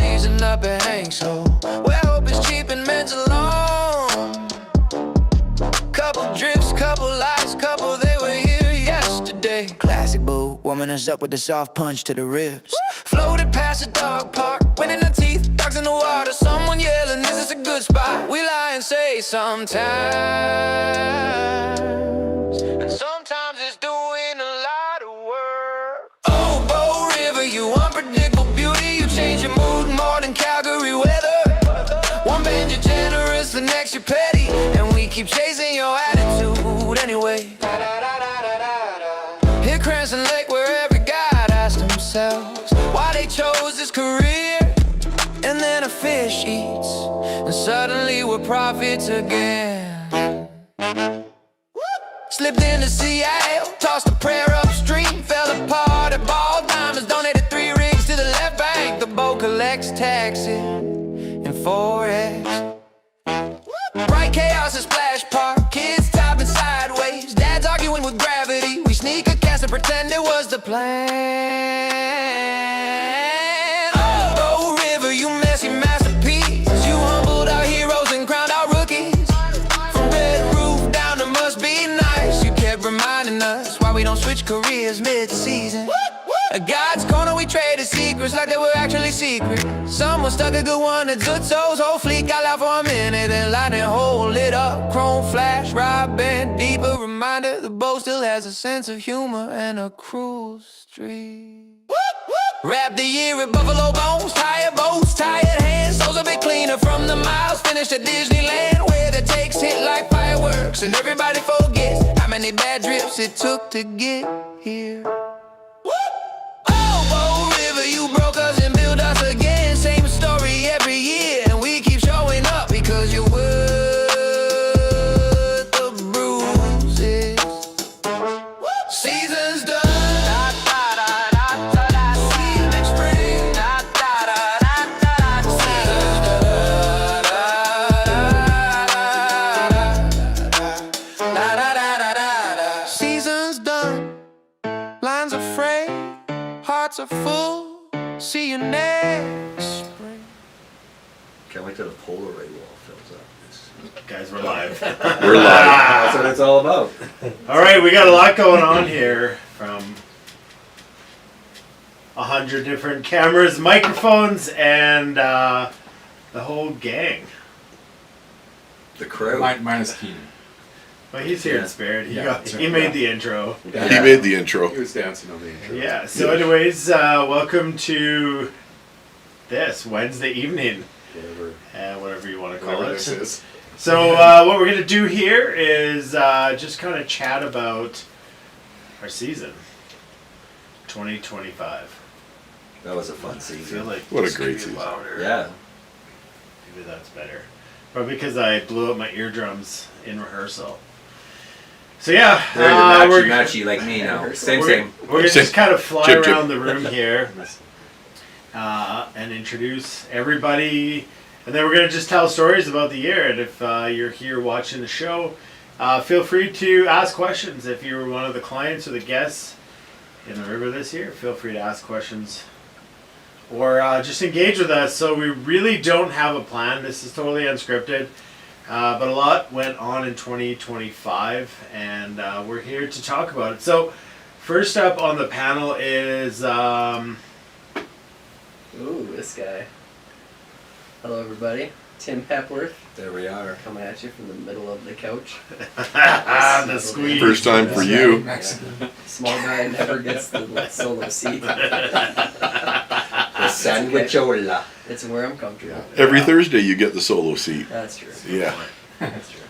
season up at Hank's Hole, where hope is cheap and meant alone. Couple drifts, couple lights, couple they were here yesterday. Classic boo, warming us up with the soft punch to the ribs. Floated past the dog park, wind in the teeth, dogs in the water. Someone yelling, is this a good spot? We lie and say sometimes, and sometimes it's doing a lot of work. Oh, BOW River, you unpredictable beauty. You change your mood more than Calgary weather. One band you're generous, the next you're petty, and we keep chasing your attitude anyway. Here Cranston Lake, where every guide asked themselves why they chose this career. And then a fish eats, and suddenly we're prophets again. Slipped into Seattle, tossed a prayer upstream, fell apart at Ball Diamonds, donated 3 rigs to the left bank. The boat collects taxes in 4X. Bright chaos and splash park, kids topping sideways, dads arguing with gravity. We sneak a cast and pretend it was the plan. Oh, BOW River, you messy masterpiece. You humbled our heroes and crowned our rookies. From Red Roof down to Must Be Nice, you kept reminding us why we don't switch careers mid-season. At God's corner we traded secrets like they were actually secret. Someone stuck a good one at Zutzo's, whole fleet got out for a minute, then lightning hole lit up, chrome flash, ride band, deeper reminder the boat still has a sense of humor and a cruel streak. Wrap the year with buffalo bones, tired boats, tired hands, souls a bit cleaner from the miles, finished at Disneyland where the takes hit like fireworks and everybody forgets how many bad trips it took to get here. You broke us and built us again. Same story every year, and we keep showing up because you're worth the bruises. Season's done. See you next spring. Season's done. Lines are frayed, hearts are full. See you next spring. Can't wait till the Polaroid wall fills up. Guys, we're live. We're live. That's what it's all about. All right, we got a lot going on here from 100 different cameras, microphones, and the whole gang. The crew. Minus Keenan. Well, he's here in spirit. He made the intro. He made the intro. He was dancing on the intro. Yeah, so anyways, welcome to this Wednesday evening. Whatever you want to call Whatever it. this is. So what we're going to do here is just kind of chat about our season, 2025. That was a fun I feel season. like What a this could great be season. louder. Yeah. Maybe that's better. But because I blew up my eardrums in rehearsal. So yeah, They're matchy like me now. Same. We're gonna just kind of fly Chip, chip. around the room here and introduce everybody, and then we're gonna just tell stories about the year. And if you're here watching the show, feel free to ask questions. If you were one of the clients or the guests in the river this year, feel free to ask questions or just engage with us. So we really don't have a plan. This is totally unscripted. But a lot went on in 2025, and we're here to talk about it. So, first up on the panel is... Ooh, this guy. Hello, everybody. Tim Hepworth. There we are. Coming at you from the middle of the couch. the squeeze. First time for you. Yeah. Small guy never gets the solo seat. The sandwichola. It's where I'm comfortable. Every Thursday you get the solo seat. That's true. Yeah. That's true.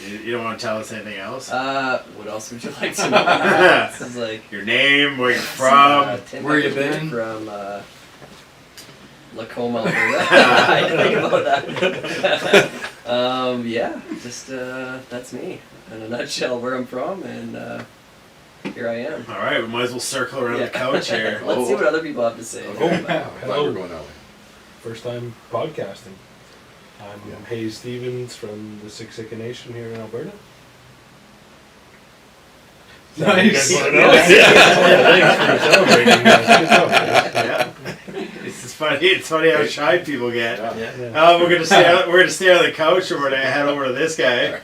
You don't want to tell us anything else? What else would you like to know? This is like... Your name, where you're from. Tim Where you Hepworth been? From Lacombe, Alberta. I think about that. Yeah, just that's me in a nutshell. Where I'm from, and here I am. All right, we might as well circle around the couch here. Let's see what other people have to say. Oh, wow. Hello. We're going that way. First time podcasting. I'm Hayes Stevens from the Siksika Nation here in Alberta. Nice. Thanks for celebrating. Good stuff. Yeah. This is funny. It's funny how shy people get. Yeah. We're gonna stay on the couch, and we're gonna head over to this guy.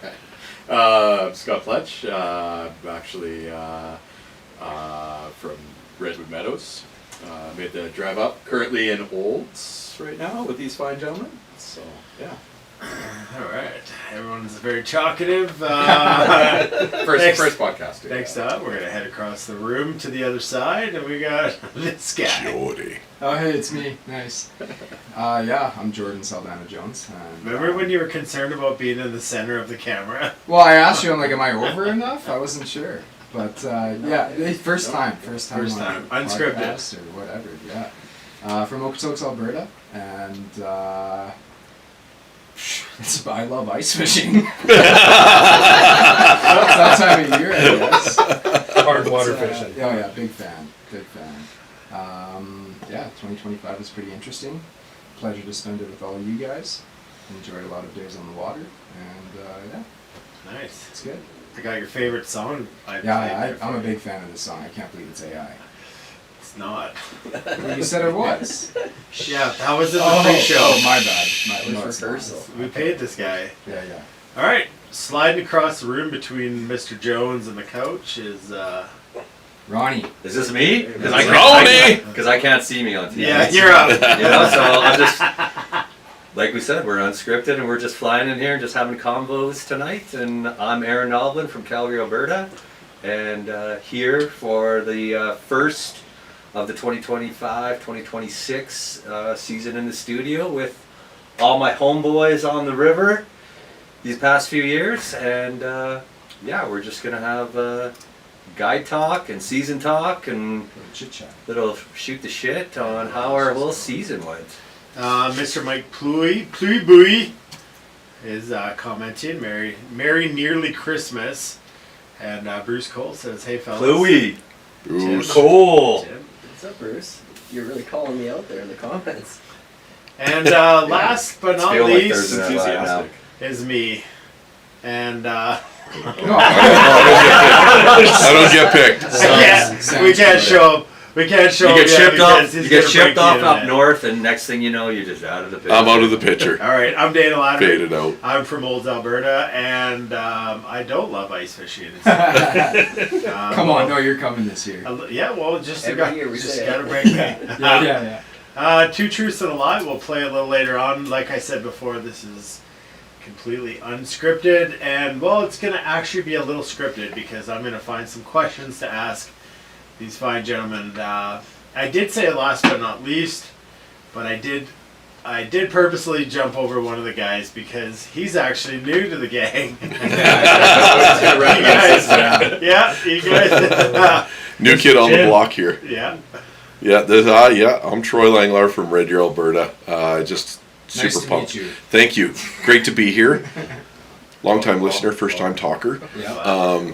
Scott Fletch, actually from Redwood Meadows. Made the drive up. Currently in Olds right now with these fine gentlemen. So yeah. All right, everyone's very talkative. First podcast. Dude. Next up, we're gonna head across the room to the other side, and we got this guy. Jody. Oh, hey, it's me. Nice. Yeah, I'm Jordan Saldana Jones. And, Remember when you were concerned about being in the center of the camera? Well, I asked you, I'm like, am I over enough? I wasn't sure. But yeah, first time. First on time. a Unscripted. podcast or whatever, yeah. From Okotoks, Alberta. And I love ice fishing. It's that time of year, I guess. Hard water fishing. Oh yeah, big fan. Yeah, 2025 was pretty interesting. Pleasure to spend it with all of you guys. Enjoyed a lot of days on the water, and yeah, Nice. it's good. I got your favorite song. I'm a big fan of this song. I can't believe it's AI. It's not. Well, you said it was. Yeah, that was in the pre-show. Oh, my bad. It was it's not. rehearsal. We paid this guy. Yeah. All right, sliding across the room between Mr. Jones and the couch is. Ronnie. Is this me? Because I can't see me on TV. Yeah, you're up. You know, so I'm just, like we said, we're unscripted and we're just flying in here and just having convos tonight. And I'm Aaron Noblin from Calgary, Alberta, and here for the first of the 2025-2026 season in the studio with all my homeboys on the river these past few years. And yeah, we're just gonna have guide talk and season talk and Chit chat. little shoot the shit on how our whole season went. Mr. Mike Pluy is commenting, Merry Nearly Christmas. And Bruce Cole says, hey fellas. Louie, Bruce. Cole. Tim. What's up, Bruce? You're really calling me out there in the comments. And last but not Feel like least there's an Live now. is me. And No, I don't get picked. we can't show him. We can't show You him get yet shipped off. because he's You get gonna shipped break the off up internet. north, and next thing you know, you're just out of the picture. I'm out of the picture. All right, I'm Dana Ladner. Faded out. I'm from Olds, Alberta, and I don't love ice fishing. come on, no, you're coming this year. Yeah, well, just Every year we say gotta it. break me. Yeah. Two Truths and a Lie. We'll play a little later on. Like I said before, this is completely unscripted, and well, it's gonna actually be a little scripted because I'm gonna find some questions to ask these fine gentlemen. I did say last but not least, but I did purposely jump over one of the guys because he's actually new to the gang. You guys, you guys. New kid on the Jim. block here. Yeah. Yeah, I'm Troy Langlar from Red Deer, Alberta. Just super Nice to pumped. meet you. Thank you. Great to be here. Long time listener, first time talker. Yeah. We're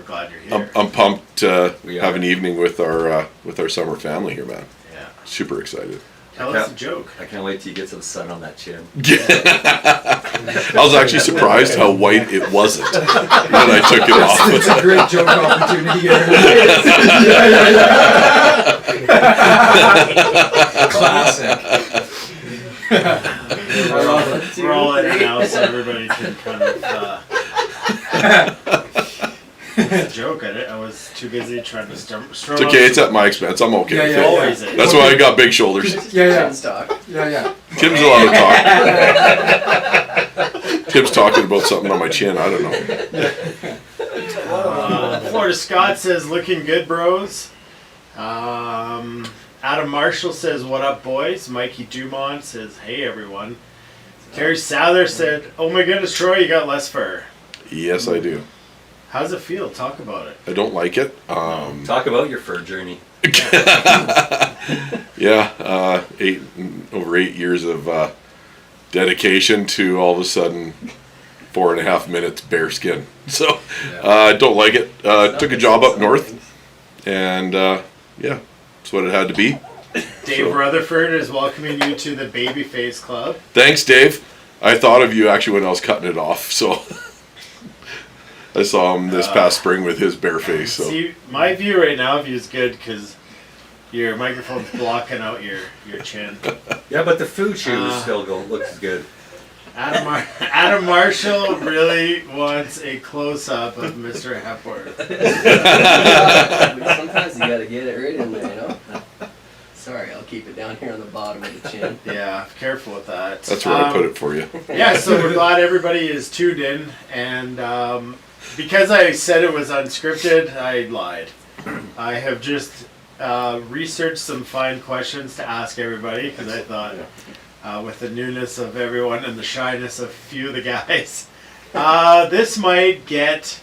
glad you're here. I'm pumped to We are. have an evening with our summer family here, man. Yeah. Super excited. Tell us a joke. I can't wait till you get some sun on that chin. I was actually surprised how white it wasn't when I took it off. It's a great joke opportunity here. Classic. We're all in it now, so everybody can kind of. It's a joke. I was too busy trying to strum. It's okay. It's at my expense. I'm okay. with it. Always is. That's why I got big shoulders. Yeah. Chin stock. Yeah. Tim's allowed to talk. Tim's talking about something on my chin. I don't know. Florida Scott says, "Looking good, bros." Adam Marshall says, "What up, boys?" Mikey Dumont says, "Hey, everyone." Terry Sather said, "Oh my goodness, Troy, you got less fur. Yes, I do. How's it feel? Talk about it." I don't like it. Talk about your fur journey. Yeah, over 8 years of dedication to all of a sudden 4.5 minutes bare skin. So I don't like it. Took a job up north, and yeah, that's what it had to be. Dave Rutherford is welcoming you to the Babyface Club. Thanks, Dave. I thought of you actually when I was cutting it off. So I saw him this past spring with his bare face. So See, my view right now of you is good because Your microphone's blocking out your chin. Yeah, but the food shoes still looks good. Adam Marshall really wants a close-up of Mr. Hepworth. Sometimes you gotta get it right in there, you know? Sorry, I'll keep it down here on the bottom of the chin. Yeah, careful with that. That's where I put it for you. Yeah, so we're glad everybody is tuned in, and because I said it was unscripted, I lied. I have just researched some fine questions to ask everybody, because I thought with the newness of everyone and the shyness of a few of the guys, this might get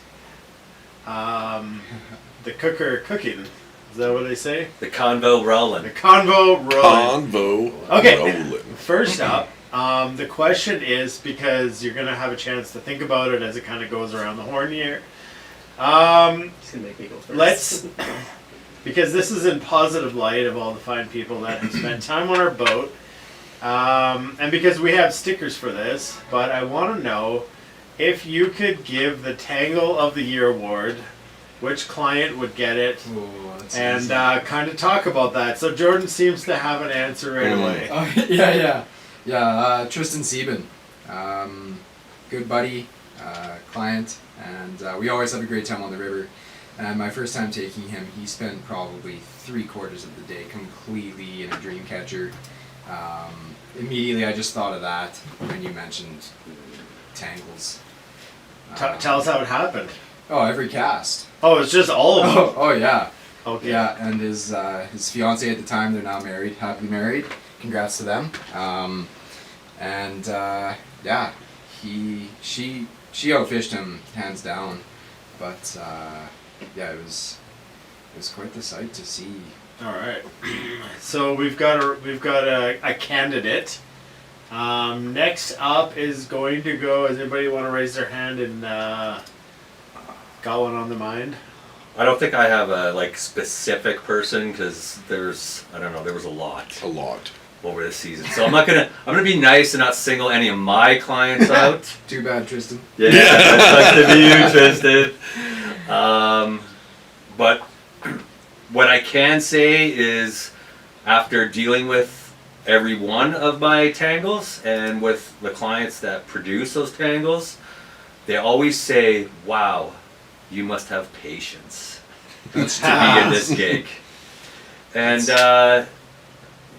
the cooker cooking. Is that what they say? The convo rolling. The convo rolling. Okay, rolling. first up, the question is, because you're going to have a chance to think about it as it kind of goes around the horn here. Just gonna make me go first. Because this is in positive light of all the fine people that have spent time on our boat. And because we have stickers for this, but I want to know if you could give the Tangle of the Year award, which client would get it, and kind of talk about that. So Jordan seems to have an answer right away. Yeah. Tristan Sieben, good buddy, client, and we always have a great time on the river. And my first time taking him, he spent probably 3/4 of the day completely in a dream catcher. Immediately, I just thought of that when you mentioned tangles. Tell us how it happened. Oh, every cast. Oh, it's just all of them. Oh yeah. Okay. Yeah, and his fiance at the time, they're now married, happily married. Congrats to them. She outfished him hands down, but yeah, it was quite the sight to see. All right. So we've got a candidate. Next up is going to go. Does anybody want to raise their hand and got one on the mind? I don't think I have a specific person because there was a lot over the season. So I'm gonna be nice and not single any of my clients out. Too bad, Tristan. Yeah, I'd like to be you, Tristan. But what I can say is, after dealing with every one of my tangles and with the clients that produce those tangles, they always say, "Wow, you must have patience to be in this gig." And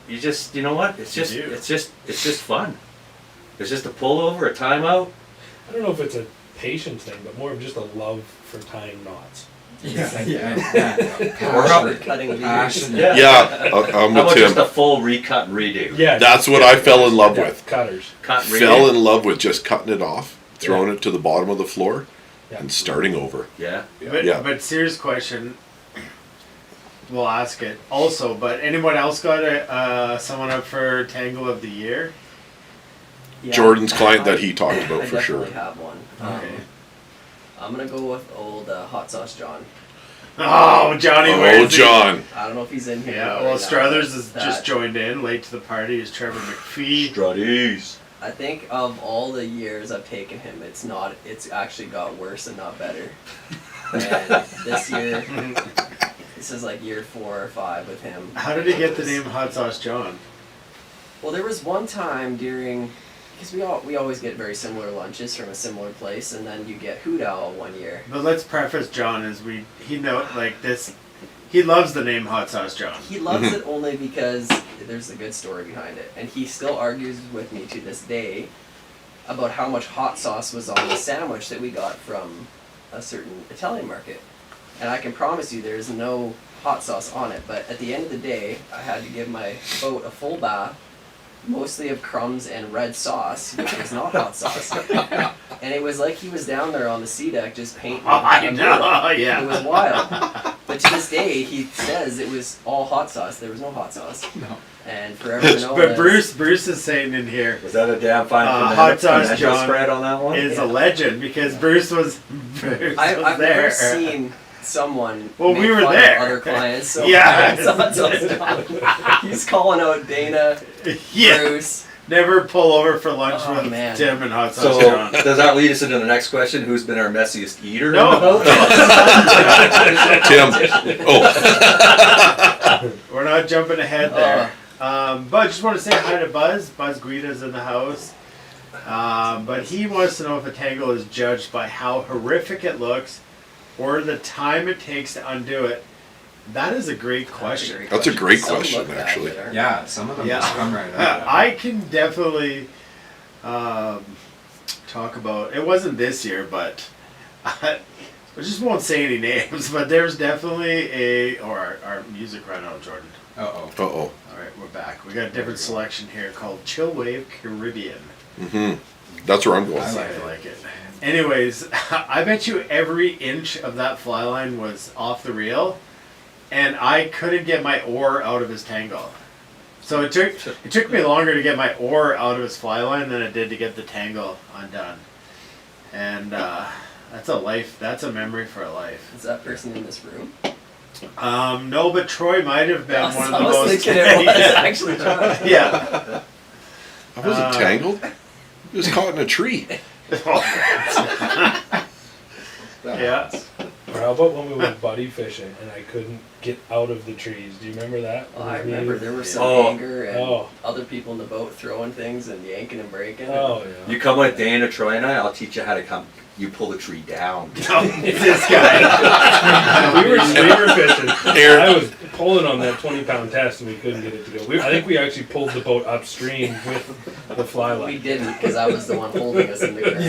you know what? It's just fun. It's just a pullover, a timeout. I don't know if it's a patience thing, but more of just a love for tying knots. Yeah. Cutting leaders. Passion. Yeah, I'm How with about Tim. just a full recut and redo? Yeah, That's what I fell in love with. Cutters. Cut and redo. Fell in love with just cutting it off, throwing it to the bottom of the floor, Yeah. and starting over. Yeah. But serious question. We'll ask it also. But anyone else got someone up for Tangle of the Year? Yeah, Jordan's client that he talked about I for sure. definitely have one. Okay. I'm gonna go with old Hot Sauce John. Oh, Johnny. Oh, where's he? John. I don't know if he's in here. Yeah. right Well, now, Struthers but has that- just joined in. Late to the party is Trevor McPhee. Strutties. I think of all the years I've taken him, it's actually got worse and not better. And this year, this is like year 4 or 5 with him. How did he get the name Hot Sauce John? Well, there was one time because we always get very similar lunches from a similar place, and then you get Hoot Owl one year. But let's preface John as he loves the name Hot Sauce John. He loves it only because there's a good story behind it, and he still argues with me to this day about how much hot sauce was on the sandwich that we got from a certain Italian market. And I can promise you there's no hot sauce on it, but at the end of the day, I had to give my boat a full bath, mostly of crumbs and red sauce, which was not hot sauce. And it was like he was down there on the sea deck just painting. I know, yeah. It was wild. But to this day, he says it was all hot sauce. There was no hot sauce. No. And forever known But as- Bruce is saying in here Was that a damn fine Hot Sauce pimento John spread on that one? is Yeah. a legend because Bruce was I've there. never seen someone Well, make we were fun there. of other clients. So Yeah. Hot Sauce John. He's calling out Dana, Yeah. Bruce. Never pull over for lunch Oh, with man. Tim and Hot Sauce So John. does that lead us into the next question? Who's been our messiest eater? No. Tim. Oh, We're not jumping ahead there. But I just want to say hi to Buzz. Buzz Guida's in the house. But he wants to know if a tangle is judged by how horrific it looks or the time it takes to undo it. That is a great question. That's a great Some question, look bad actually. there. Yeah, some of them just come right out. I can definitely talk about, it wasn't this year, but I just won't say any names, but there's definitely our music right now, Jordan. Uh-oh. Uh-oh. All right, we're back. We got a different selection here called Chill Wave Caribbean. That's where I'm going. I like it. Anyways, I bet you every inch of that fly line was off the reel, and I couldn't get my oar out of his tangle. So it took me longer to get my oar out of his fly line than it did to get the tangle undone. And that's a memory for a life. Is that person in this room? No, but Troy might have been one of the I was most. thinking it was actually John. Yeah. I wasn't tangled. It was caught in a tree. Yeah. Or how about when we went buddy fishing and I couldn't get out of the trees? Do you remember that? Well, I remember there was some Oh. anger and Oh. other people in the boat throwing things and yanking and breaking. Oh yeah. You come with Dana, Troy, and I'll teach you how to come. You pull the tree down. It's this guy. we were fishing. Aaron. I was pulling on that 20-pound test and we couldn't get it to go. I think we actually pulled the boat upstream with the fly We line. didn't because I was the one holding us in the current.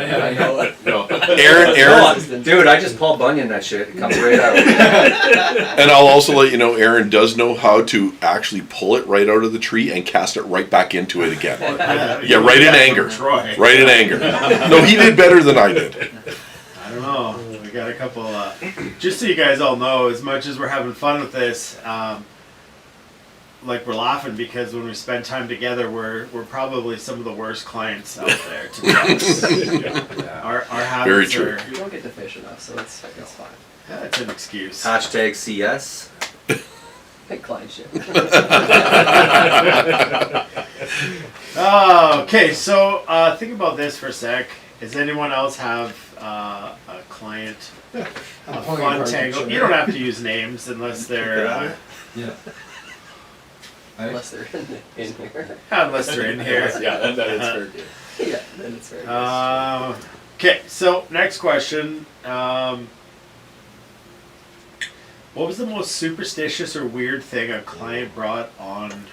Yeah. I know it. No. Aaron, Dude, I just Paul Bunyan that shit. It comes right out. and I'll also let you know, Aaron does know how to actually pull it right out of the tree and cast it right back into it again. Yeah, right in anger. Troy. Right in anger. No, he did better than I did. I don't know. We got a couple. Just so you guys all know, as much as we're having fun with this, like we're laughing because when we spend time together, we're probably some of the worst clients out there. To be honest, our habits Very true. are. You don't get to fish enough, so it's fine. That's an excuse. Hashtag CS. Big client shit. Oh, okay. So think about this for a sec. Does anyone else have a client, a pulling fun apart tangle? picture. You don't have to use names unless they're Yeah. Unless they're in here. unless they're in here. Yeah, that is fair game. Yeah, then it's very nice. Okay, so next question. What was the most superstitious or weird thing a client brought on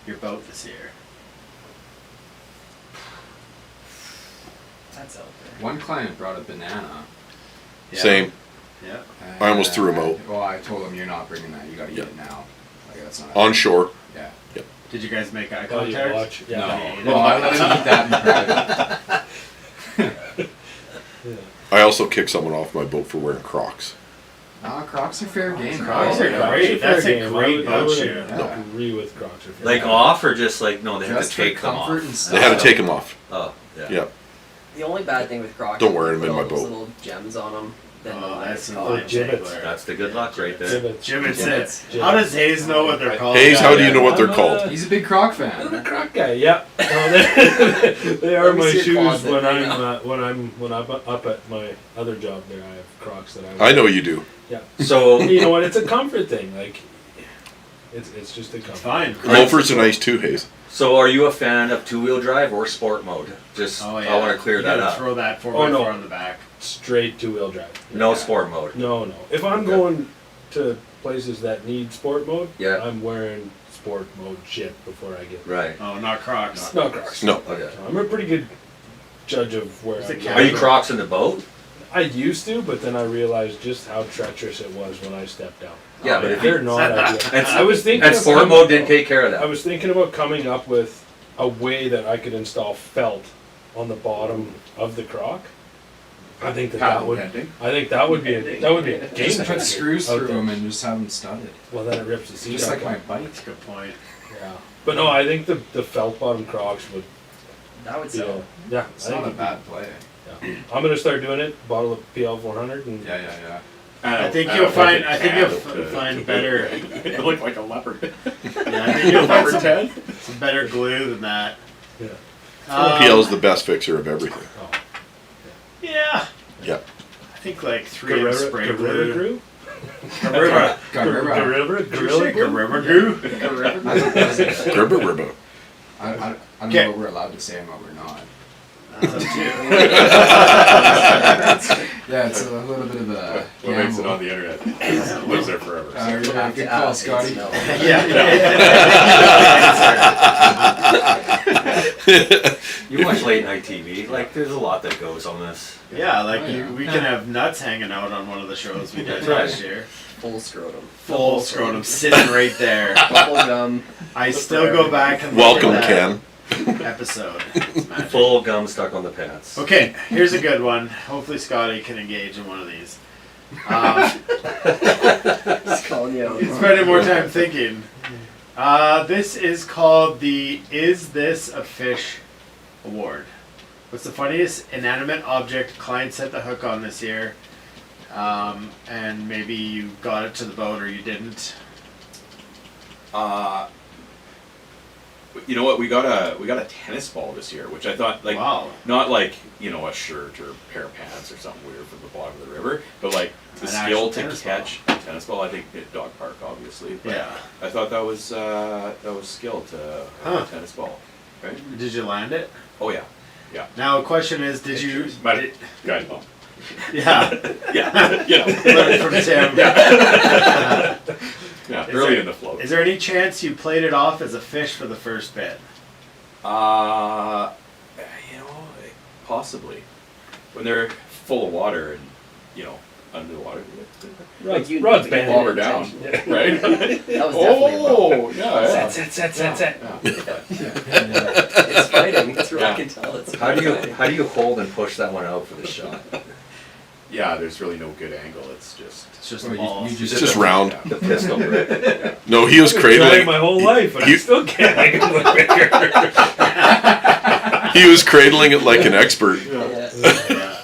your boat this year? That's out there. One client brought a banana. Yeah. Same. Yeah. I almost threw him out. Well, I told him, you're not bringing that. You got to eat Yeah. it now. Like, that's not On shore. Yeah. Did you guys make eye Oh, you contact? watch. Yeah. No. Well, I let him eat that in private. Yeah. I also kicked someone off my boat for wearing Crocs. Crocs are fair game. Crocs are bro. great. That's a great I boat would shoe. agree with Crocs. are fair Like game. off or just like no? They have Just to for take them comfort off. and stuff. They had to take them off. Oh, yeah. Yeah. The only bad thing with Crocs Don't is wear you them in put my all those boat. little gems on them. Then the Oh, line that's is an caught. line gibbets. jangler. That's the good luck right there. Gibbets. Jim and Gibbets. Sid. How does Hayes know what they're called? Hayes, how do you know what they're I'm, called? He's a big Croc I'm a fan. Croc guy. Yeah. No, they are Let me my see your shoes closet when right I'm up at my other job. There, I have Crocs that I. I know you do. Yeah. So You know what? It's a comfort thing. Like, it's just a comfort. Fine. Loafers are nice too, Hayes. So are you a fan of two-wheel drive or sport mode? Just Oh, yeah. I want to clear You that gotta up. Throw that 4x4 Oh, no. on the back. Straight two-wheel drive. No Yeah. sport mode. No. If I'm going to places that need sport mode, Yeah. I'm wearing sport mode shit before I get there. Right. Oh, not Crocs. No Crocs. No. Okay. So I'm a pretty good judge of where Is it I'm cat- Are you going. Crocs in the boat? I used to, but then I realized just how treacherous it was when I stepped down. Yeah, but if They're you, not ideal. and, I was thinking and of sport coming- mode didn't take care of I that. was thinking about coming up with a way that I could install felt on the bottom of the Croc. I think that Paddle would. bending. I think that would be a game Just changer. put screws out through there. them and just have them studded. Well, then it rips the seat Just out. like my bike. That's a good point. Yeah, but no, I think the felt bottom Crocs would That would be. sell. Yeah, It's I think not a it'd be- bad play. yeah. I'm gonna start doing it. Bottle of PL 400 and Yeah. I think you'll find. I think you'll find better. It looked like a leopard. Yeah, I think you'll find some better glue than that. Yeah. PL's the best fixer of everything. Oh. Yeah. Yeah. I think like 3M spray glue. Glue. Gorilla. Gorilla? Gorilla goo. Gribber ribber. I don't Okay. know what we're allowed to say and what we're not. That's up to you. Yeah, it's a little bit of a What makes it gamble. on the internet? Lives there forever. Yeah, Have good to call, ask, Scotty. it's no. You watch late night TV. Like, there's a lot that goes on this. Yeah, like Oh, yeah. we can have nuts hanging out on one of the shows we did That's right. last year. Full scrotum. Full scrotum sitting right there. Bubble gum. I still go back and look Welcome, at Ken. that episode. It's magic. Full gum stuck on the pants. Okay, here's a good one. Hopefully Scotty can engage in one of these. Just calling you out. He's spending more time thinking. This is called the Is This a Fish Award. What's the funniest inanimate object client set the hook on this year? And maybe you got it to the boat or you didn't. You know what? We got a tennis ball this year, which I thought Wow. not like a shirt or a pair of pants or something weird from the bottom of the river, but like the An skill actual to tennis catch a tennis ball. I think at Dog Park, obviously. But Yeah. I thought that was skill to Huh. a tennis ball. Right? Did you land it? Oh yeah. Now the question is, did you? But guys, ball. Yeah. Yeah. Learn from Tim. Yeah. Is Early there- in the float. Is there any chance you played it off as a fish for the first bit? Possibly when they're full of water and under the water. Like you- Rod's you band. Water down, right? That was definitely a bubble. Oh, yeah. Set. It's fighting. It's I can tell. It's How do you hold and push that one out for the shot? Yeah, there's really no good angle. It's just It's just Well, a ball. you It's just round. The pistol grip. No, he was I've been trying cradling. my whole life, and I You- still can't make it look bigger. He was cradling it like an expert. Yeah. Yeah.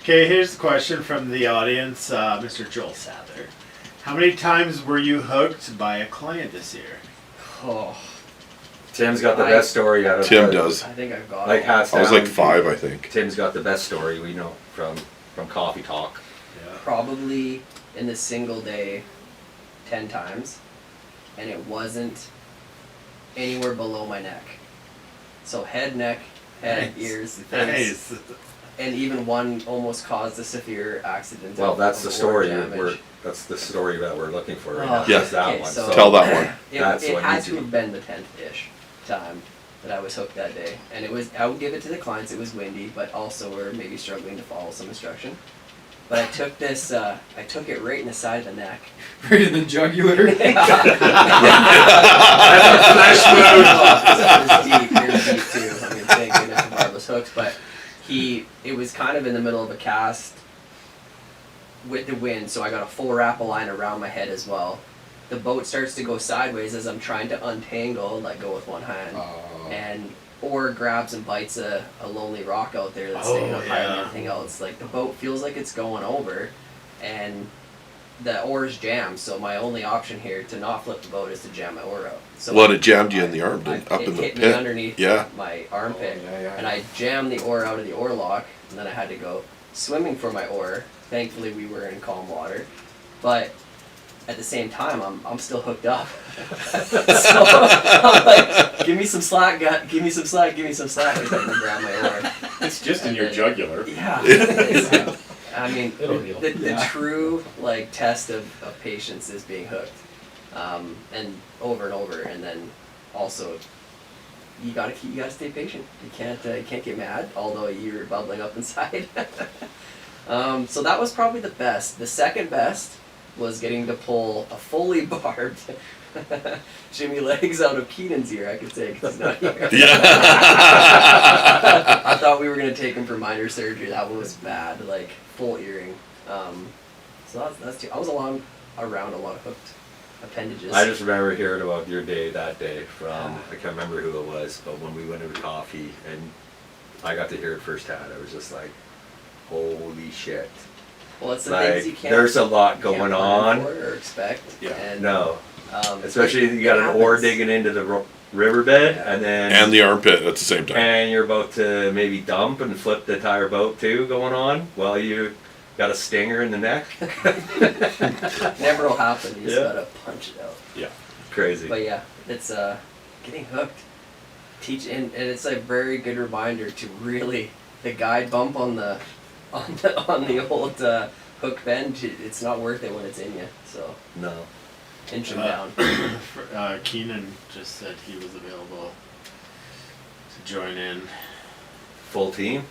Okay, here's the question from the audience, Mr. Joel Sather. How many times were you hooked by a client this year? Oh, Tim's got the best story out of Tim the- does. I think I've got Like it. hats I was down. like 5, I think. Tim's got the best story we know from Coffee Talk. Yeah. Probably in the single day 10 times, and it wasn't anywhere below my neck. So head, neck, head, Nice. ears, face, Nice. and even one almost caused a severe accident. Well, of- that's of the oar story damage. that's the story that we're looking for right Oh, now. Yeah. Just that okay, one. so- So Tell that one. That's It what had needs to to have been the 10th-ish time that I was hooked that day, and it was. I would give it to the clients. It was windy, but also we're maybe struggling to follow some instruction. But I took this. I took it right in the side of the neck. Right in the jugular. It was deep too. I mean, thank goodness for barbless hooks. But it was kind of in the middle of a cast with the wind, so I got a full wrap of line around my head as well. The boat starts to go sideways as I'm trying to untangle and let go with one hand, and oar grabs and bites a lonely rock out there that's sticking Oh, up higher than yeah. everything else. Like the boat feels like it's going over, and the oars jam. So my only option here to not flip the boat is to jam my oar out. So Well, it jammed you in the arm, didn't up it in the hit me pit. underneath Yeah. my armpit, yeah. and I jammed the oar out of the oar lock, and then I had to go swimming for my oar. Thankfully, we were in calm water, but at the same time, I'm still hooked up. So I'm like, give me some slack, give me some slack, give me some slack. I couldn't grab my oar. it's just in And your then- jugular. Yeah. it's- I mean, It'll heal. the true test of patience is being hooked, and over, and then also you gotta stay patient. You can't get mad, although you're bubbling up inside. So that was probably the best. The second best was getting to pull a fully barbed Jimmy Legs out of Keenan's ear, I could say, because he's not here. I thought we were going to take him for minor surgery. That one was bad, like full earring. So that's two. I was around a lot of hooked appendages. I just remember hearing about your day that day from, I can't remember who it was, but when we went into coffee and I got to hear it firsthand, I was just like, holy shit. Well, it's the Like, things you can't. there's a lot you can't going plan on. for or expect. Yeah. And, No, Um, especially it- you got it an oar happens. digging into the riverbed Yeah. and then And the armpit at the same time. and you're about to maybe dump and flip the entire boat too going on while you got a stinger in the neck. Never will happen. You just Yeah. gotta punch it out. Yeah. Crazy. But yeah, it's getting hooked. And it's a very good reminder to really the guide bump on the old hook bend. It's not worth it when it's in you. So No. inch them down. Keenan just said he was available to join in. Full team.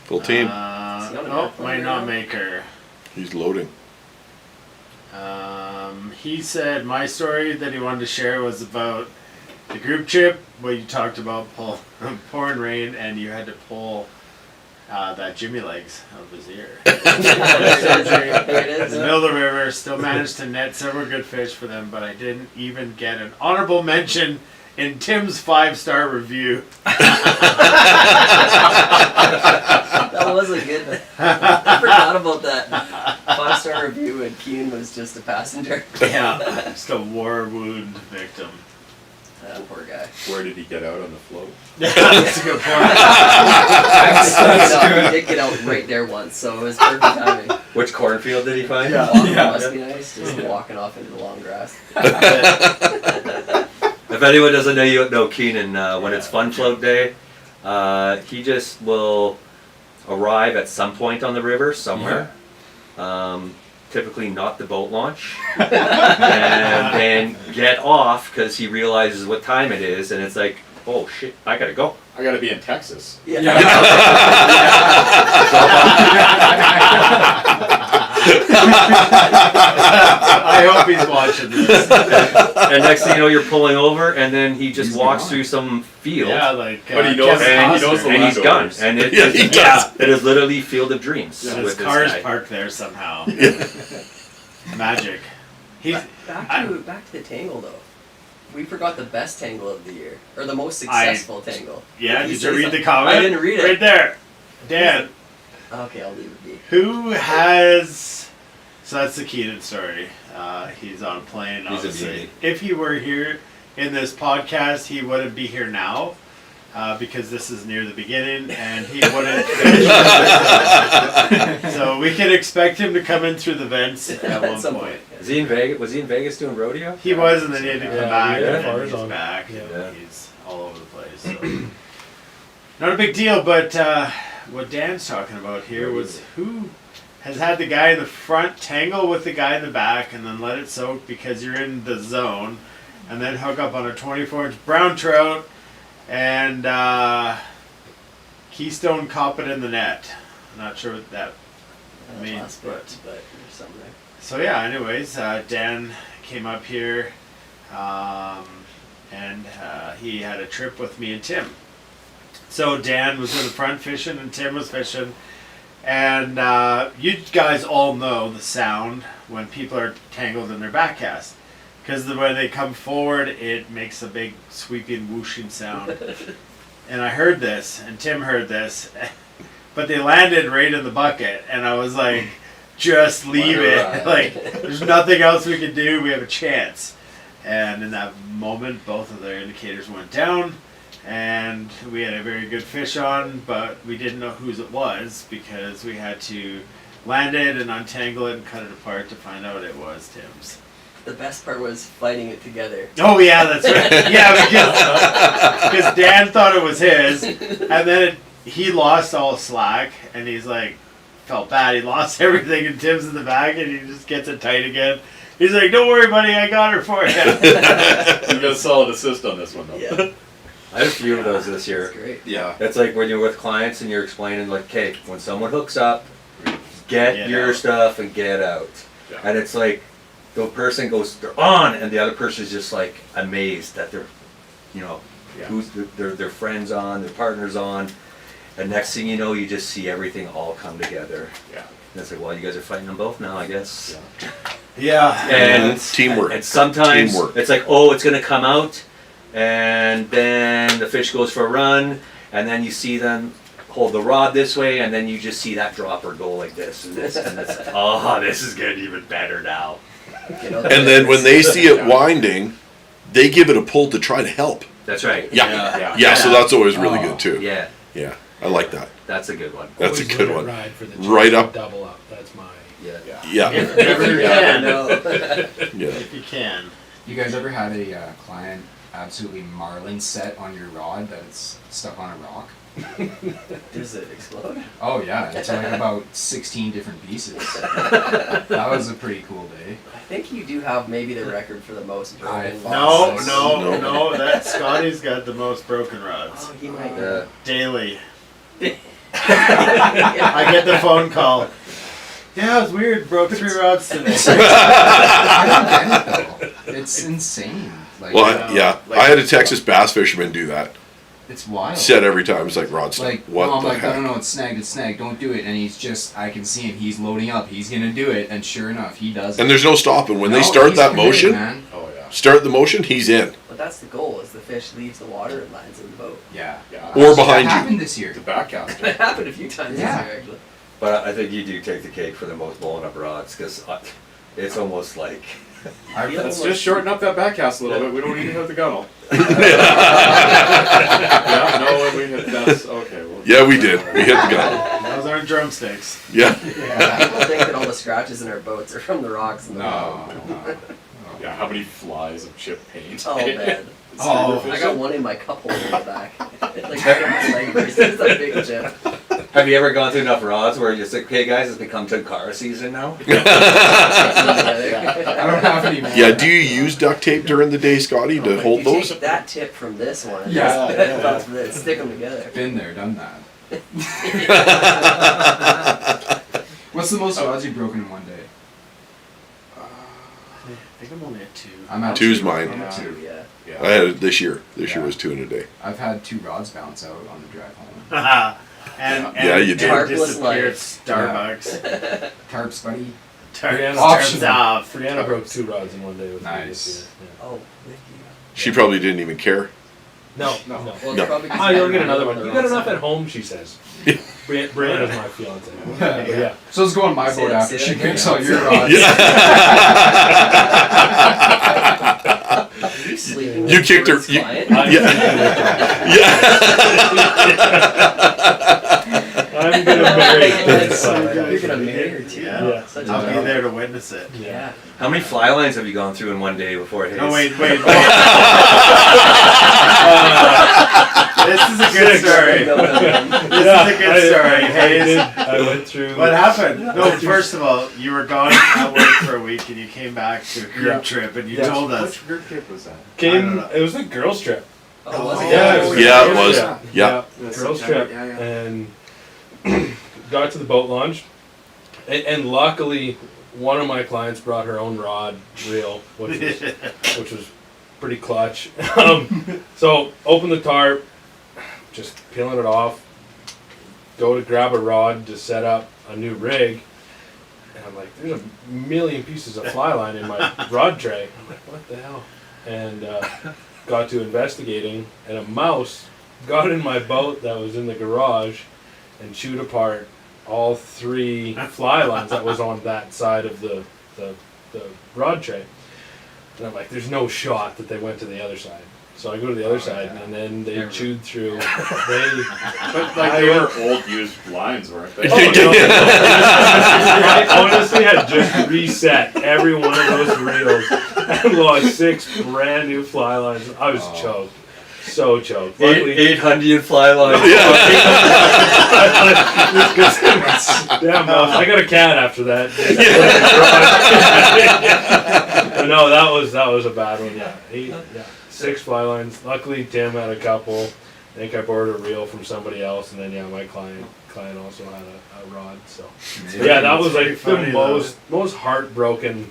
Full team. Is he on an Nope, airplane might right not now? make her. He's loading. He said my story that he wanted to share was about the group trip where you talked about pouring rain and you had to pull that Jimmy legs out of his ear. There it In is. the middle of the river, still managed to net several good fish for them, but I didn't even get an honorable mention in Tim's 5-star review. That was a good. I forgot about that 5-star review, and Keen was just a passenger. Yeah, just a war wound victim. That poor guy. Where did he get out on the float? That's a good point. He did get out right there once, so it was perfect timing. Which cornfield did he find? Walking must be nice, just walking off into the long grass. If anyone doesn't know, you know Keenan. When it's fun float day, he just will arrive at some point on the river somewhere. Typically not the boat launch, and then get off because he realizes what time it is, and it's like, oh shit, I gotta go. I gotta be in Texas. Yeah. I hope he's watching this. And next thing you know, you're pulling over, and then he just He's walks gone. through some field. Yeah, like. But he knows- Kevin and he Costner. knows the And he's gone. landowners. And it, Yeah, he it's- does. it is literally Field of Dreams And his with this car's guy. parked there somehow. Magic. He's. Back to the tangle though. We forgot the best tangle of the year, or the most successful tangle. Yeah, Did he did say you read something? the comment? I didn't read it. Right there. Dan, Okay, I'll leave it be. who has. So that's the Keenan story. He's on a plane, He's a obviously. beauty. If he were here in this podcast, he wouldn't be here now. Because this is near the beginning, and he wouldn't finish. So we can expect him to come in through the vents at one some point. Is he in Vegas? Was he in Vegas doing rodeo? He was, and then he had to come Yeah, back, yeah, and then cars he's on. back, Yeah. and he's all over the place. So. Not a big deal, but what Dan's talking about here was who has had the guy in the front tangle with the guy in the back, and then let it soak because you're in the zone, and then hook up on a 24-inch brown trout, and Keystone caught it in the net. I'm not sure what that means, Last bit, but there's something there. so yeah, anyways, Dan came up here, and he had a trip with me and Tim. So Dan was in the front fishing and Tim was fishing, and you guys all know the sound when people are tangled in their back cast, because when they come forward, it makes a big sweeping whooshing sound. And I heard this, and Tim heard this, but they landed right in the bucket, and I was like, just leave Let her it. ride. Like, there's nothing else we can do. We have a chance. And in that moment, both of their indicators went down, and we had a very good fish on, but we didn't know whose it was because we had to land it and untangle it and cut it apart to find out it was Tim's. The best part was fighting it together. Oh yeah, that's right. Yeah, because Dan thought it was his, and then he lost all slack, and he's like, felt bad. He lost everything, and Tim's in the back, and he just gets it tight again. He's like, "Don't worry, buddy, I got her for you." You got a solid assist on this one though. Yeah, I had a few of those this year. that's great. Yeah. That's like when you're with clients and you're explaining, like, okay, when someone hooks up, get Get your out. stuff and get out. Yeah. And it's like the person goes, they're on, and the other person's just like amazed that they're, you know, Yeah. who's their friends on, their partners on, and next thing you know, you just see everything all come together. Yeah. And it's like, well, you guys are fighting them both now, I guess. Yeah. And Teamwork. And sometimes Teamwork. it's like, oh, it's gonna come out, and then the fish goes for a run, and then you see them hold the rod this way, and then you just see that dropper go like this and this, and it's like, oh, this is getting even better now. You know, And then when they see it winding, they give it a pull to try to help. That's right. Yeah. Yeah. Yeah, so that's always really good too. Yeah. Yeah. I like that. That's a good one. That's a Always good let it one. ride for the Right chance up. to double up. That's my. Yeah. Yeah. If you Yeah, can. no. Yeah. If you can. You guys ever had a client absolutely marlin set on your rod that it's stuck on a rock? Does it explode? Oh yeah, it's like about 16 different pieces. That was a pretty cool day. I think you do have maybe the record for the most broken. No, boxes. no. That Scotty's got the most broken rods Oh, he might. Yeah. daily. I get the phone call. Yeah, it was weird. Broke 3 rods today. I don't get it though. It's insane. Like, Well, I had a Texas bass fisherman do that. it's wild. Said every time, it's like rod stuck. Like, What no, I'm the like, heck? I don't know, it's snagged, don't do it. And he's just, I can see him, he's loading up, he's gonna do it, and sure enough, he does And it. there's no stopping. When No, they start he's that committed, motion, man. Oh yeah. start the motion, he's in. But that's the goal: is the fish leaves the water and lands in the boat. Yeah. Yeah. Or behind that you. happened this year. The backcaster. It happened a few times Yeah. this year, actually. But I think you do take the cake for the most blown up rods because it's almost like Let's just shorten up that backcast a little bit. We don't even have the gunnel. Yeah, no, we hit that's okay. Yeah, we did. We hit the gun. Those aren't drumsticks. Yeah. People think that all the scratches in our boats are from the rocks in the No, boat. no. Yeah, how many flies of chip paint? Oh man. Oh, I got one in my cup holder in the back. Like right on my leg brace. It's a big chip. have you ever gone through enough rods where you're just like, okay guys, it's become Tunkara season now? I don't have any more. Yeah, do you use duct tape during the day, Scotty, to hold You those? take that tip from this one. And Yeah, just, yeah. that's it. Stick them together. Been there, done that. What's the most rods you've broken in one day? I think I'm only at 2. I'm at Two's 2. mine. I'm at Two, 2. yeah. Yeah. I had it this year. This year Yeah. was 2 in a day. I've had 2 rods bounce out on the drive home. and Yeah, you did. and Tarpless disappeared life. Starbucks. Tarps, buddy. Turns Optional. off. Brianna broke 2 rods in one day with me Nice. this year. Oh, with you. She probably didn't even care. No, No. no. Well, No. it's probably 'cause Oh, you'll you get had another on one. the You wrong got enough side. at home, she says. Brianna's my fiance. But yeah. So let's go on my Say boat that- after say she that picks again. out your rods. Are you sleeping You with kicked her- Stuart's you- client? I'm gonna marry her. That's so But, good. You're gonna marry her too. Yeah. Such a I'll be job. there to witness it. Yeah. How many fly lines have you gone through in one day before it hits? Oh wait. This is a good story. This is a good story. Hey, I went through. what happened? No, first of all, you were gone at work for a week and you came back to a group Yeah. trip and you Yeah. told us. Which group trip was that? I don't Came. know. It was a girls' trip. Oh, was it? Yeah, Yeah, it was. Yeah. Yeah. Girls' September, trip, yeah, yeah. and got to the boat launch, and luckily, one of my clients brought her own rod reel, which was pretty clutch. So open the tarp, just peeling it off. Go to grab a rod to set up a new rig, and I'm like, "There's a million pieces of fly line in my rod tray." I'm like, "What the hell?" And got to investigating, and a mouse got in my boat that was in the garage and chewed apart all 3 fly lines that was on that side of the rod tray. And I'm like, there's no shot that they went to the other side. So I go to the other side, and then they chewed through. But like they were old used lines, weren't they? Oh, no. I honestly had just reset every one of those reels and lost 6 brand new fly lines. I was choked. So choked. Luckily, 800 fly lines. damn, I got a cat after that. But no, that was a bad one. Yeah, 6 fly lines. Luckily, Tim had a couple. I think I borrowed a reel from somebody else, and then my client also had a rod. So yeah, that was like funny, the most heartbroken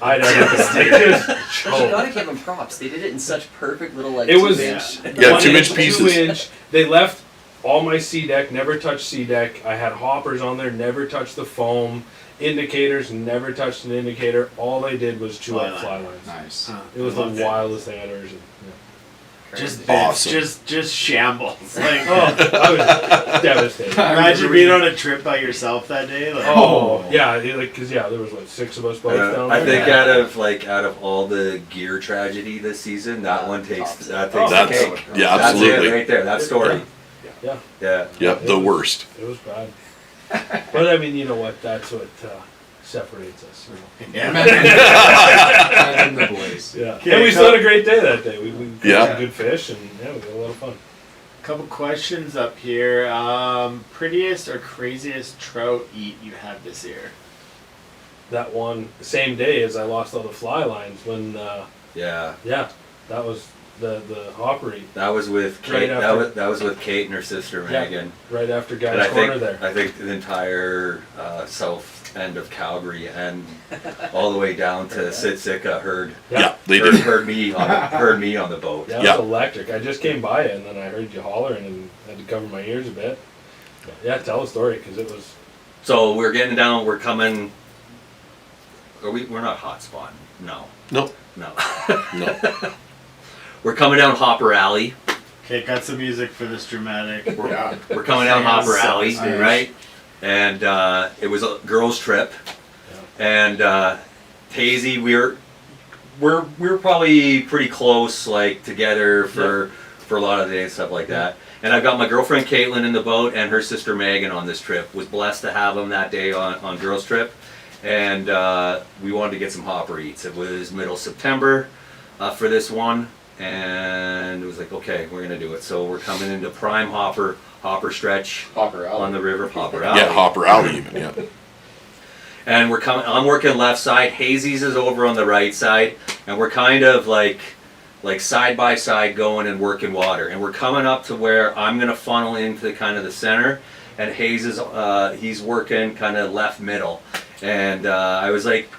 I'd ever been. I just But you choked. gotta give them props. They did it in such perfect little like. It was 2-inch. Yeah, 1 2-inch inch, pieces. 2 inch. They left all my C deck, never touched C deck. I had hoppers on there, never touched the foam. Indicators, never touched an indicator. All they did was chew up fly lines. Nice. It was the Loved it. wildest thing I'd ever seen. Just Awesome. bits, just shambles. Like, Oh, I was devastated. imagine being on a trip by yourself that day. Like, Oh, yeah, because there was 6 of us boats down there. I think out of all the gear tragedy this season, that one takes the That's- cake. yeah, That's absolutely. it right there. That story. Yeah, Yeah. Yep, the worst. it was bad. But I mean, you know what? That's what separates us. You know? Yeah. And the boys. Yeah. Okay, And we so- still had a great day that day. We Yeah. caught some good fish, and yeah, we had a lot of fun. Couple questions up here. Prettiest or craziest trout eat you had this year? That one same day as I lost all the fly lines when Yeah. that was the hopper eat That was with Right Kate. after- That was with Kate and her sister Yeah. Megan. right after And Guy's Corner there. I think the entire south end of Calgary and all the way down to Sitsica heard Yeah, they heard, did. heard me on the boat. Yeah, it Yeah. was electric. I just came by it and then I heard you hollering and had to cover my ears a bit. But yeah, tell the story because it was. So we're getting down. We're coming. We're not hot spot. No. No, No. no. We're coming down Hopper Alley. Okay, got some music for this dramatic. We're coming down Hopper Alley, Irish. right? And it was a girls' trip. And Hazy, we're probably pretty close, like together for a lot of the day and stuff like that. And I've got my girlfriend Caitlin in the boat and her sister Megan on this trip. Was blessed to have them that day on girls' trip. And we wanted to get some hopper eats. It was middle September for this one. And it was like, okay, we're gonna do it. So we're coming into prime hopper stretch Hopper Alley. on the river, Hopper Alley. Yeah, Hopper Alley even, yeah. And we're coming. I'm working left side. Hazy's is over on the right side, and we're kind of like side by side going and working water. And we're coming up to where I'm gonna funnel into kind of the center, and Hayes is he's working kind of left middle. And I was like,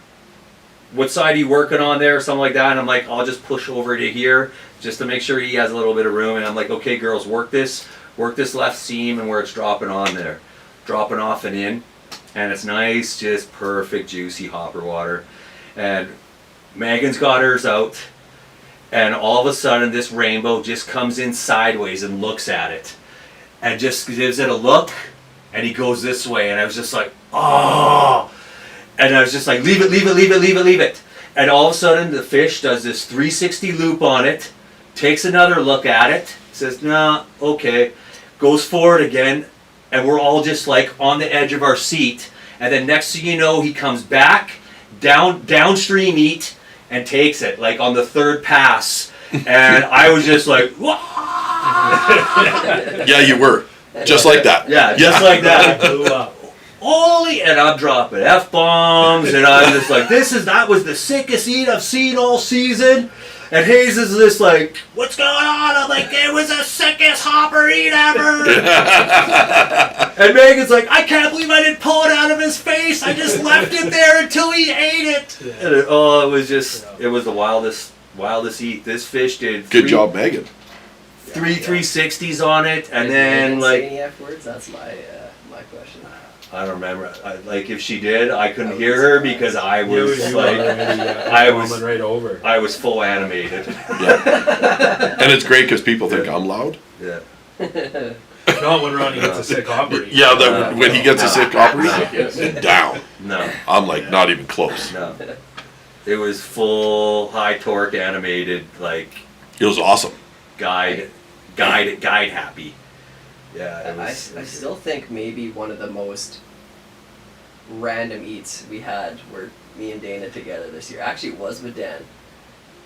what side are you working on there, or something like that? And I'm like, I'll just push over to here just to make sure he has a little bit of room. And I'm like, okay, girls, work this left seam and where it's dropping on there, dropping off and in, and it's nice, just perfect, juicy hopper water. And Megan's got hers out, and all of a sudden this rainbow just comes in sideways and looks at it, and just gives it a look, and he goes this way, and I was just like, oh. And I was just like, leave it, leave it, leave it, leave it, leave it. And all of a sudden the fish does this 360 loop on it, takes another look at it, says, nah, okay, goes forward again, and we're all just like on the edge of our seat. And then next thing you know, he comes back, downstream eat, and takes it, like on the third pass. And I was just like, wah! Yeah, you were. Just like that. Yeah, just like that. Blew up. Holy, and I'm dropping F-bombs, and I'm just like, that was the sickest eat I've seen all season. And Hayes is just like, what's going on? I'm like, it was the sickest hopper eat ever. And Megan's like, I can't believe I didn't pull it out of his face. I just left it there until he ate it. And it was the wildest eat. This fish did Good job, Megan. three 360s on it, and Did then Megan say like, any F words? That's my question. I don't remember. Like if she did, I couldn't hear her because I was You like, I was right over. I was full animated. Yeah. And it's great because people think I'm loud. Yeah. Not when Ronnie gets a sick hopper eat. Yeah, that when he gets a sick operator, Yes. down. No, I'm like, not even close. no. It was full high torque animated, like It was awesome. guide happy. Yeah, it I was. still think maybe one of the most random eats we had were me and Dana together this year. Actually, it was with Dan.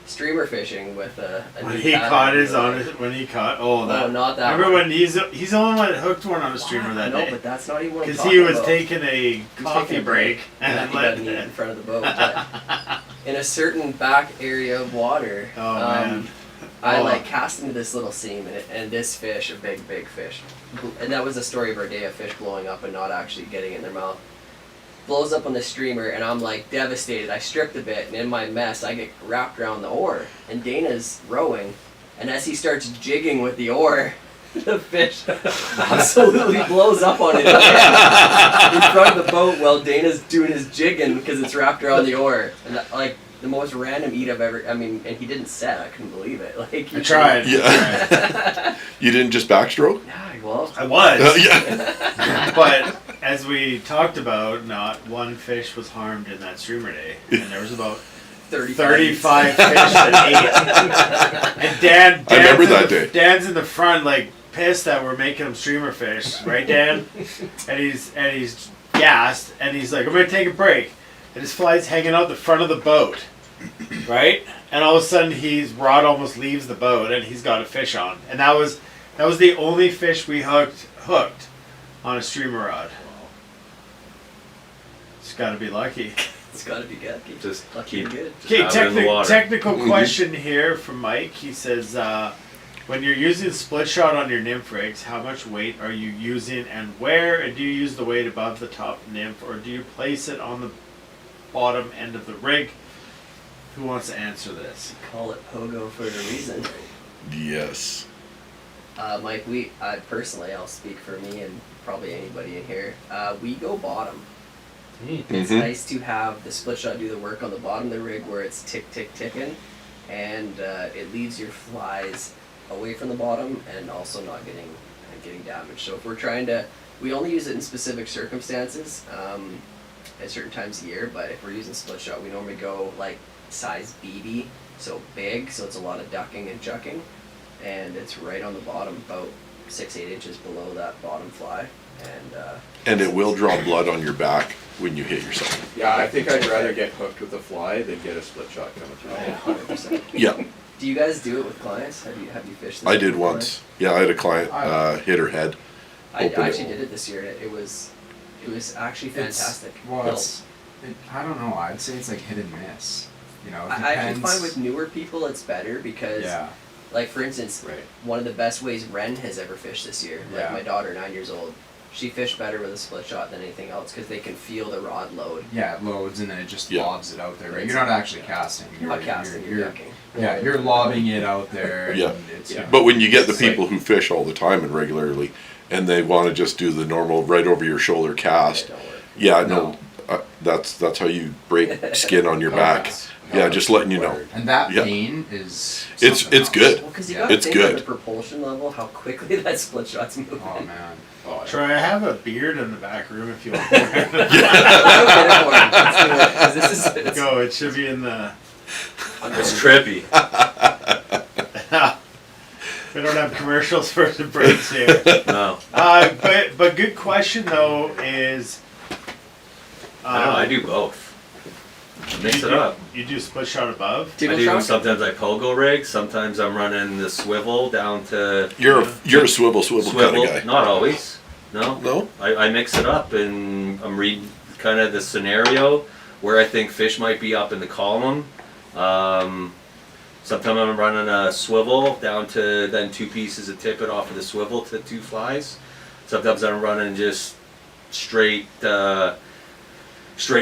Streamer fishing with a When new he pattern. caught his on it, when he caught, No, not that Remember one. when he's the only one that hooked one on a streamer that no, day? but that's not even what I'm Because talking he was about. taking a coffee taking a break Yeah, and he doesn't eat in front of the boat. But in a certain back area of water, Oh, man. I Oh. like cast into this little seam, and this fish, a big fish, and that was the story of our day, of fish blowing up and not actually getting in their mouth. Blows up on the streamer, and I'm like devastated. I stripped a bit, and in my mess, I get wrapped around the oar. And Dana's rowing, and as he starts jigging with the oar, the fish absolutely blows up on it in front of the boat while Dana's doing his jigging because it's wrapped around the oar. And like the most random eat I've ever. I mean, and he didn't set. I couldn't believe it. Like I tried. Yeah. You didn't just backstroke? Yeah, well, I was. Yeah. But as we talked about, not one fish was harmed in that streamer day, and there was about 35 fish that ate. And Dan I remember Dan's in that the- day. Dan's in the front, like pissed that we're making him streamer fish, right, Dan? and he's gassed, and he's like, "I'm gonna take a break," and his fly's hanging out the front of the boat, right? And all of a sudden, his rod almost leaves the boat, and he's got a fish on, and that was the only fish we hooked on a streamer rod. It's got to be lucky. It's gotta be good. Just Lucky keep good. just Okay, have it in the water. technical question here from Mike. He says, when you're using split shot on your nymph rigs, how much weight are you using and where? And do you use the weight above the top nymph, or do you place it on the bottom end of the rig? Who wants to answer this? Call it pogo for a reason. Yes. Mike, I personally, I'll speak for me and probably anybody in here. We go bottom. It's Mhm. nice to have the split shot do the work on the bottom of the rig where it's tick tick ticking, and it leaves your flies away from the bottom and also not getting damaged. So if we're trying to, we only use it in specific circumstances at certain times of year. But if we're using split shot, we normally go like size BB, so big, so it's a lot of ducking and chucking, and it's right on the bottom, about 6-8 inches below that bottom fly, And it will draw blood on your back when you hit yourself. Yeah, I think I'd rather get hooked with a fly than get a split shot coming through. yeah, 100%. Yeah, Do you guys do it with clients? Have you fished this I did before? once. Yeah, I had a client hit her head. I Open it. actually did it this year, and it was actually fantastic. Well, I don't know. I'd say it's like hit and miss. You know, it I actually depends. find with newer people it's better because, Yeah. like for instance, Right. one of the best ways Ren has ever fished this year. Like Yeah. my daughter, 9 years old, she fished better with a split shot than anything else because they can feel the rod load. Yeah, it loads and then it just Yeah. lobs it out there. Right? It's- You're not actually casting. You're not casting, you're You're, ducking. yeah, you're lobbing it out there. Yeah. And it's, Yeah. But when you get the It's like- people who fish all the time and regularly, and they want to just do the normal right over your shoulder cast, It don't work. yeah, No. that's how you break skin on your back. Yes. Yeah, just letting you know. And that Yeah. pain is. It's something else. good. Well, because you gotta It's think of good. the propulsion level, how quickly that split shot's moving. Oh man. Oh, yeah. Troy, I have a beard in the back room if you want. Okay, don't worry, let's do it, 'cause this is it's Go, it should be in the. It's trippy. We don't have commercials for the breaks here. No, But good question though is. I don't know. I do both. Mix it up. You do split shot above. I Table do. shock? Sometimes I pogo rig. Sometimes I'm running the swivel down to You're a swivel kind swivel. of guy. Not always. No. No? I mix it up and I'm reading kind of the scenario where I think fish might be up in the column. Sometimes I'm running a swivel down to then 2 pieces of tippet off of the swivel to 2 flies. Sometimes I'm running just straight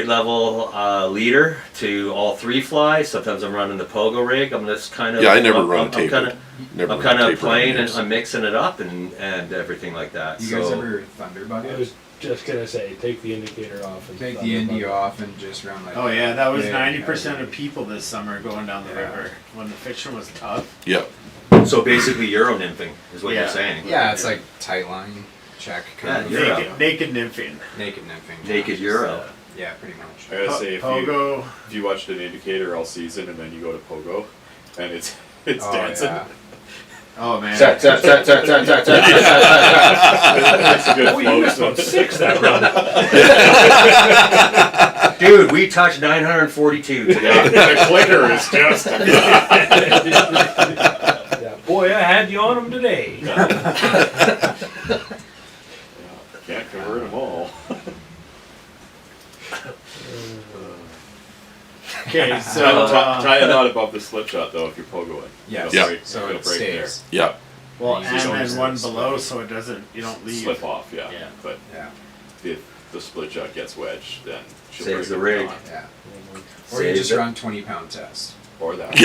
level leader to all 3 flies. Sometimes I'm running the pogo rig. I'm just kind of Yeah, I never run a I'm taper. kind of Never I'm run kind a of taper on playing and yours. I'm mixing it up and everything like that. You so guys ever thunder bug I it? was just gonna say, take the indicator off and Take thunder the indie bug. off and just run like. Oh yeah, that was big 90% heavy. of people this summer going down the Yeah. river when the fishing was tough. Yeah. So basically Euro nymphing is what Yeah. you're saying. Yeah, it's like tight line check. Kind Yeah, of. Euro. Naked nymphing. Naked nymphing. Naked Just, Euro. yeah, pretty much. I gotta say, if Pogo. you watched an indicator all season and then you go to pogo, and it's Oh, dancing. yeah. Oh man. It's a good Oh, you missed about 6 that run. Dude, we touched 942 today. The clicker is just. Yeah, boy, I had you on them today. Can't convert them all. Okay, so Tie a knot above the slip shot though if you're pogoing. Yes. Yeah. So It'll it break there. stays. Yeah. well, You and don't then one slip. below, so it doesn't. You don't leave. Slip off, yeah. Yeah. But Yeah. if the split shot gets wedged, then she'll Saves break the it rig. on. Yeah. Or you Saves just it. run 20-pound test. Or that.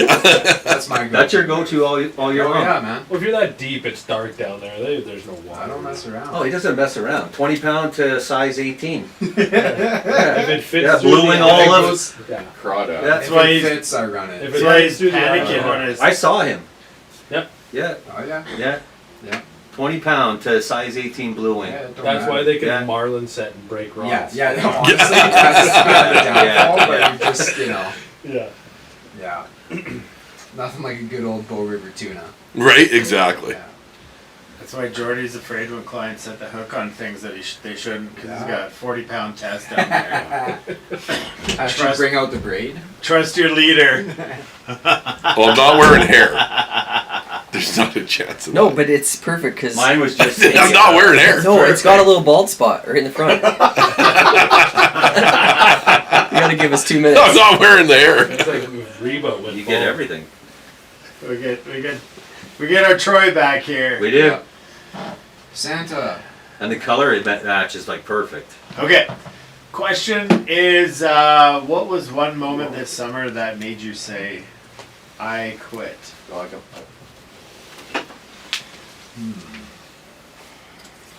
That's my go. That's your go-to all year Oh long. yeah, man. Well, if you're that deep, it's dark down there. There's no water. I don't mess around. Oh, he doesn't mess around. 20 pound to size 18. If it fits Yeah, through bluing the all eye- of goes- Yeah. Crawdad. Yeah. That's If why it he's. fits, I run it. If That's it why gets he's through the eye- panicking when his. I saw him. Yep. Yeah, Oh yeah. yeah. Yeah. 20 pound to size 18 blue wing. Yeah, it don't That's matter. why they can Yeah. marlin set and break rods. Yeah, yeah. No, honestly, that's kind of the downfall, Yeah. but you just, you know, Yeah. yeah. Nothing like a good old BOW River tuna. Right. Exactly. Yeah. That's why Jordy's afraid when clients set the hook on things that they shouldn't, because he's got 40-pound test down there. Actually, bring out the braid. Trust your leader. Well, I'm not wearing hair. There's not a chance of No, that. but it's perfect because Mine was just. I'm not wearing hair. no, it's got a little bald spot right in the front. You gotta give us 2 minutes. I'm not wearing the hair. It's like Reba went You get bald. everything. We get our Troy back here. We do. Yeah. Santa. And the color it matches like perfect. Okay. Question is, what was one moment this summer that made you say, I quit?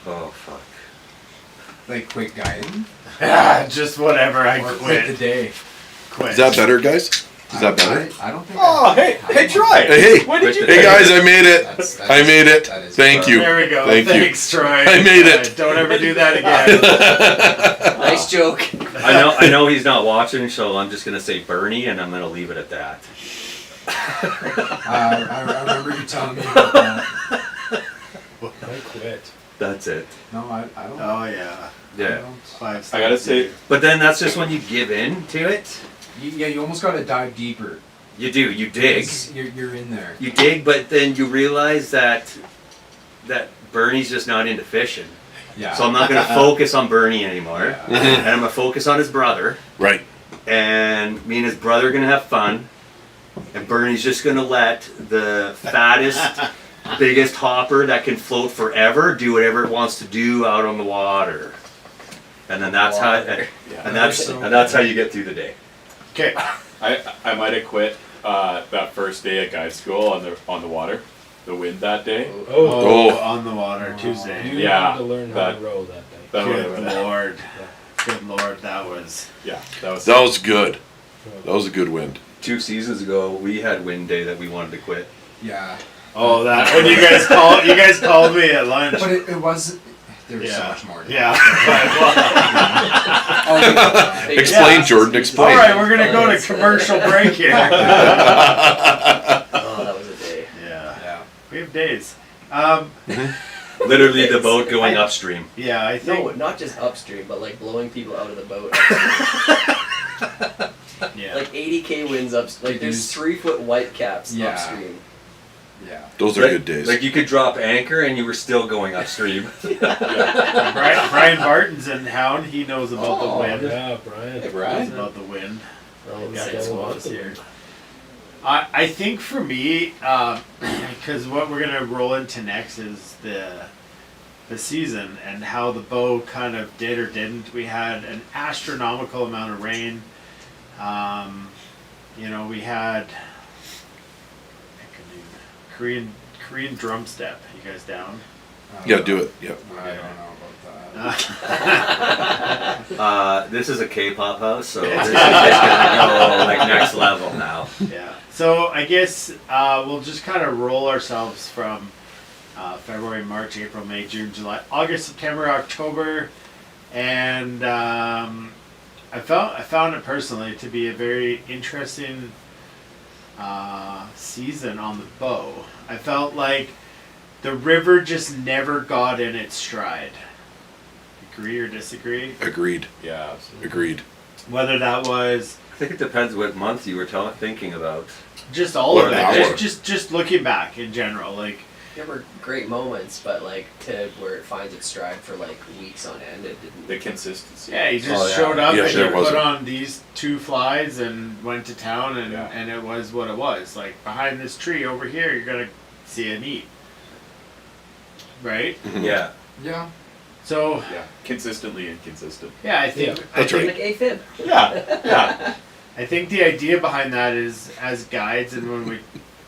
Oh fuck. Like quit guiding. Just whatever, I Or quit the quit. day. Quit. Is that better, guys? Is that better? I don't think. Oh, hey, Troy. Hey, What did you hey do? guys, I made it. That's I made it. that is Thank you. There we go. Thank you. Thanks, Troy. I made it. Don't ever do that again. Nice joke. I know he's not watching, so I'm just gonna say Bernie, and I'm gonna leave it at that. I remember you telling me about that. I quit. That's it. No, I don't. Oh, yeah. I Yeah. don't. 5 stars. I gotta say, But then that's just when you give in to it. You almost gotta dive deeper. You do. You dig. Because You're in there. You dig, but then you realize that Bernie's just not into fishing. Yeah. So I'm not gonna focus on Bernie anymore, Yeah. and I'm gonna focus on his brother. Right. And me and his brother are gonna have fun, and Bernie's just gonna let the fattest, biggest hopper that can float forever do whatever it wants to do out on the water. And then that's how, Water. and that's how you get through the day. Okay. I might have quit that first day at guide school on the water, the wind that day. Oh, Oh. on the water, Tuesday. You Yeah, had to learn how that- to row that day. That Good would Lord. Good Lord, that was... yeah, that was. That was good. That was a good wind. 2 seasons ago, we had wind day that we wanted to quit. Yeah. Oh, that... When you guys called me at lunch. But it was. There was so Yeah. much more. To Yeah. Oh, Explain, Jordan, explain. All right, we're going to go to commercial break here. Oh, that was a day. Yeah. yeah. We have days. Literally the boat going upstream. Yeah, I think... No, not just upstream, but like blowing people out of the boat. Yeah. Like 80k winds up. Like there's Dudes. 3-foot white caps Yeah. upstream. Yeah. Those are Like- good days. Like you could drop anchor and you were still going upstream. Brian Barton's in Hound. He knows about the wind. Yeah, Brian. Hey, Knows Brian. about the wind. Brian Yeah, said it's about was the here. wind. I think for me, because what we're gonna roll into next is the season and how the bow kind of did or didn't. We had an astronomical amount of rain. We had Korean drum step. You guys down? Yeah, do it. Yeah. I don't know about that. This is a K-pop house, so this is just gonna go like next level now. Yeah. So I guess we'll just kind of roll ourselves from February, March, April, May, June, July, August, September, October, and I found it personally to be a very interesting season on the bow. I felt like the river just never got in its stride. Agree or disagree? Agreed. Yeah, absolutely. Agreed. Whether that was I think it depends what month you were thinking about. just all What of an it, hour. just looking back in general, like. There were great moments, but like to where it finds its stride for like weeks on end, it didn't. The consistency. Yeah, you just Oh, yeah. showed up Yeah, and there you put wasn't. on these 2 flies and went to town and, Yeah. and it was what it was. Like behind this tree over here, you're gonna see a neat, right? Yeah. Yeah. So Yeah, consistently inconsistent. yeah, I think Yeah. I That's think Like AFib. Yeah, yeah. I think the idea behind that is as guides and when we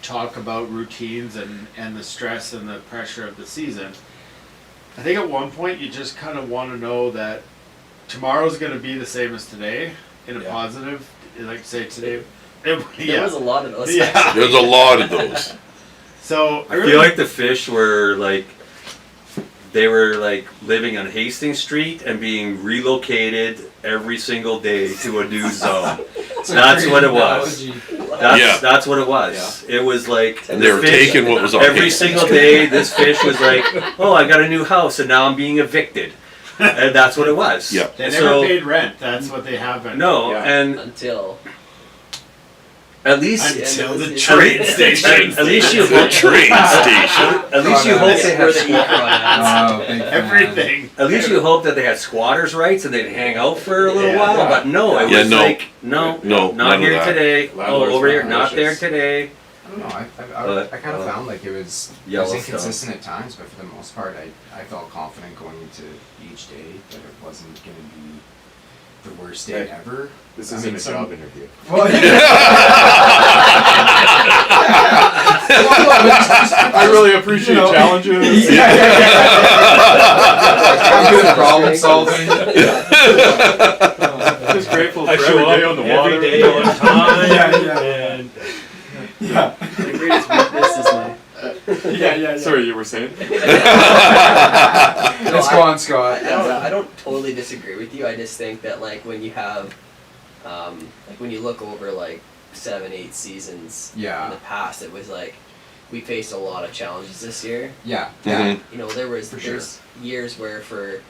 talk about routines and the stress and the pressure of the season, I think at one point you just kind of want to know that tomorrow's going to be the same as today in a Yeah. positive, like say today. There was a lot of those. Yeah. There's a lot of those. So I feel like the fish were like they were like living on Hastings Street and being relocated every single day to a new zone. It's a That's great what it was. analogy. Yeah. That's what it was. It was like And they were taking what was on every hand. single day. This fish was like, oh, I got a new house and now I'm being evicted, and that's what it was. Yeah. They never So paid rent. That's what they have been. no, Yeah. and Until at least Until the it's- train station. At least you The hope. train station. At least you Oh, hope This they is where have. the Ekron ads. Oh, big fan. Everything. At least you hope that they had squatters' rights and they'd hang out for a little Yeah. while. But no, it Yeah, was no. like no, No, none not of here that. today. Oh, Landlords over here, were not there malicious. today. I don't know. But, I kind of found like it was Yellowstone. inconsistent at times, but for the most part, I felt confident going into each day that it wasn't going to be the worst day Hey, ever. This I isn't mean, a some- job interview. Well, I really appreciate challenges. I'm good at problem solving. Just grateful for I every show day up on the water. every day on time. Yeah. And My greatest weakness is my. Sorry, you were saying? Let's go on, Scott. I don't totally disagree with you. I just think that like when you have, like when you look over like 7-8 seasons Yeah. in the past, it was like we faced a lot of challenges this year. Yeah. Mhm. You know, there's years where for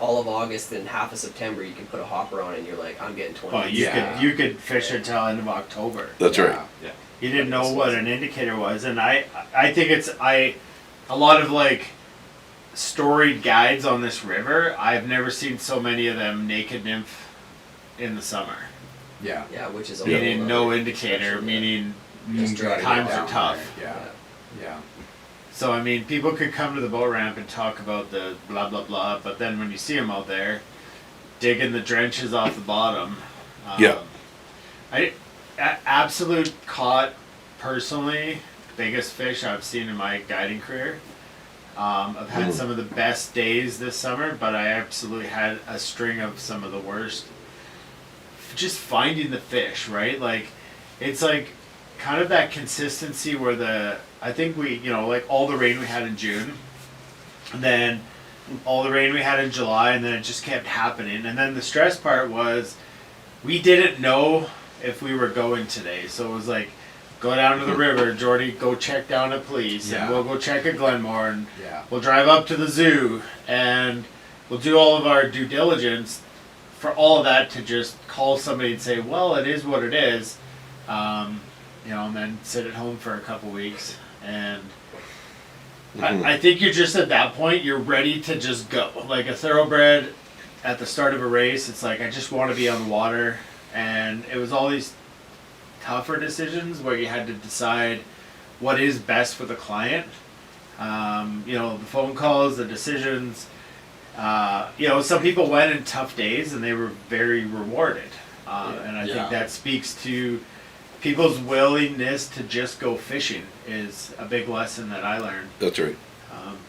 all of August and half of September you can put a hopper on and you're like, I'm getting 20. Well, Yeah. you could fish until end of October. That's right. You didn't know what an indicator was, and I think it's a lot of like storied guides on this river. I've never seen so many of them naked nymph in the summer. Yeah. Yeah, which is a Meaning whole no other indicator, discussion, meaning Just try to times get are down tough. Yeah. Yeah. So I mean, people could come to the boat ramp and talk about the blah blah blah, but then when you see them out there digging the drenches off the bottom, Yeah. Absolute caught personally biggest fish I've seen in my guiding career. I've had some of the best days this summer, but I absolutely had a string of some of the worst. Just finding the fish, right? Like, it's like kind of that consistency where I think we, like all the rain we had in June, and then all the rain we had in July, and then it just kept happening. And then the stress part was we didn't know if we were going today. So it was like, go down to the river, Jordy, go check down at police, Yeah. and we'll go check at Glenmore, and Yeah. we'll drive up to the zoo, and we'll do all of our due diligence for all of that to just call somebody and say, well, it is what it is, and then sit at home for a couple weeks. And I think you're just at that point, you're ready to just go. Like a thoroughbred at the start of a race, it's like, I just want to be on the water. And it was all these tougher decisions where you had to decide what is best for the client. The phone calls, the decisions. Some people went in tough days and they were very rewarded. And I think that speaks to people's willingness to just go fishing is a big lesson that I learned. That's right.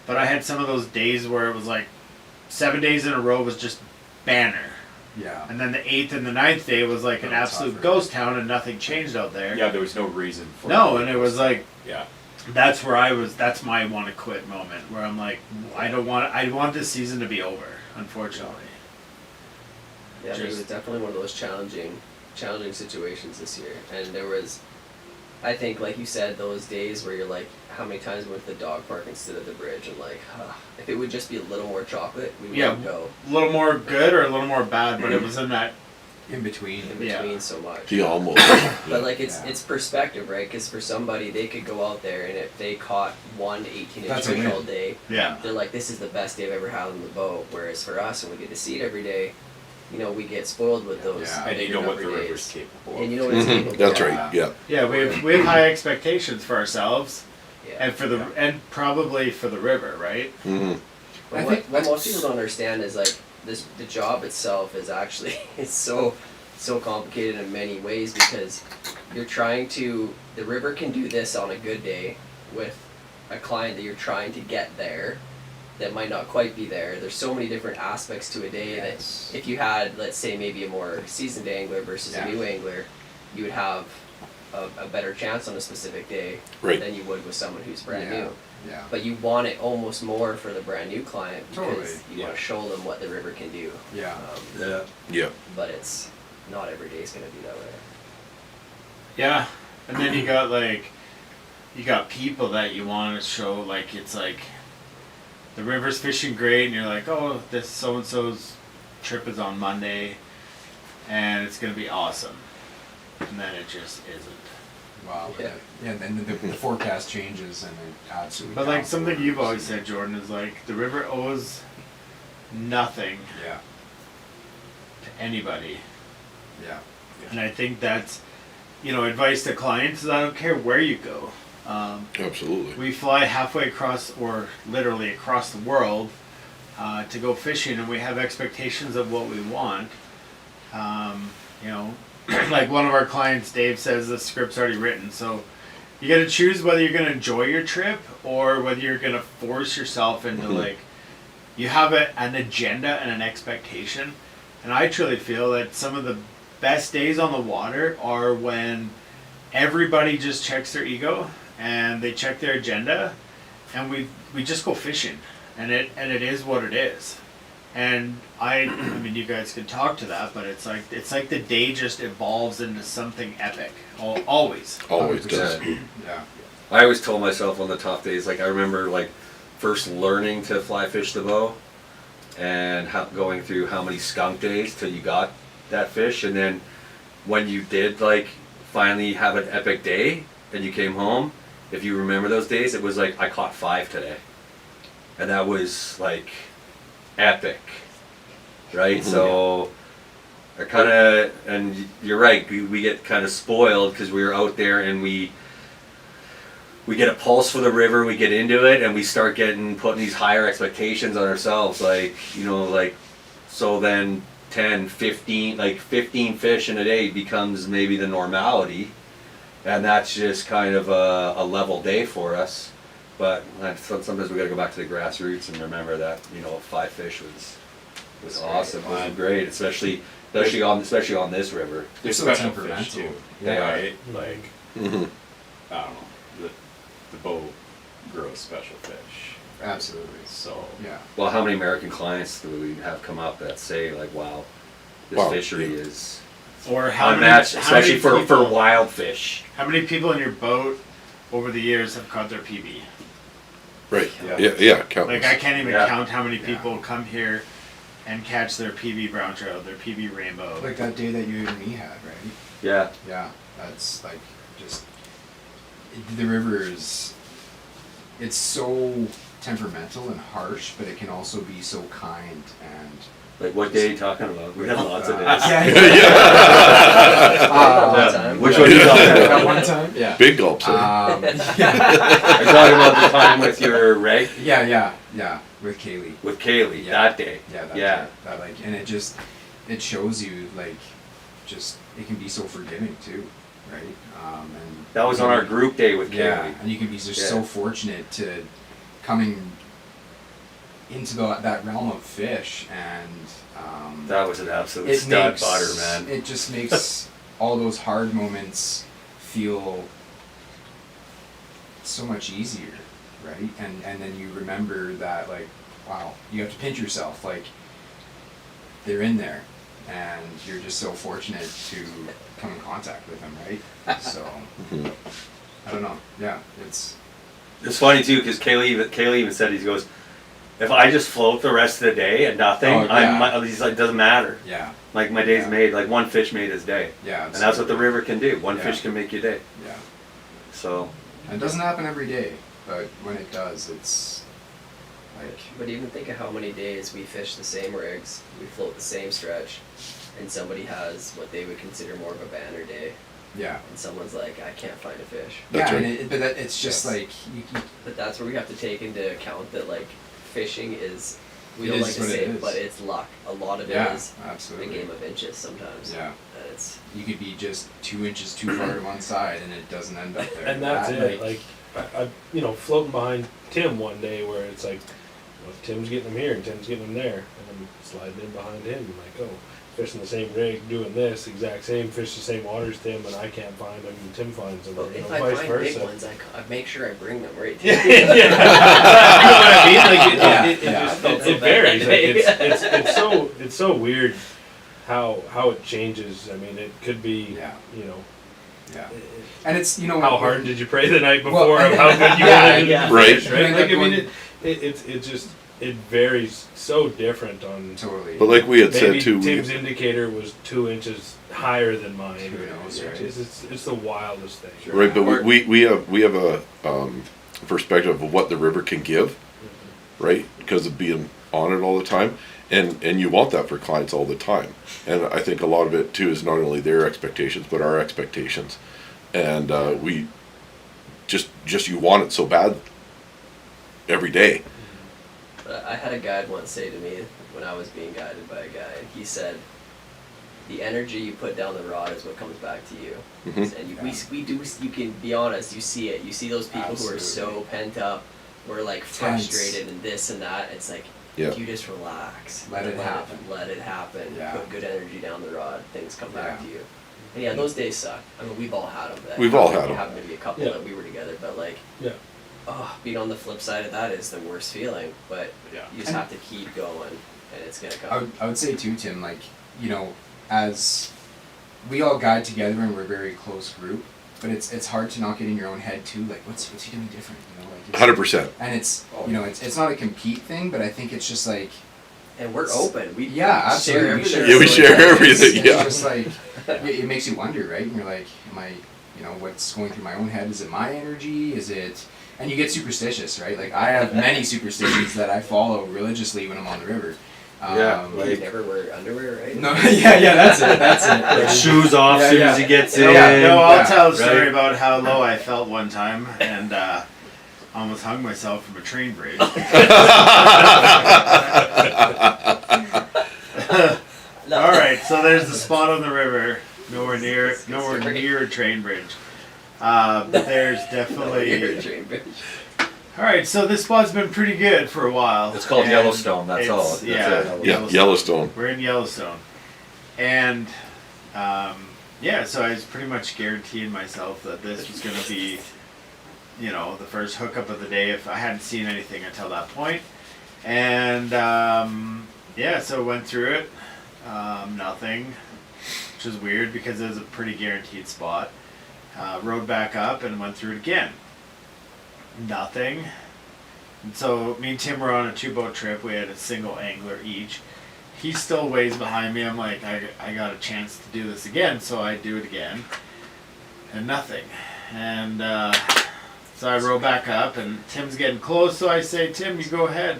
But I had some of those days where it was like 7 days in a row was just banner. Yeah. And then the 8th and the 9th day was like an absolute tougher. ghost town and nothing changed out there. Yeah, there was no reason for No, and it was like, Yeah. that's my want to quit moment where I'm like, I want this season to be over, unfortunately. Yeah, it was Just- definitely one of those challenging situations this year. And there was, I think, like you said, those days where you're like, how many times we went to the dog park instead of the bridge, and like, if it would just be a little more chocolate, we Yeah. would go A little more good or a little more bad, but it was in that, In between. in between so much. He almost. But like Yeah. it's perspective, right? Because for somebody, they could go out there and if they caught 1 to 18 inch That's a fish win. all day, yeah. they're like, this is the best day I've ever had on the boat. Whereas for us, when we get to see it every day, we get spoiled with those. Yeah. And you bigger know what the number river's days. capable of. And you know what it's capable That's of. right. Yeah. Yeah, we have high expectations for ourselves Yeah. and and probably for the river, right? hmm But I what, think what most people don't understand is like the job itself is actually it's so complicated in many ways because the river can do this on a good day with a client that you're trying to get there that might not quite be there. There's so many different aspects to a day Yes. that if you had, let's say, maybe a more seasoned angler versus Yeah. a new angler, you would have a better chance on a specific day Right. than you would with someone who's brand Yeah. new. Yeah. But you want it almost more for the brand new client because Totally, you want to show them what the river can do. Yeah. Yeah. Yeah. But it's not every day is going to be that way. Yeah. And then you got people that you want to show, like, it's like the river's fishing great, and you're like, oh, this so and so's trip is on Monday, and it's gonna be awesome, and then it just isn't. Wow. Yeah. Yeah, and then the forecast changes and it absolutely. But like counts something the you've orders. always said, Jordan, is like the river owes nothing Yeah. to anybody. Yeah. And I think that's, advice to clients is I don't care where you go. Absolutely. We fly halfway across, or literally across the world, to go fishing, and we have expectations of what we want. Like one of our clients, Dave, says the script's already written. So you got to choose whether you're going to enjoy your trip or whether you're going to force yourself into like, you have an agenda and an expectation. And I truly feel that some of the best days on the water are when everybody just checks their ego and they check their agenda, and we just go fishing, and it is what it is. And I mean, you guys can talk to that, but it's like the day just evolves into something epic. Always. Always does. Yeah. I always told myself on the tough days, like I remember like first learning to fly fish the bow, and going through how many skunk days till you got that fish, and then when you did like finally have an epic day and you came home, if you remember those days, it was like I caught 5 today, and that was like epic, right? So I kind of, and you're right, we get kind of spoiled because we were out there and we get a pulse for the river, we get into it, and we start putting these higher expectations on ourselves, like, so then 10, 15 fish in a day becomes maybe the normality, and that's just kind of a level day for us. But sometimes we gotta go back to the grassroots and remember that 5 fish was awesome. It was great, especially on this river. They're So special temperamental. fish too. They are. Right? Like Mhm. I don't know. The bow grows special fish. Absolutely. So Yeah. Well, how many American clients do we have come up that say like, wow, this Wow. fishery is Or how unmatched, many especially for people- wild fish. How many people in your boat over the years have caught their PB? Right. Yeah. Yeah. Countless. Like I can't even Yeah. count how many people come here and catch their PB brown trout, their PB rainbow. Like that day that you and me had, right? Yeah. Yeah. That's like just the river is. It's so temperamental and harsh, but it can also be so kind and. Like what day are you talking about? We had lots of days. One time. Which one are you talking At about? one time, yeah. Big gulps. Eh? Yeah. Are you talking about the time with your reg? Yeah. With Kaylee. With Kaylee, Yeah. that day. Yeah. Yeah. That like, and it shows you like, just it can be so forgiving too, right? And That was on our group day with Yeah, Kaylee. and you can be just Yeah. so fortunate to coming into that realm of fish, and That was an absolute it stud makes butter, man. it just makes all those hard moments feel so much easier, right? And then you remember that, like, wow, you have to pinch yourself, like they're in there, and you're just so fortunate to come in contact with them, right? So I don't know. Yeah, it's It's funny too because Kaylee even said, he goes, if I just float the rest of the day and nothing, Oh, yeah. he's like, doesn't matter. yeah, Like my day's Yeah. made, like one fish made his day. yeah. And that's what the absolutely. river can do. One Yeah. fish can make your day. Yeah. So, It doesn't happen every day, but when it does, it's like But even think of how many days we fish the same rigs, we float the same stretch, and somebody has what they would consider more of a banner day, yeah, and someone's like, I can't find a fish. That's yeah. right. And but it's just Yes. like But that's where we have to take into account that like fishing is, we It don't is like to what it say it, is. but it's luck. A lot of it yeah, is a absolutely. game of inches sometimes. Yeah, And it's you could be just 2 inches too far to one side, and it doesn't end up there. And that's That, it. Like, I floating behind Tim one day where it's like, Tim's getting them here and Tim's getting them there, and I'm sliding in behind him, and like, oh, fishing the same rig, doing this exact same, fish the same waters, Tim, and I can't find them, and Tim finds them, Well, or, if I vice find versa. big ones, I make sure I bring them right to Yeah, you. you know what I mean? Like it Yeah. just Felt so it bad varies. that Like day. it's so weird how it changes. I mean, it could be Yeah. Yeah. And it's, you know, How hard did you pray the night before Well, of how good you yeah, wanted yeah. to Right. fish, right? You Like, I end up mean, it just, it varies so different on. totally. But like we had Maybe said too, Tim's indicator was 2 inches higher than mine. Who knows, right? It's the wildest thing. right? But we have a perspective of what the river can give, right? Because of being on it all the time, and you want that for clients all the time. And I think a lot of it too is not only their expectations but our expectations, and we just you want it so bad every day. I had a guide once say to me when I was being guided by a guy, and he said, "The energy you put down the rod is what comes back to you." Mhm. And we do. You can be honest. You see it. You see those people who are so Absolutely. pent up, or like Tense. frustrated and this and that. It's like Yeah. you just relax. Let it happen. Let it happen. Yeah. Put good energy down the rod. Things come back Yeah. to you. And yeah, those days suck. I mean, we've all had them. We've all had 'em. Have maybe a couple Yeah. that we were together, but like. Yeah. Oh, being on the flip side of that is the worst feeling, but Yeah. you just And- have to keep going, and it's gonna I come. would, I would say too, Tim, like, you know, as we all guide together and we're a very close group, but it's hard to not get in your own head too, like what's he doing different, you know, like it's- 100%. and it's, you know, it's not a compete thing, but I think it's just like, And we're open. We yeah, absolutely. everything. Yeah, we share everything, It's yeah. just like, it makes you wonder, right? And you're like, am I, you know, what's going through my own head? Is it my energy? Is it, and you get superstitious, right? Like I have many superstitions that I follow religiously when I'm on the river. Yeah, You like- never wear underwear, right? No, yeah, that's it. Like shoes off Yeah, soon yeah. as he gets Yeah, in. yeah. No, I'll Yeah, tell a story right. about how low I felt one time, and almost hung myself from a train bridge. No. All right, so there's the spot on the river, nowhere near a train bridge. But there's You're a definitely. train bitch. All right, so this spot's been pretty good for a while. It's called and Yellowstone, that's it's- all. That's yeah, it. Yeah, Yellowstone. We're in Yellowstone, and yeah, so I was pretty much guaranteeing myself that this was going to be, you know, the first hookup of the day if I hadn't seen anything until that point. And yeah, so went through it, nothing, which was weird because it was a pretty guaranteed spot. Rode back up and went through it again. Nothing. And so me and Tim were on a 2-boat trip. We had a single angler each. He still ways behind me. I'm like, I got a chance to do this again, so I do it again. And nothing. And so I row back up, and Tim's getting close, so I say, Tim, you go ahead.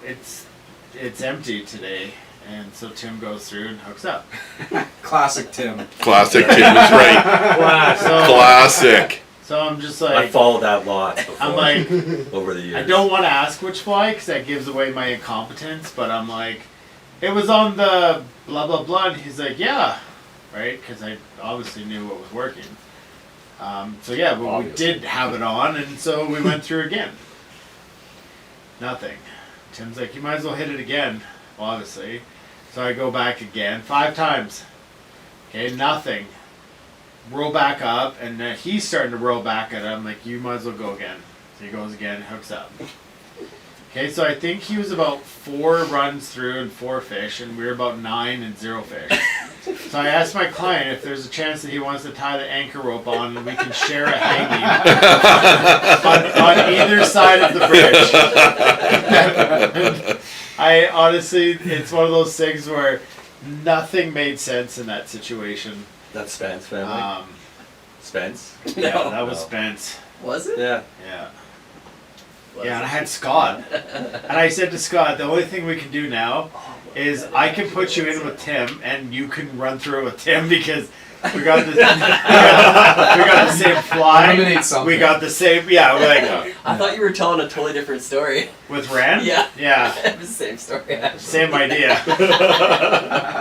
It's empty today. And so Tim goes through and hooks up. Classic Tim. Classic Tim is right. So, Classic. so I'm just I like, followed that lot before, I'm like, over the years. I don't want to ask which fly because that gives away my incompetence, but I'm like, it was on the blah blah blah, and he's like, yeah, right, because I obviously knew what was working. So yeah, but we Obviously. did have it on, and so we went through again. Nothing. Tim's like, you might as well hit it again, obviously. So I go back again 5 times. Okay, nothing. Roll back up, and he's starting to roll back at it. I'm like, you might as well go again. So he goes again, hooks up. Okay, so I think he was about 4 runs through and 4 fish, and we were about 9 and 0 fish. So I asked my client if there's a chance that he wants to tie the anchor rope on, and we can share a hanging on either side of the bridge. I honestly, it's one of those things where nothing made sense in that situation. That's Spence family. Spence? Yeah, No. that was No. Spence. Was it? Yeah. Yeah. Was Yeah, and I it? had Scott. And I said to Scott, the only thing we can do now is I can put you in with Tim and you can run through it with Tim because we got the, we got the same fly. Eliminate something. We got the same, yeah, we're like, I thought you were telling a totally different story. with Rand? Yeah. Yeah, It was the same story. Actually. same idea.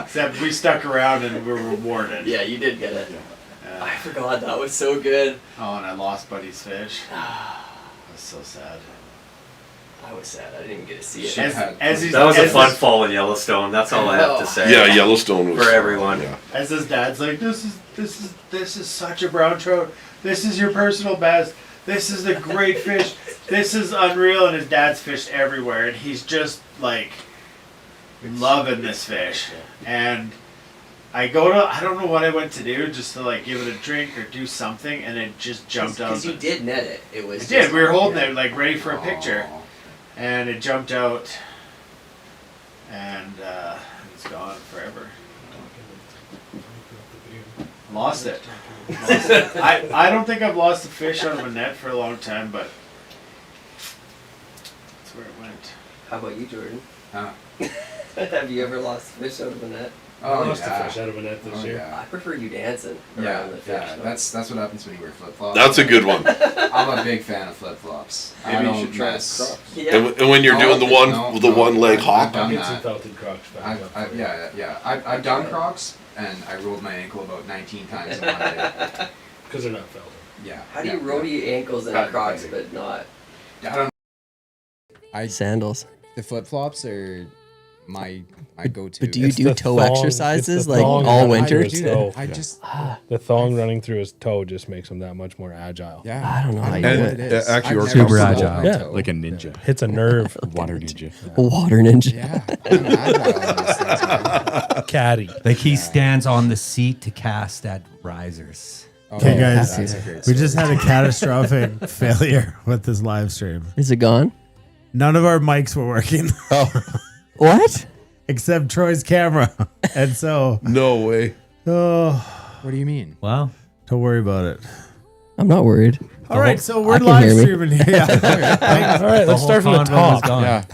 Except we stuck around and we were rewarded. Yeah, you did get it. Yeah. I forgot that was so good. Oh, and I lost Buddy's fish. That was so sad. I was sad. I didn't even get to see it. Shit. As he's, That was a as fun his- fall in Yellowstone, that's all I have to say. Yeah, Yellowstone was For everyone. Yeah. As his dad's like, this is such a brown trout. This is your personal best. This is a great fish. This is unreal. And his dad's fished everywhere, and he's just like loving this fish. And I don't know what I went to do, just to like give it a drink or do something, and it just jumped out. Because you did net it. It was. It did. We were holding yeah. it like ready for a picture, and it jumped out, and it's gone forever. Lost it. I don't think I've lost a fish out of a net for a long time, but that's where it went. How about you, Jordan? Huh. Have you ever lost a fish out of a net? I lost a fish out of a net this year. Yeah. I prefer you dancing Yeah, around the fish. yeah, though. that's what happens when you wear flip flops. That's a good one. I'm a big fan of flip flops. Maybe you should try Crocs. Yeah. And when you're doing the one leg I've hop, done Get some that. felted Crocs back up. I've done Crocs, and I rolled my ankle about 19 times in one day. Because they're not felted. Yeah. How do you rodeo ankles in Crocs but not? I don't. Sandals. The flip flops are my go-to. But do you It's do the toe thong- exercises it's the like thong all running winter? through his toe. I just The thong running through his toe just makes him that much more agile. yeah. I don't know how you know do what it. it is. Actually, I've we're never super rolled agile. my Yeah. toe. Like a ninja. Hits a nerve. Water ninja. A water ninja. Yeah. I'm agile on these things, man. Caddy. Like he stands on the seat to cast at risers. Okay, guys, that's a great we story. just had a catastrophic failure with this live stream. Is it gone? None of our mics were working What? except Troy's camera. And so, no way. oh, What do you mean? Well, don't worry about it. I'm not worried. All right, so I we're can live hear me. streaming here. Yeah. All right, let's start from the top. Yeah.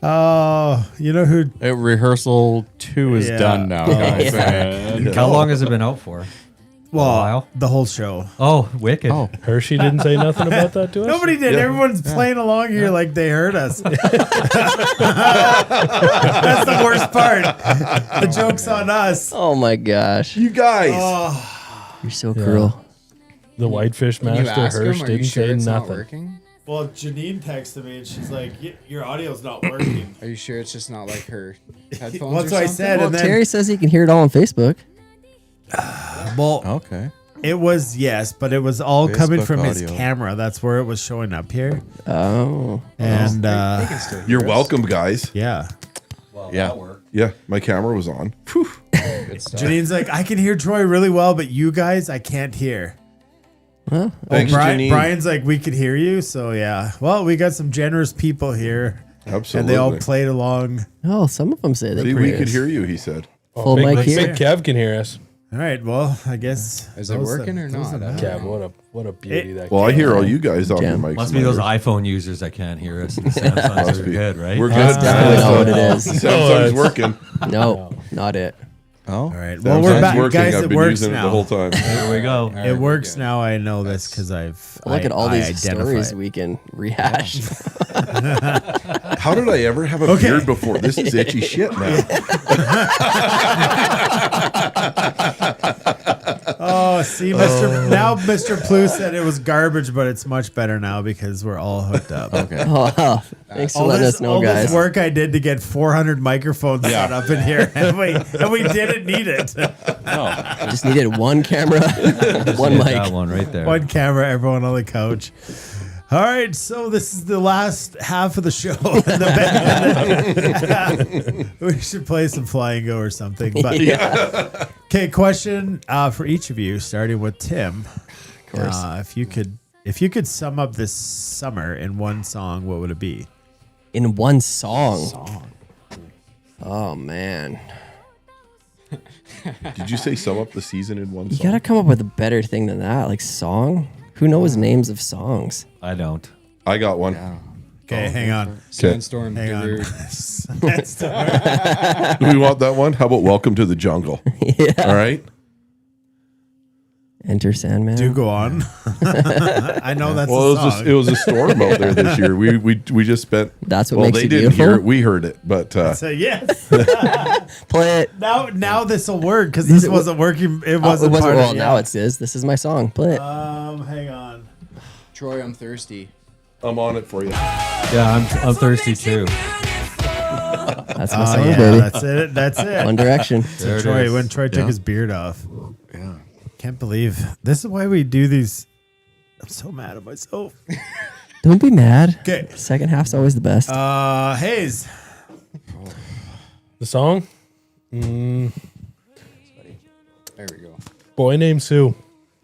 Oh, you know who? Rehearsal 2 is Yeah. done now, guys. And how long has it been out for? Well, while? the whole show. Oh, wicked. Oh. Hershey didn't say nothing about that to us? Nobody did. Everyone's playing along here like they heard us. That's the worst part. The joke's on us. Oh my gosh. You guys. Oh, You're so cruel. The Whitefish Can you Master ask Hirsch him, are you didn't sure say it's not nothing. working? well, Janine texted me and she's like, "Your audio's not working." Are you sure it's just not like her headphones Well, that's or what I something? said. Well, And then, Terry says he can hear it all on Facebook. well, okay. it was yes, but it was all coming Facebook from his audio. camera. That's where it was showing up here. Oh. And They can still hear You're us. welcome, guys. yeah, Yeah. Yeah, my camera was on. Whew. Good stuff. Janine's like, I can hear Troy really well, but you guys, I can't hear. Well, Thanks, Janine. Brian's like, we could hear you. So yeah, well, we got some generous people here, Absolutely. and they all played along. oh, some of them say they See, can we hear could us. hear you, he said. Full Big, mic Big here. Kev can hear us. All right, well, I guess Is it working or not? Kev, what a beauty that Well, I Kev hear is. all you guys off your Jam. mics. Must in be my those ears. iPhone users that can't hear us. And the Samsungs Must are be. good, right? We're good. That's definitely not what it is. Samsung's working. No, not it. Oh. all right. Well, we're Samsung's back, working. guys. I've It been works using it the whole now. time. Here we go. All right, It we're works good. now. I know this because I've Look at all these identified stories it. we can rehash. How did I ever have a Okay. beard before? This is itchy shit now. Oh, see, Mr. Now Mr. Plouffe said it was garbage, but it's much better now because we're all hooked up. Okay. Oh, thanks for All letting this, us know, all guys. this work I did to get 400 microphones set up in here, and we didn't need it. Just needed one camera, one Hit mic. that one right there. One camera, everyone on the couch. All right, so this is the last half of the show. We should play some Flying Go or something. But okay, question for each of you, starting with Tim. Of course. If you could sum up this summer in one song, what would it be? In one song. Oh, man. Did you say sum up the season in one You song? gotta come up with a better thing than that. Like song? Who knows names of songs? I don't. I got one. Okay, hang on. Sandstorm. Hang on. Gizzard. Do we want that one? How about Welcome to the Jungle? Yeah. All right. Enter Sandman. Do go on. I know that's Well, a song. it was a storm out there this year. We just spent. That's what well, makes they it didn't beautiful. hear it. We heard it, but So yes. Play it. Now this will work because this wasn't working. It wasn't part well, of it. now it is. This is my song. Play it. Hang on. Troy, I'm thirsty. I'm on it for you. Yeah, I'm thirsty too. That's my Oh song, yeah, baby. that's it. That's it. One Direction. There it Troy, is. when Troy took Yeah. his beard off. Yeah. Can't believe this is why we do these. I'm so mad at myself. Don't be mad. Okay. Second half's always the best. Hayes. The song? There we go. Boy named Sue.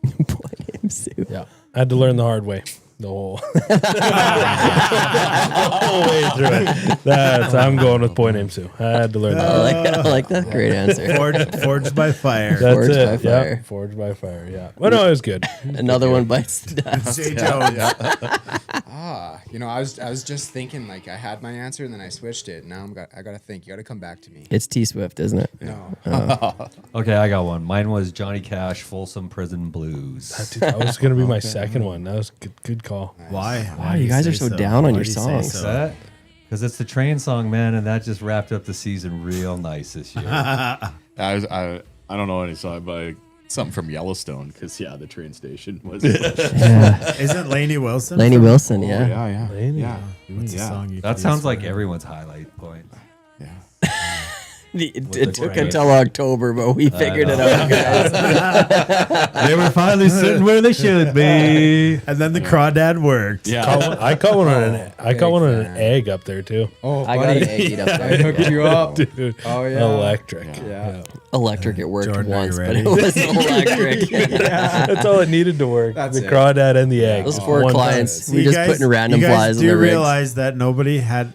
Boy named Sue. Yeah, I had to learn the hard way. The whole, the whole way through it. I'm going with boy named Sue. I had to learn that. I like that. Great answer. Forged by fire. That's Forged it. by fire. Yeah, forged by fire. Yeah. Well, no, it was good. Another one bites the dust. Jay Jones. You know, I was just thinking like I had my answer and then I switched it. Now I gotta think. You gotta come back to me. It's T Swift, isn't it? No. Okay, I got one. Mine was Johnny Cash, Folsom Prison Blues. That was going to be my second one. That was a good call. Why? Wow, you guys are so down on Why your do you say songs. so? Because it's the train song, man, and that just wrapped up the season real nice this year. I don't know any song, but something from Yellowstone, because the train station was. Yeah. Isn't Lainey Wilson? Lainey Wilson, Oh, yeah. yeah. What's the song you That could sounds use like for it? everyone's highlight point. It took until October, but we figured it out, guys. They were finally sitting where they should be. And then the crawdad worked. Yeah. I caught one on an egg up there too. Oh, I got an egg eat up I there. hooked you up. Dude, Oh yeah. electric. Yeah. Electric, it worked Jordan, are you once, but ready? it wasn't electric. That's all it needed to work. That's the it. crawdad and the egg. Those four One clients, So we just putting random you guys flies in do the rigs. realize that nobody had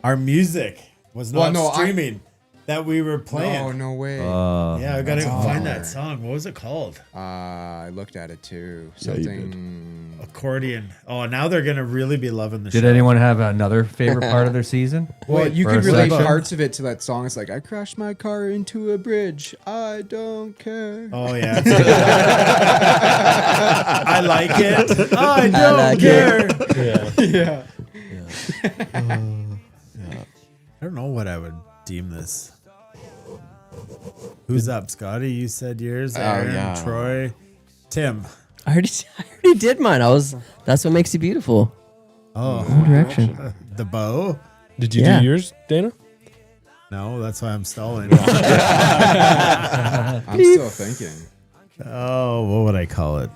our music was Well, not no, streaming that we were playing. Oh no way. Yeah, I gotta That's find bummer. that song. What was it called? I looked at it too. Yeah, you Something. Accordion. Oh, now they're gonna really be loving the Did show. anyone have another favorite part of their season? Well, you Or could a relate section? parts of it to that song. It's like I crashed my car into a bridge. I don't care. Oh yeah. I like it. I don't like care. Yeah. I don't know what I would deem this. Who's up, Scotty? You said yours. Aaron, yeah. Troy, Tim. I already did mine. That's what makes you beautiful. Oh, One Direction. the bow. Did you Yeah. do yours, Dana? No, that's why I'm stalling. I'm still thinking. Oh, what would I call it?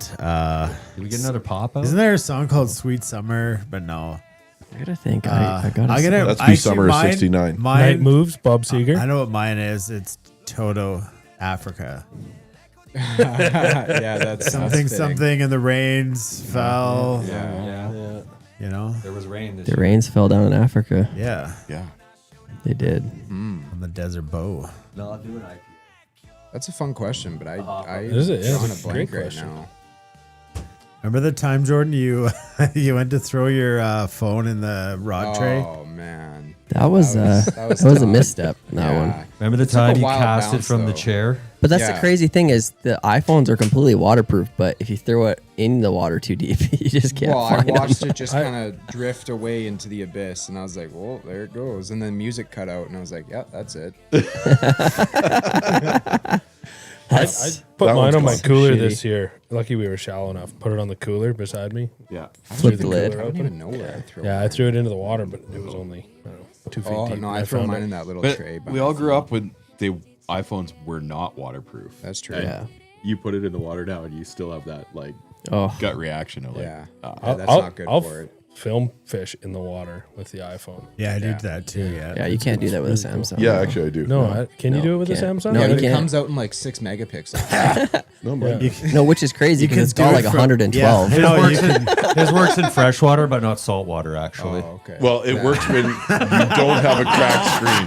Did we get another pop out? Isn't there a song called "Sweet Summer"? But no. I gotta think. I gotta. I gotta. That's actually, Be Summer of mine- 69. Night Mine. Moves, Bob Seger. I know what mine is. It's Toto, Africa. Yeah, that's Something, fitting. something, and the rains fell. Yeah. You know. There was rain this The year. rains fell down in Africa. Yeah. Yeah. They did. On the desert bow. Not doing IPA. That's a fun question, but I Is it? Yeah, drawn it's a a blank great right question. now. Remember the time, Jordan? You you went to throw your phone in the rod tray. Oh man, That was that that was was a tough. misstep. That one. Remember the It took a time you wild cast it bounce, from the though. chair? But that's the Yeah. crazy thing is the iPhones are completely waterproof, but if you throw it in the water too deep, you just can't Well, I find watched them. it just kind of drift away into the abyss, and I was like, "Well, there it goes." And then music cut out, and I was like, "Yeah, that's it." I put That mine one's on my gone. cooler Shitty. this year. Lucky we were shallow enough. Put it on the cooler beside me. Yeah. Flip the the lid. cooler I don't open. even know where I threw. Yeah, I mine. threw it into the water, but it was only I don't know, 2 feet Oh deep. no, and I throw found mine it. in that little But tray. by we my all grew feet. up when iPhones were not waterproof. That's true. And Yeah. You put it in the water now, and you still have that like Oh, gut reaction of like, Yeah. ah. That's not good for it. Film fish in the water with the iPhone. Yeah, I Yeah. did that too. Yeah. yeah, you can't do that with a Samsung. Yeah, actually, I do. No, can you No, do it with a can't. Samsung? No, Yeah, you but it can't. comes out in like 6 megapixels. No, man. You, No, which is crazy you because can it's do got it like from- 112. Yeah, no, you can, His works in freshwater, but not saltwater, actually. Oh, okay. Well, it works when you don't have a cracked screen.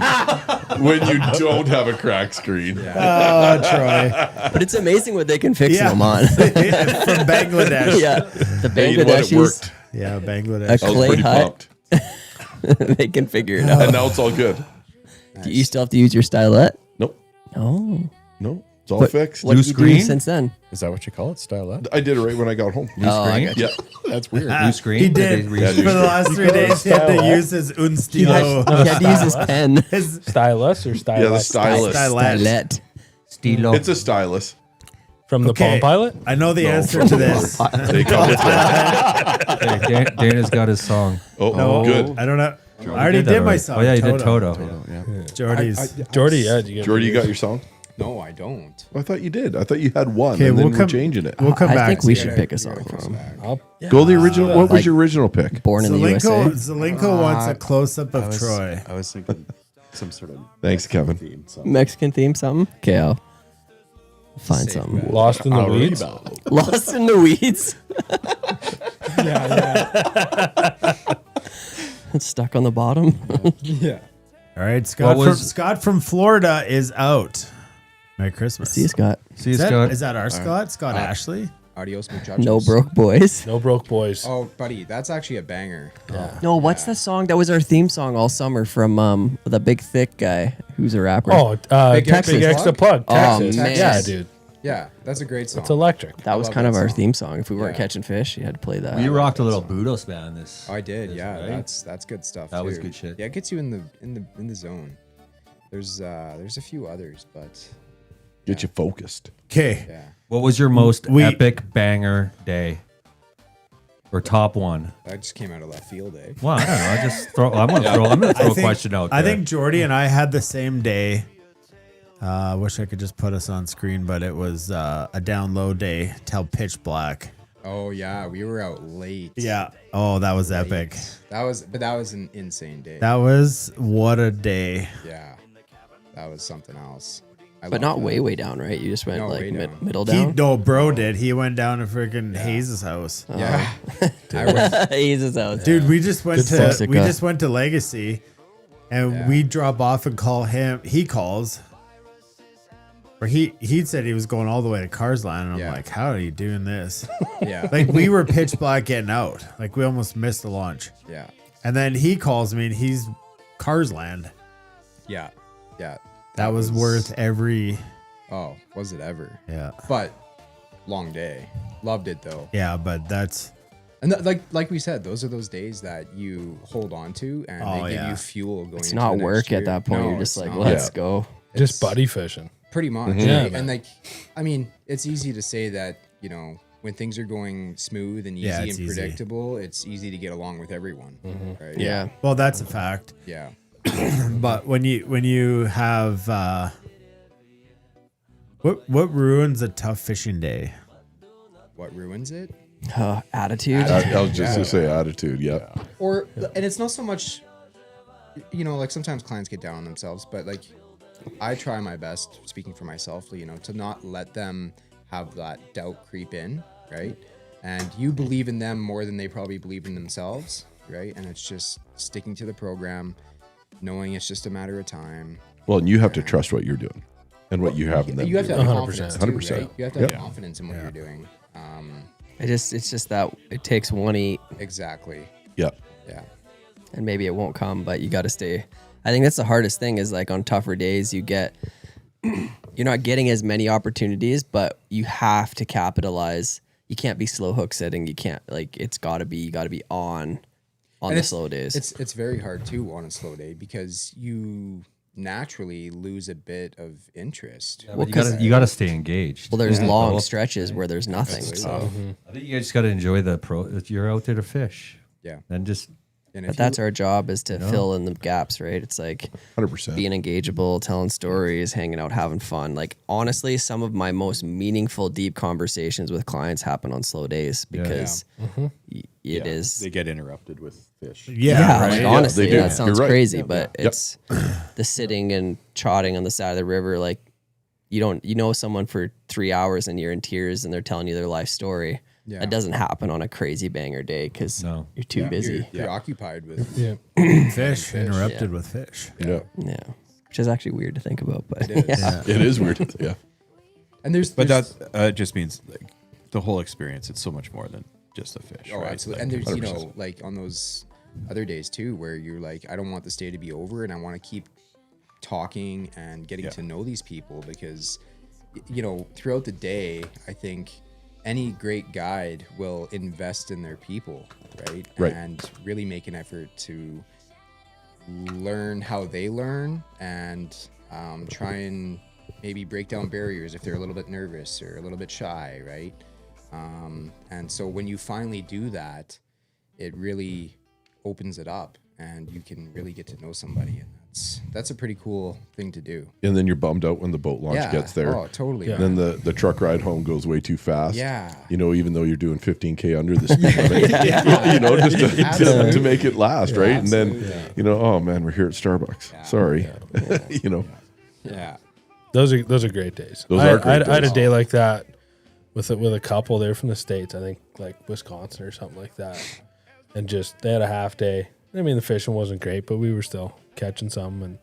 When you don't have a cracked screen. oh, Troy. But it's amazing what they can fix Yeah. them on. From Bangladesh. yeah, the Hey, you know what? It Bangladeshis, worked. Yeah, a Bangladesh. I was clay pretty hut, pumped. they can figure it out. And now it's all good. Do you still have to use your stylet? Nope. No. No. It's all What- fixed. What New have you screen? done since then? Is that what you call it? Stylet? I did it right when I got home. Oh, I got you. Yeah. That's weird. New screen? He Or did. they Yeah, For new the screen. last 3 days, he had to use his un He stilo. had to use his pen. His Stylus or stylus? Yeah, the stylus. stylet. Stylet. It's a stylus. From the Okay. Palm Pilot? I know the No, answer from to the this. They come with it. Hey, Dana's got his song. Oh, No, good. I don't know. I already that did my already. song. Oh, yeah, you did Toto. Yeah. Jordy's. Jordy, yeah. Did you get Jordy, you got your song? No, I don't. I thought you did. I thought you had one. Okay, and then we'll we're come- changing it. We'll come I back. think we to should it. pick a song from him. I'll, Go the original. What was like- your original pick? Born in the USA. Zelenko wants a close up of Troy. I was thinking some sort of Thanks, Kevin. theme song. Mexican theme, something? Okay, Find Safe something. bet. Lost in the weeds. Lost in the weeds. Stuck on the bottom. Yeah. All right, Scott. What was- Scott from Florida is out. Merry Christmas. See you, Scott. See you, Is that, Scott. is that our Scott? Scott Ashley? Adios, muchachos. No broke boys. No broke boys. Oh, buddy, that's actually a banger. No, what's the song that was our theme song all summer from the big thick guy who's a rapper? Oh, Big big, Texas extra plug. Oh, Texas. man. Yeah, dude. Yeah, that's a great song. It's electric. that was love kind of that our song. theme song. If we weren't Yeah. catching fish, you had to play that. We rocked a little Budos band this. I did, this, yeah. right? That's good stuff. That was too. good shit. Yeah, it gets you in the zone. There's a few others, but Get you focused. Okay. yeah, What was your most We- epic banger day? Or top one? that just came out of left field, eh? Well, I don't know. I'm gonna throw a question out there. I think Jordy and I had the same day. I wish I could just put us on screen, but it was a down low day till pitch black. Oh yeah, we were out late. Yeah. Oh, that was epic. That was an insane day. That was what a day. Yeah, that was something else. I But love not that. way down, right? You just went No, like way down. middle He, down. no, bro did. He went down to freaking Hayes' house. Yeah, I went, Jesus out. Dude, we just went Good to Jessica. Legacy, and Yeah. we drop off and call him. He calls, or he said he was going all the way to Carsland, and I'm Yeah. like, how are you doing this? yeah, Like we were pitch black getting out, like we almost missed the launch, yeah, and then he calls me and he's Carsland. yeah, yeah. That was worth every. Oh, was it ever? Yeah, But long day. Loved it though. yeah, but that's And like we said, those are those days that you hold on to, and Oh, they give yeah. you fuel going. It's into not the next work year. at that point. No, You're just it's like, not. let's go. Just It's buddy fishing. pretty much. Yeah, right? man. And like, I mean, it's easy to say that when things are going smooth and easy Yeah, and it's easy. predictable, it's easy to get along with everyone, right? Yeah. well, that's a fact. Yeah. But when you have what ruins a tough fishing day? What ruins it? Attitude. I was just to say attitude. Yeah. Or and it's not so much, like sometimes clients get down on themselves, but like I try my best, speaking for myself, to not let them have that doubt creep in, right? And you believe in them more than they probably believe in themselves, right? And it's just sticking to the program, knowing it's just a matter of time. Well, and you have to trust what you're doing and what you have in them. You have to have 100%. confidence, too, 100%. right? You have to have Yep. confidence in what you're doing. It's just that it takes one eat, Exactly. Yeah. Yeah. and maybe it won't come, but you got to stay. I think that's the hardest thing is like on tougher days, you're not getting as many opportunities, but you have to capitalize. You can't be slow hook setting. You can't you got to be on And the it's- slow days. It's very hard too on a slow day because you naturally lose a bit of interest. But you gotta stay engaged. Well, there's Yeah. long stretches where there's nothing. Absolutely. So, I think you just gotta enjoy you're out there to fish. Yeah. And just And but if that's our job is to fill in the gaps, right? It's like 100%. being engageable, telling stories, hanging out, having fun. Like honestly, some of my most meaningful, deep conversations with clients happen on slow days because it is. They get interrupted with fish. Yeah, right. like Yeah, honestly, they do. that sounds You're right. crazy, but Yep. it's the sitting and trotting on the side of the river. Like you know someone for 3 hours and you're in tears and they're telling you their life story. Yeah. That doesn't happen on a crazy banger day because you're too busy. You're occupied with Fish interrupted with fish. Yeah. Yeah, which is actually weird to think about, but It is. yeah. It is weird. Yeah. And there's But that just means like the whole experience. It's so much more than just the fish. Oh, right? absolutely. Like, And there's 100%. like on those other days too, where you're like, I don't want this day to be over, and I want to keep talking and getting to know these people because, throughout the day, I think any great guide will invest in their people, right? Right. And really make an effort to learn how they learn and try and maybe break down barriers if they're a little bit nervous or a little bit shy, right? And so when you finally do that, it really opens it up and you can really get to know somebody. And that's a pretty cool thing to do. And then you're bummed out when the boat launch Yeah. gets there. Oh, totally. Yeah. And then the truck ride home goes way too fast. Yeah. Even though you're doing 15K under the speed limit, just to make it last, right? And then, oh man, we're here at Starbucks. Sorry. Yeah. Those are great days. Those are great I had a days. day like that with a couple. They're from the States, I think, like Wisconsin or something like that, and just they had a half day. I mean, the fishing wasn't great, but we were still catching some, and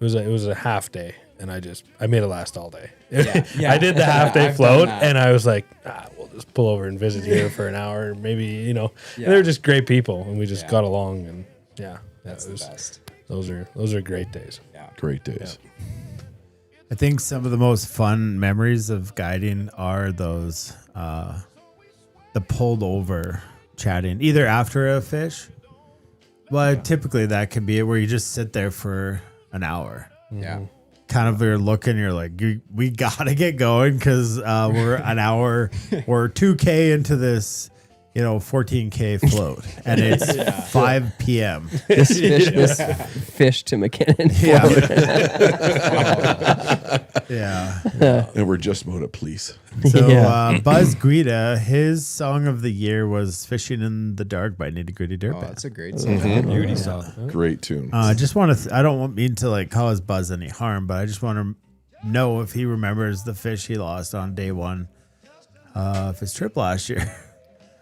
it was a half day, and I made it last all day. Yeah. I did the half day I've float, done that. and I was like, we'll just pull over and visit here for an hour, maybe, you know. Yeah. And they were just great people, and we just Yeah. got along, and That's the best. Those are great days. Yeah. Great days. I think some of the most fun memories of guiding are those the pulled over chatting, either after a fish. Well, typically that could be it, where you just sit there for an hour. Yeah. Kind of you're looking, you're like, we gotta get going because we're an hour or 2K into this, 14K float, and it's 5 p.m. This fish to McKinnon. Yeah. And we're just about at police. So Yeah. Buzz Guida, his song of the year was "Fishing in the Dark" by Nitty Gritty Dirt Oh, Band. that's a great song. Beauty song. Great tune. I just want to. I don't mean to like cause Buzz any harm, but I just want to know if he remembers the fish he lost on day one of his trip last year.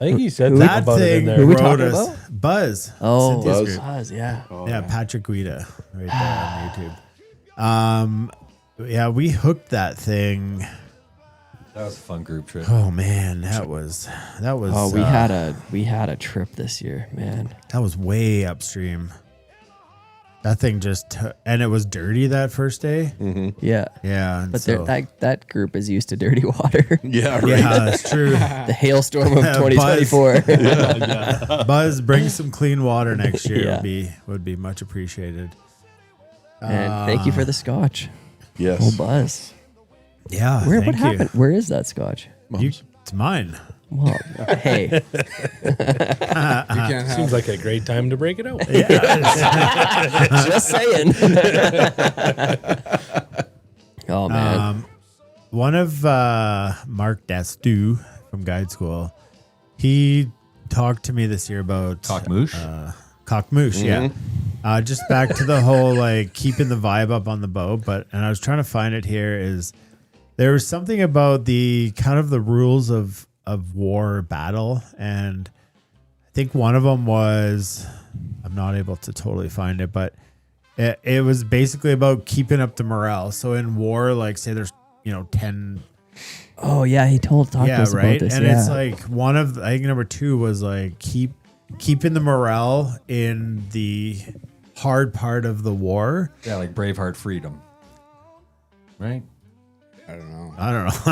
I think he said That about it in thing there. Who we wrote talking us about? Buzz. Oh, Cynthia's Buzz. group. yeah. Yeah, Patrick Guida right there on YouTube. Yeah, we hooked that thing. That was a fun group trip. Oh man, that was. Oh, we had a trip this year, man. That was way upstream. That thing just and it was dirty that first day. Yeah. Yeah, and But so, that group is used to dirty water. Yeah, right. yeah, that's true. The hailstorm of Buzz. 2024. Buzz, bring some clean water next year. Yeah. Would be much appreciated. And thank you for the scotch. Yes. Oh, Buzz. Yeah, What thank you. happened? Where is that scotch? It's mine. Well, hey. You can't have. Seems like a great time to break it out. Just saying. Oh, man. One of Mark Dastu from Guide School, he talked to me this year about Cockmoosh? Cockmoosh, yeah. Just back to the whole like keeping the vibe up on the boat, and I was trying to find it here. Is there was something about the kind of the rules of war battle, and I think one of them was, I'm not able to totally find it, but it was basically about keeping up the morale. So in war, like say there's 10. Oh, yeah. He talked to us about this. And yeah. it's like I think number 2 was like keeping the morale in the hard part of the war. Yeah, like Braveheart Freedom. Right? I don't know.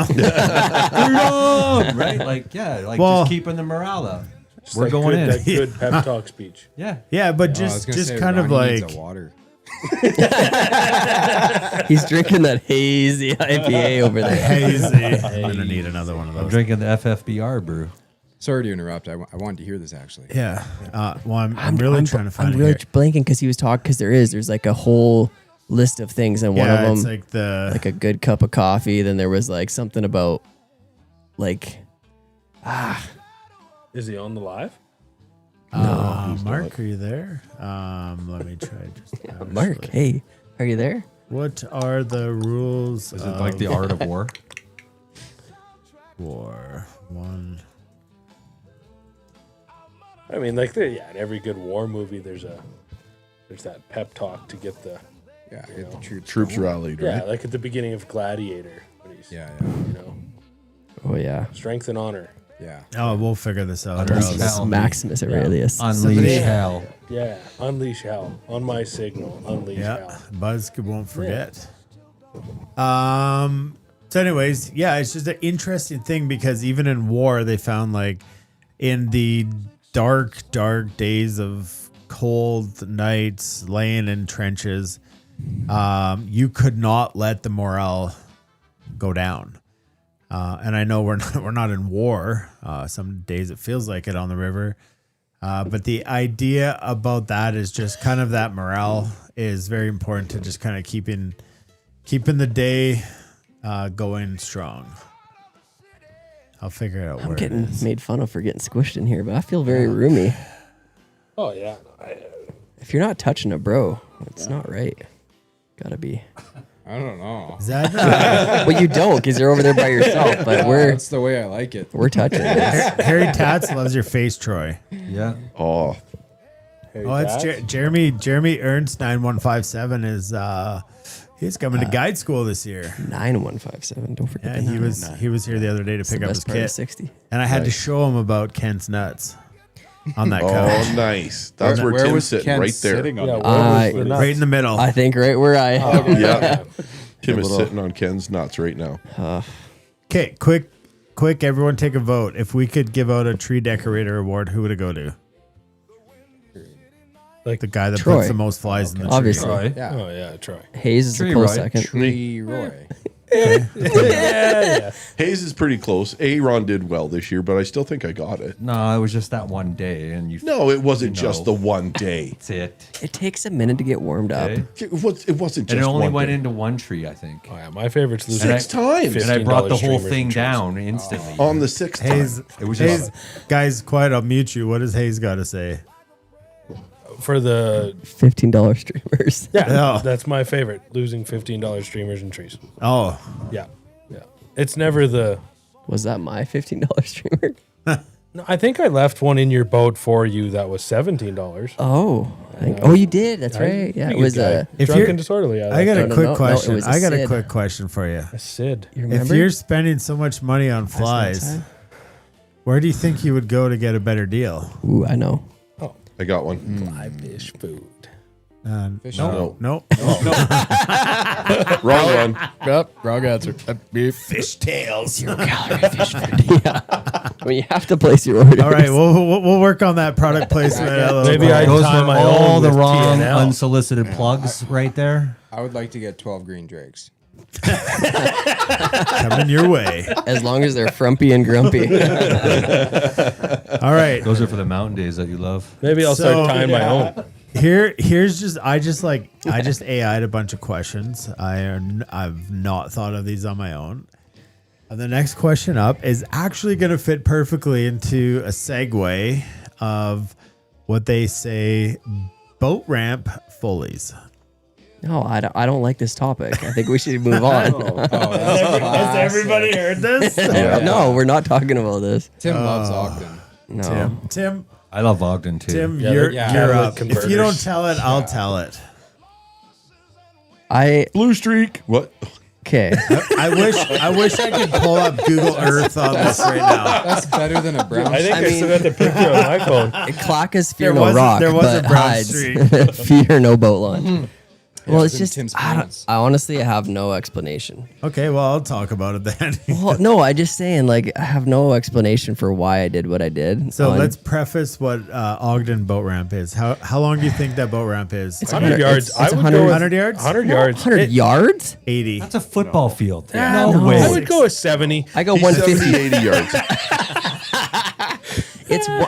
Freedom! Right? Like, yeah, like Well- just keeping the morale up. Just We're like going in. That good pep talk speech. Yeah. Yeah, but Oh, I was gonna just say, kind of Ronnie needs like a water. He's drinking that hazy IPA over there. hazy. I'm gonna need another one of I'm those. drinking the FFBR brew. Sorry to interrupt. I wanted to hear this actually. Yeah. Well, I'm really trying to find I'm it really here. blanking because he was talking, because there's like a whole list of things, and one of Yeah, them it's like the like a good cup of coffee. Then there was like something about like Is he on the live? Mark, are you there? Let me try just Mark. Hey, are you there? What are the rules Is it like the art of war? war? One. I mean, like, in every good war movie, there's that pep talk to get the Yeah, get the Troops rallied, right? yeah, like at the beginning of Gladiator, when he's Oh yeah. strength and honor. Yeah. Oh, we'll figure this out. Unleash or else- hell. Maximus Aurelius. Unleash hell. Yeah, unleash hell on my signal. Unleash Yeah, hell. Buzz won't forget. So, anyways, yeah, it's just an interesting thing because even in war, they found like in the dark days of cold nights, laying in trenches, you could not let the morale go down. And I know we're not in war. Some days it feels like it on the river. But the idea about that is just kind of that morale is very important to just kind of keeping the day going strong. I'll figure out I'm where getting it is. made fun of for getting squished in here, but I feel very roomy. Oh yeah. If you're not touching a bro, it's not right. Gotta be. I don't know. Is that Well, you don't because you're over there by yourself. But That's the way I like it. we're touching this. Harry Tats loves your face, Troy. Yeah. Oh, Oh, it's Jeremy Ernst 9157 is he's coming to guide school this year. 9157. Don't forget. Yeah, the he was here the other day to It's the pick up his best part of kit, 60. and I had to show him about Kent's nuts on that oh, couch, nice. That's where Tim's was sitting, Ken right there. sitting on Yeah, it? where was the nuts? right in the middle. I think right where I. Yeah. Tim is little- sitting on Ken's nuts right now. Okay, quick, everyone take a vote. If we could give out a tree decorator award, who would it go to? Like The guy that Troy. puts the most flies in the tree. Obviously. Roy. Yeah. Oh yeah, Troy. Hayes is Tree a close Roy. second. Tree Roy. Yeah. Hayes is pretty close. Aaron did well this year, but I still think I got it. No, it was just that one day, and you. No, it wasn't No. just the one day. That's it. It takes a minute to get warmed up. Okay. It wasn't just And it only one went day. into one tree, I think. Oh yeah, my favorite's losing. And I- 6 times. And I brought the $15 whole streamers thing and trees. down instantly. On the 6th time. Hayes, It was Hayes, just- guys, quiet. I'll mute you. What does Hayes got to say? For the $15 streamers. yeah, Oh. that's my favorite. Losing $15 streamers and trees. Oh, Yeah, yeah. It's never the. Was that my $15 streamer? No, I think I left one in your boat for you that was $17. Oh, oh, you did. That's I- right. Yeah, it pretty was good guy. If Drunk you're- and disorderly. I got No, a no, quick no, it question. was a I got a Sid. quick question for you. a Sid. You If remember? you're spending so much money on flies, time? where do you think you would go to get a better deal? Ooh, I know. I got one. Fly fish food. Fish Nope. Nope. Wrong one. Yep, wrong answer. Fish tails. 0 calorie fish food. Yeah. I mean, you have to place your order. All right, we'll work on that product placement. a little Maybe bit. I Those time were my all own the with wrong TNL. unsolicited plugs right there. I would like to get 12 green drakes. coming your way. As long as they're frumpy and grumpy. All right. Those are for the mountain days that you love. Maybe I'll So- start tying my own. Here's just I just AI'd a bunch of questions. I've not thought of these on my own. And the next question up is actually going to fit perfectly into a segue of what they say boat ramp fullies. No, I don't like this topic. I think we should move on. Has everybody heard this? No, we're not talking about this. Tim loves Ogden. No. Tim, I love Ogden too. Tim, Yeah, you're yeah. you're Catalytic up. If converters. you don't tell it, I'll tell it. Blue streak. What? Okay. I wish I could pull up Google Earth on this right now. That's better than a brown. I think I I, mean- still got the picture on my phone. Clacka's fear There no was a- rock, there was a but brown hides streak. fear no boat launch. Well, it's in just Tim's I pants. honestly I have no explanation. Okay, well I'll talk about it then. Well, no, I just saying like I have no explanation for why I did what I did. So on- let's preface what Ogden boat ramp is. How long do you think that boat ramp is? 100 yards. it's I would 100 go with 100 yards? 100 yards. 100 yards. 80. That's a football field. no. No way. I would go with 70. I go He's 150. 70, 80 yards.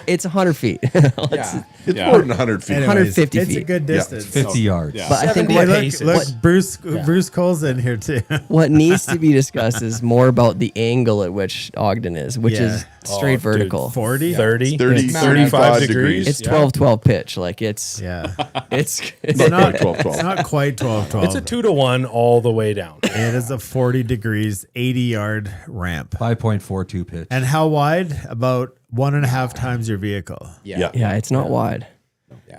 It's 100 feet. Yeah. It's more than 100 feet. Anyways, 150 it's a good good distance. 50 yards. Yeah. But I think 70 what, paces. Look, Bruce Cole's in here too. what needs to be discussed is more about the angle at which Ogden is, which Yeah. is straight Oh, dude. vertical. 40? 30, 30, 35 degrees. It's Yeah. 12-12 pitch. Like it's Yeah. it's It's Not not, quite 12, 12. it's not quite 12-12. It's a 2-to-1 all the way down. It is a 40 degrees, 80-yard ramp. 5.42 pitch. And how wide? About 1.5 times your vehicle. Yeah. yeah, it's not wide.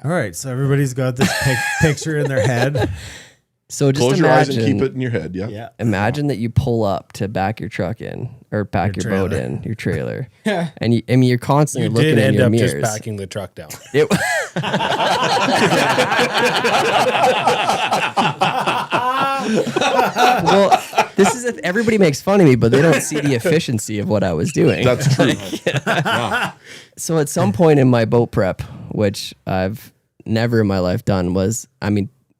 All right, so everybody's got this picture in their head. So just Close your eyes and imagine keep it in your head. Yeah. Yeah. imagine that you pull up to back your truck in or back your boat trailer. in, your trailer. And you're constantly You looking did in end your up mirrors. just backing the truck down. It- well, this is if everybody makes fun of me, but they don't see the efficiency of what I was doing. That's true. So at some point in my boat prep, which I've never in my life done, was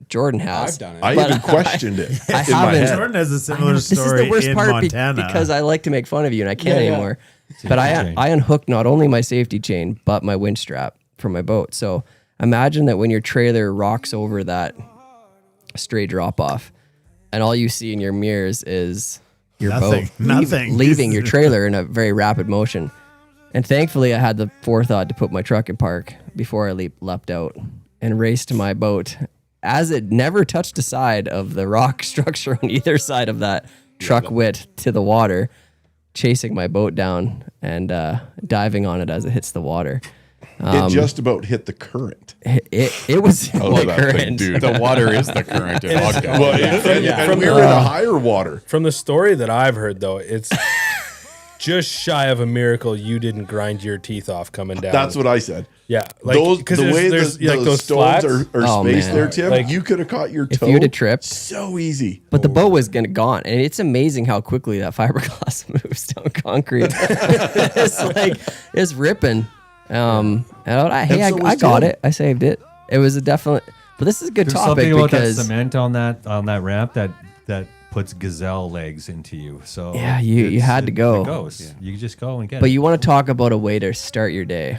Jordan has. I've done it. I But even questioned it I in my haven't. head. Jordan has a I similar know, this is story the worst in part Montana. because I like to make fun of you and I can't Yeah, yeah. anymore. But I unhooked not only my safety chain but my winch strap for my boat. So imagine that when your trailer rocks over that straight drop off, and all you see in your mirrors is your Nothing. boat Nothing. leaving your trailer in a very rapid motion. And thankfully, I had the forethought to put my truck in park before I leapt out and raced to my boat as it never touched the side of the rock structure on either side of that truck width to the water, chasing my boat down and diving on it as it hits the water. It just about hit the current. It was Oh, the that thing, current. Dude, the water is the current in Ogden. Well, and we were in a higher water. From the story that I've heard, though, it's just shy of a miracle you didn't grind your teeth off coming down. That's what I said. Yeah, Those the way there's the, like those those stones flats. are Oh, spaced man. there, Tim. Like, you could have caught your If toe. you'd have tripped. So easy. But the boat was gone, and it's amazing how quickly that fiberglass moves down concrete. it's ripping. And I was got Tim. it. I saved it. It was a definite. But this is a good There's topic something about that because cement on that ramp that puts gazelle legs into you. So Yeah, you had to go. It goes. You just go and get But it. you want to talk about a way to start your day.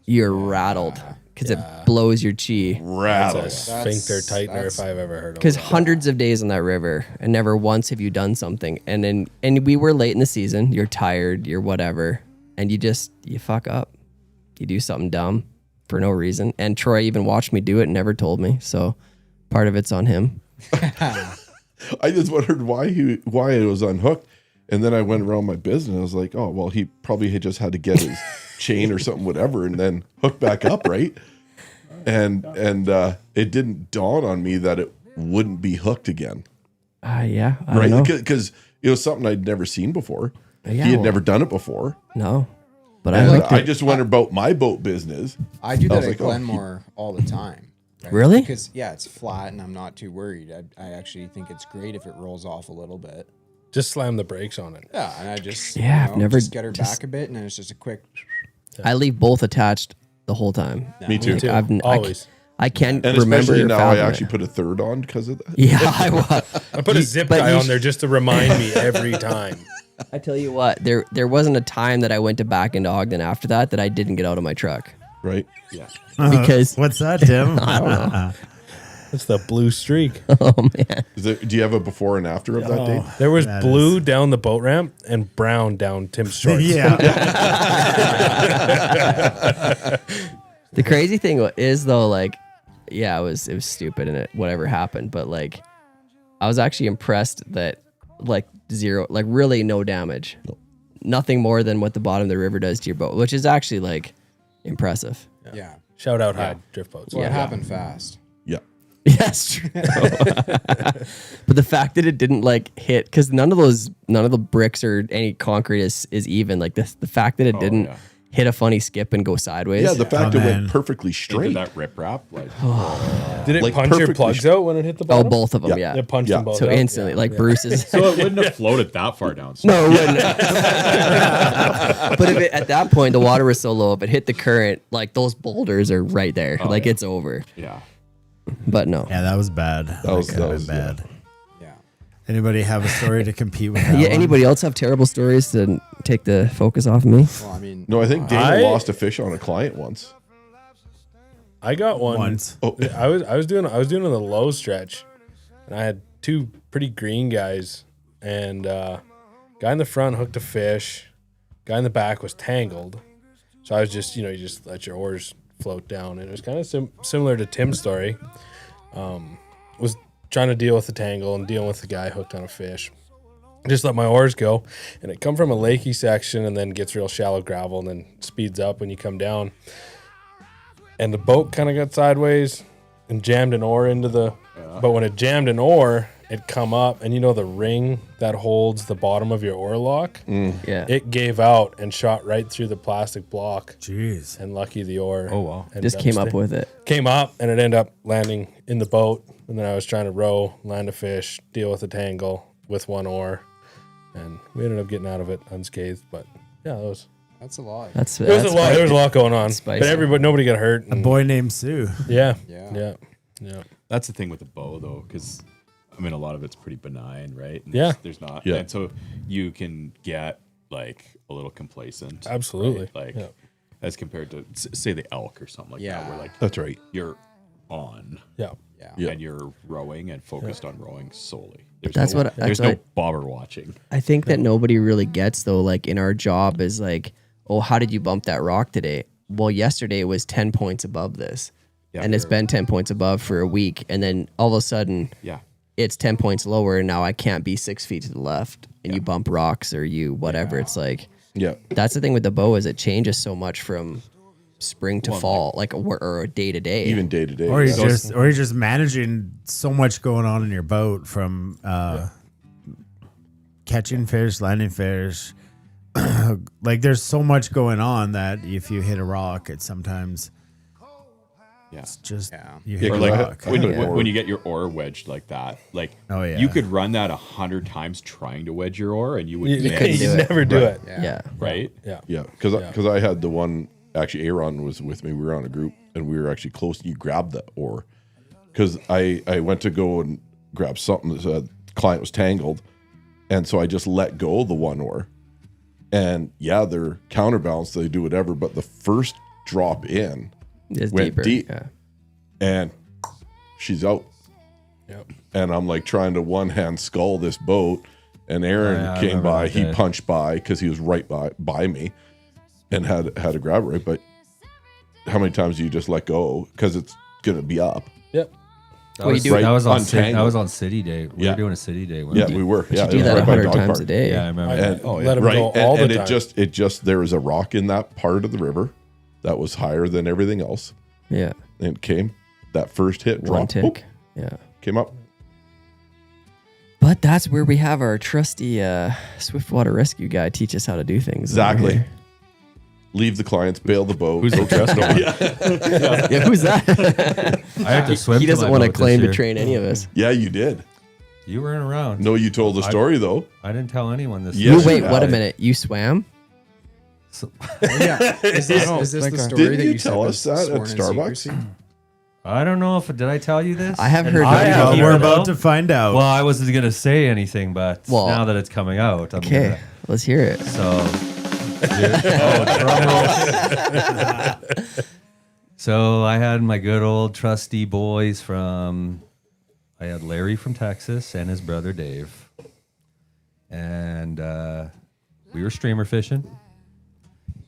You're rattled because it blows your chi. That's Rattle. a sphincter tightener if I've ever heard of Because it. hundreds of days on that river, and never once have you done something. And we were late in the season. You're tired. You're whatever, and you fuck up. You do something dumb for no reason. And Troy even watched me do it and never told me. So part of it's on him. I just wondered why it was unhooked. And then I went around my business. I was like, oh, well, he probably had just had to get his chain or something, whatever, and then hook back up, right? And it didn't dawn on me that it wouldn't be hooked again, Yeah, I right? don't know. Because it was something I'd never seen before. Yeah, he had well, never done it before. No, but And I liked I it. just wondered about my boat business. I do I that was at like, oh, Glenmore all the time. right? Really? Because yeah, it's flat and I'm not too worried. I actually think it's great if it rolls off a little bit. Just slam the brakes on it. Yeah, and I just Yeah, I've never just get her just- back a bit, and then it's just a quick. I leave both attached the whole time. Me too. Like, Always. I can't And remember. especially now, I fathom it. actually put a third on because of that. Yeah, I was. I put a zip but tie you on there just to remind me every time. I tell you what, there wasn't a time that I went back into Ogden after that I didn't get out of my truck. Right? Yeah. Because What's that, Tim? I don't know. It's the blue streak. Oh man. Do you have a before and after of that date? There was That blue down the boat ramp and brown down Tim's shorts. Yeah. The crazy thing is though, like, yeah, it was stupid and whatever happened, but like, I was actually impressed that like zero, like really no damage, nothing more than what the bottom of the river does to your boat, which is actually like impressive. Yeah, Shout out Hyde Drift Boats. well, it Yeah. happened fast. Yeah. Yes, true. But the fact that it didn't like hit, because none of the bricks or any concrete is even. Like the fact that it didn't yeah. hit a funny skip and go sideways. Yeah, the fact Oh, it man. went perfectly Into straight. that riprap, like Did it Like punch your perfectly plugs out when it hit the bottom? Oh, both of them. Yeah. Yeah. It punched Yeah. them both So out? instantly, Yeah. like Bruce's. so it wouldn't have floated that far down. No, it wouldn't. But if at that point the water was so low, if it hit the current, like those boulders are right there. Like it's over. Yeah. But no. Yeah, that was bad. That was- could've that been was- bad. Yeah, Anybody have a story to compete with that Yeah. one? Anybody else have terrible stories to take the focus off of me? well, I mean, No, I think Dana I- lost a fish on a client once. I got one. Once. Oh, I was doing on the low stretch, and I had two pretty green guys, and guy in the front hooked a fish, guy in the back was tangled, so I was just you just let your oars float down, and it was kind of similar to Tim's story. Was trying to deal with the tangle and dealing with the guy hooked on a fish. Just let my oars go, and it come from a lakey section and then gets real shallow gravel and then speeds up when you come down. And the boat kind of got sideways and jammed an oar into the. But when it jammed an oar, it come up, and the ring that holds the bottom of your oar lock, Yeah. it gave out and shot right through the plastic block. Jeez. And lucky the oar. Oh, wow. ended Just came up staying- with it. Came up, and it ended up landing in the boat. And then I was trying to row, land a fish, deal with a tangle with one oar, and we ended up getting out of it unscathed. But yeah, that's a lot. That's there was a lot. There was a lot going on, Spicy. but nobody got hurt. A and- boy named Sue. Yeah, Yeah. yeah. That's the thing with the bow, though, because I mean, a lot of it's pretty benign, right? And Yeah. There's not. Yeah. And so you can get like a little complacent. Absolutely. right? Like Yeah. as compared to say the elk or something like that, Yeah. where like That's right. you're on Yeah. Yeah. and you're rowing and focused on rowing solely. That's what- there's that's no what- bobber watching. I think that nobody really gets though, like in our job is like, oh, how did you bump that rock today? Well, yesterday it was 10 points above this. and it's been 10 points above for a week, and then all of a sudden, it's 10 points lower, and now I can't be 6 feet to the left, and you bump rocks or you whatever. It's like, that's the thing with the bow is it changes so much from spring to fall, like or day to day, even day to day, or you're just managing so much going on in your boat from catching fish, landing fish. Like there's so much going on that if you hit a rock, it's sometimes it's just you hit or a like rock. when you get your oar wedged like that, like you could run that 100 times trying to wedge your oar and you would never do it. Right. Yeah. Because I had the one, actually Aaron was with me. We were on a group and we were actually close. You grabbed the oar because I went to go and grab something. The client was tangled, and so I just let go of the one oar. And they're counterbalanced, they do whatever, but the first drop in went deep. And she's out. And I'm like trying to one hand scull this boat, and Aaron came by, he punched by because he was right by me and had to grab it right. But how many times do you just let go because it's gonna be up? I was on City Day. We were doing a City Day. We were. You do that 100 times a day. Yeah, I remember. Let him go all the time. It just there was a rock in that part of the river that was higher than everything else. Yeah. And it came, that first hit, one dropped, tick. came up. But that's where we have our trusty Swiftwater rescue guy teach us how to do things. Exactly. Leave the clients, bail the boat. Who's the trust one? Who's that? I have to swim. He doesn't want to claim to train any of us. Yeah, you did. You weren't around. No, you told the story though. I didn't tell anyone this. Yes, wait, what a minute. You swam? Is this the story Didn't that you you tell said us that was at sworn in Starbucks? secrecy? I don't know if did I tell you this? I have heard. We're about to find out. Well, I wasn't gonna say anything, but Well, now that it's coming out, I'm Okay, gonna, let's hear it. so. So I had my good old trusty boys from. I had Larry from Texas and his brother Dave, and we were streamer fishing,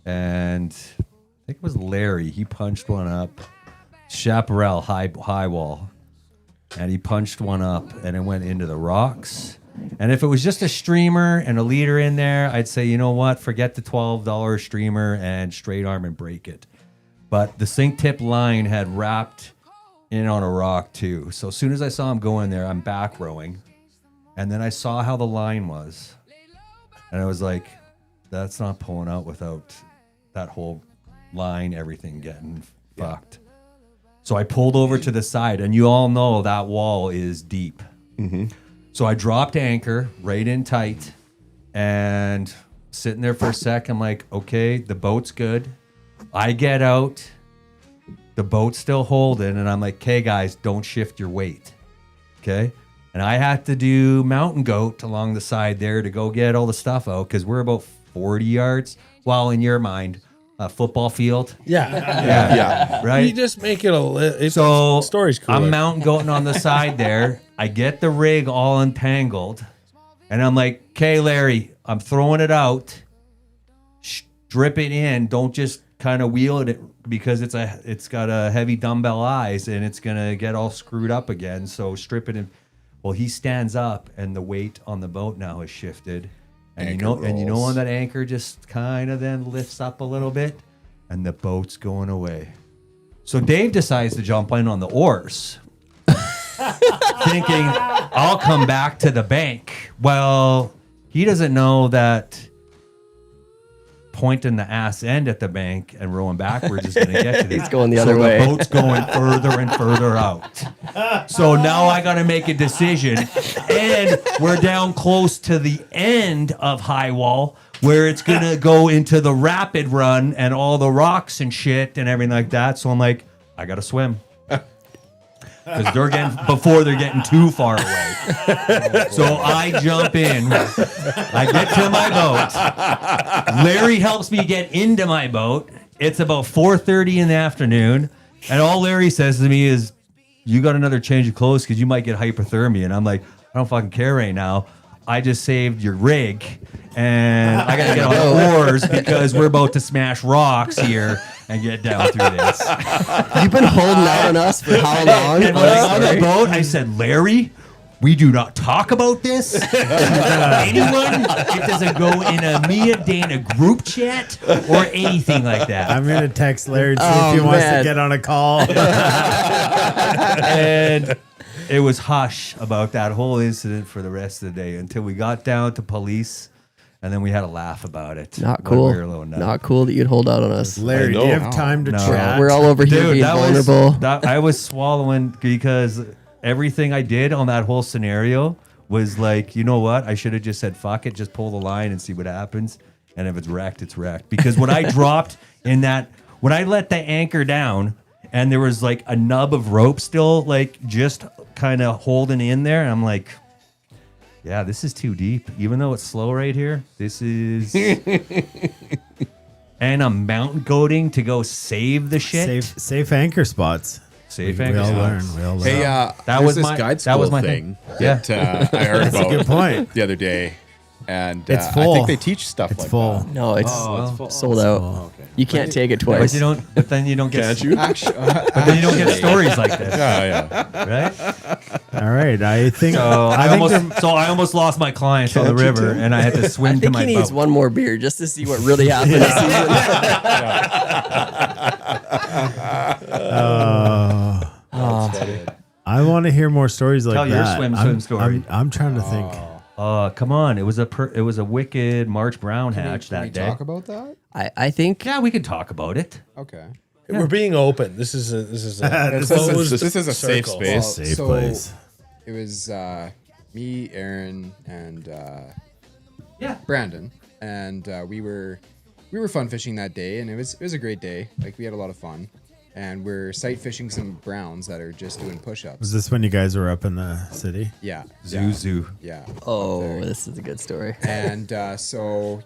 and I think it was Larry. He punched one up, chaparral high wall, and he punched one up, and it went into the rocks. And if it was just a streamer and a leader in there, I'd say, you know what, forget the $12 streamer and straight arm and break it. But the sink tip line had wrapped in on a rock too. So as soon as I saw him go in there, I'm back rowing. And then I saw how the line was. And I was like, that's not pulling out without that whole line, everything getting fucked. So I pulled over to the side, and you all know that wall is deep. Mm-hmm. So I dropped anchor right in tight and sitting there for a sec. I'm like, okay, the boat's good. I get out. The boat's still holding. And I'm like, okay, guys, don't shift your weight. Okay. And I had to do mountain goat along the side there to go get all the stuff out because we're about 40 yards. While in your mind, a football field. Yeah. Right. You just make it So story's cool. I'm mountain goating on the side there. I get the rig all entangled, and I'm like, "Okay, Larry, I'm throwing it out. Strip it in. Don't just kind of wheel it because it's got a heavy dumbbell eyes and it's gonna get all screwed up again. So strip it in." Well, he stands up, and the weight on the boat now has shifted, and you know when that anchor just kind of then lifts up a little bit, and the boat's going away. So Dave decides to jump in on the oars. Thinking I'll come back to the bank. Well, he doesn't know that pointing the ass end at the bank and rowing backwards is going to get you. He's going the other way. The boat's going further and further out. So now I got to make a decision, and we're down close to the end of high wall where it's going to go into the rapid run and all the rocks and shit and everything like that. So I'm like, I got to swim. Because they're getting too far away. So I jump in. I get to my boat. Larry helps me get into my boat. It's about 4:30 in the afternoon. And all Larry says to me is, you got another change of clothes because you might get hypothermia. And I'm like, I don't fucking care right now. I just saved your rig. And I got to get on the oars because we're about to smash rocks here. and get down through this. You've been holding out on us for how long? And like, on the boat, I said, Larry, we do not talk about this. Anyone, it doesn't go in a Mia Dana group chat or anything like that. I'm gonna text Larry to see if he wants to get on a call. And it was hush about that whole incident for the rest of the day until we got down to police, and then we had a laugh about it. Not when cool. we were loading up. Not cool that you'd hold out on us. Larry, do you have time to chat? We're all over here being vulnerable. I was swallowing because everything I did on that whole scenario was like, you know what? I should have just said, fuck it, just pull the line and see what happens. And if it's wrecked, it's wrecked. Because when I dropped in that, when I let the anchor down and there was like a nub of rope still like just kind of holding in there, and I'm like, yeah, this is too deep. Even though it's slow right here, this is... And I'm mountain goating to go save the shit. Safe anchor spots. Safe we anchor all spots. learn. We all learn. Hey, That there's was this my- guide that school was my thing thing. that I heard That's a about good point. the other day, and It's I full. think they teach stuff It's like full. that. No, it's full. sold out. Oh, okay. You can't take it But twice. you don't. But then you don't get. Can't you? Actually, But then you don't get stories like this, yeah. right? All right, I think. So I think I almost lost my clients on the Can't you river, too? and I had to I swim to think my he needs boat. one more beer just to see what really happened this season. I want to hear more stories like Tell that. your swim story. I'm trying to think. Come on! It was a wicked March brown hatch Can we that day. talk about that? I think Yeah, we could talk about it. Okay. We're being open. This is a This is a safe circle. space. Safe place. It was me, Aaron, and Yeah. Brandon, and we were fun fishing that day, and it was a great day. Like, we had a lot of fun, and we're sight fishing some browns that are just doing push-ups. Was this when you guys were up in the city? Yeah, Zoo. yeah. Oh, this is a good story. And so,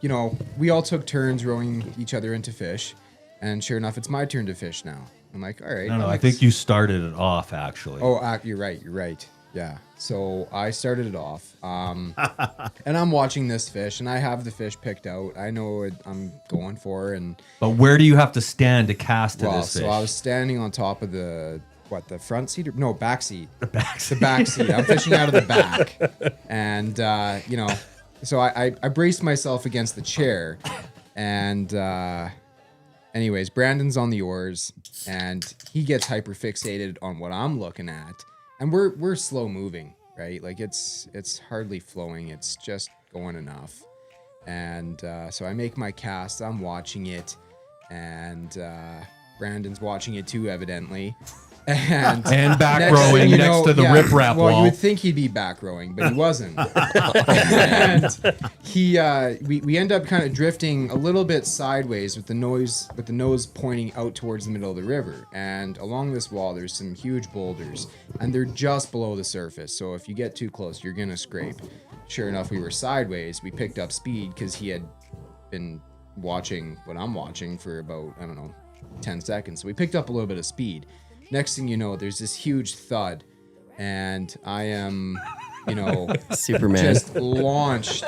we all took turns rowing each other into fish, and sure enough, it's my turn to fish now. I'm like, all right. No, I think you started it off actually. Oh, you're right. Yeah. So I started it off, and I'm watching this fish, and I have the fish picked out. I know what I'm going for, and But where do you have to stand to cast to well, this fish? so I was standing on top of the front seat? No, back seat. the back. The back seat. I'm fishing out of the back, and so I braced myself against the chair, and anyways, Brandon's on the oars, and he gets hyper fixated on what I'm looking at, and we're slow moving, right? Like it's hardly flowing. It's just going enough, and so I make my cast. I'm watching it, and Brandon's watching it too, evidently. And back next thing rowing you next know- to the yeah, riprap well, wall. you would think he'd be back rowing, but he wasn't. And we end up kind of drifting a little bit sideways with the nose pointing out towards the middle of the river. And along this wall, there's some huge boulders, and they're just below the surface. So if you get too close, you're gonna scrape. Sure enough, we were sideways. We picked up speed because he had been watching what I'm watching for about, 10 seconds. So we picked up a little bit of speed. Next thing you know, there's this huge thud, and I am, Superman. just launched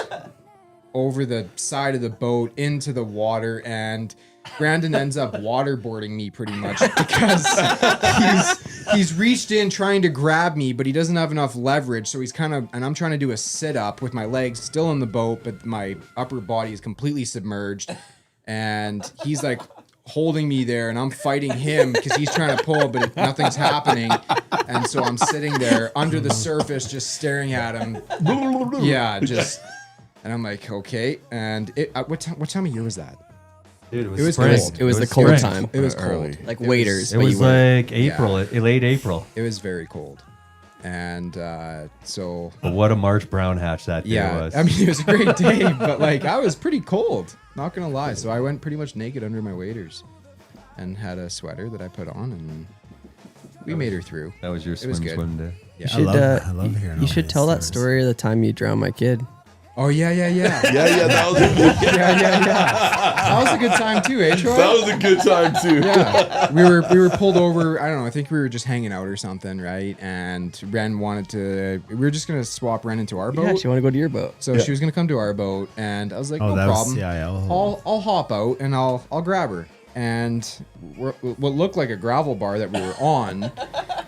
over the side of the boat into the water, and Brandon ends up waterboarding me pretty much because he's reached in trying to grab me, but he doesn't have enough leverage, so he's and I'm trying to do a sit-up with my legs still in the boat, but my upper body is completely submerged, and he's like holding me there, and I'm fighting him because he's trying to pull, but nothing's happening. And so I'm sitting there under the surface, just staring at him. Yeah, and I'm like, okay. And what time of year was that? Dude, It was spring. cold. It was the spring. cold time. It was Early. cold. Like waiters. It but was you weren't. like April, late April. It was very cold. And so But what a March brown hatch that day yeah, was. I mean, it was a great day, but like I was pretty cold, not gonna lie. So I went pretty much naked under my waders, and had a sweater that I put on, and we made her through. That was your It was good. swim day. Yeah. You should, I love hearing you all should these tell that stories. story of the time you drowned my kid. Oh yeah. Yeah, that was a good, Yeah. That was a good time too, eh, Troy? that was a good time too. Yeah, we were pulled over. I don't know. I think we were just hanging out or something, right? And Ren wanted to. We were just gonna swap Ren into our boat. Yeah, she want to go to your boat. So she was gonna come to our boat, and I was like, Oh, no that was problem. CIL. I'll hop out and I'll grab her. and what looked like a gravel bar that we were on.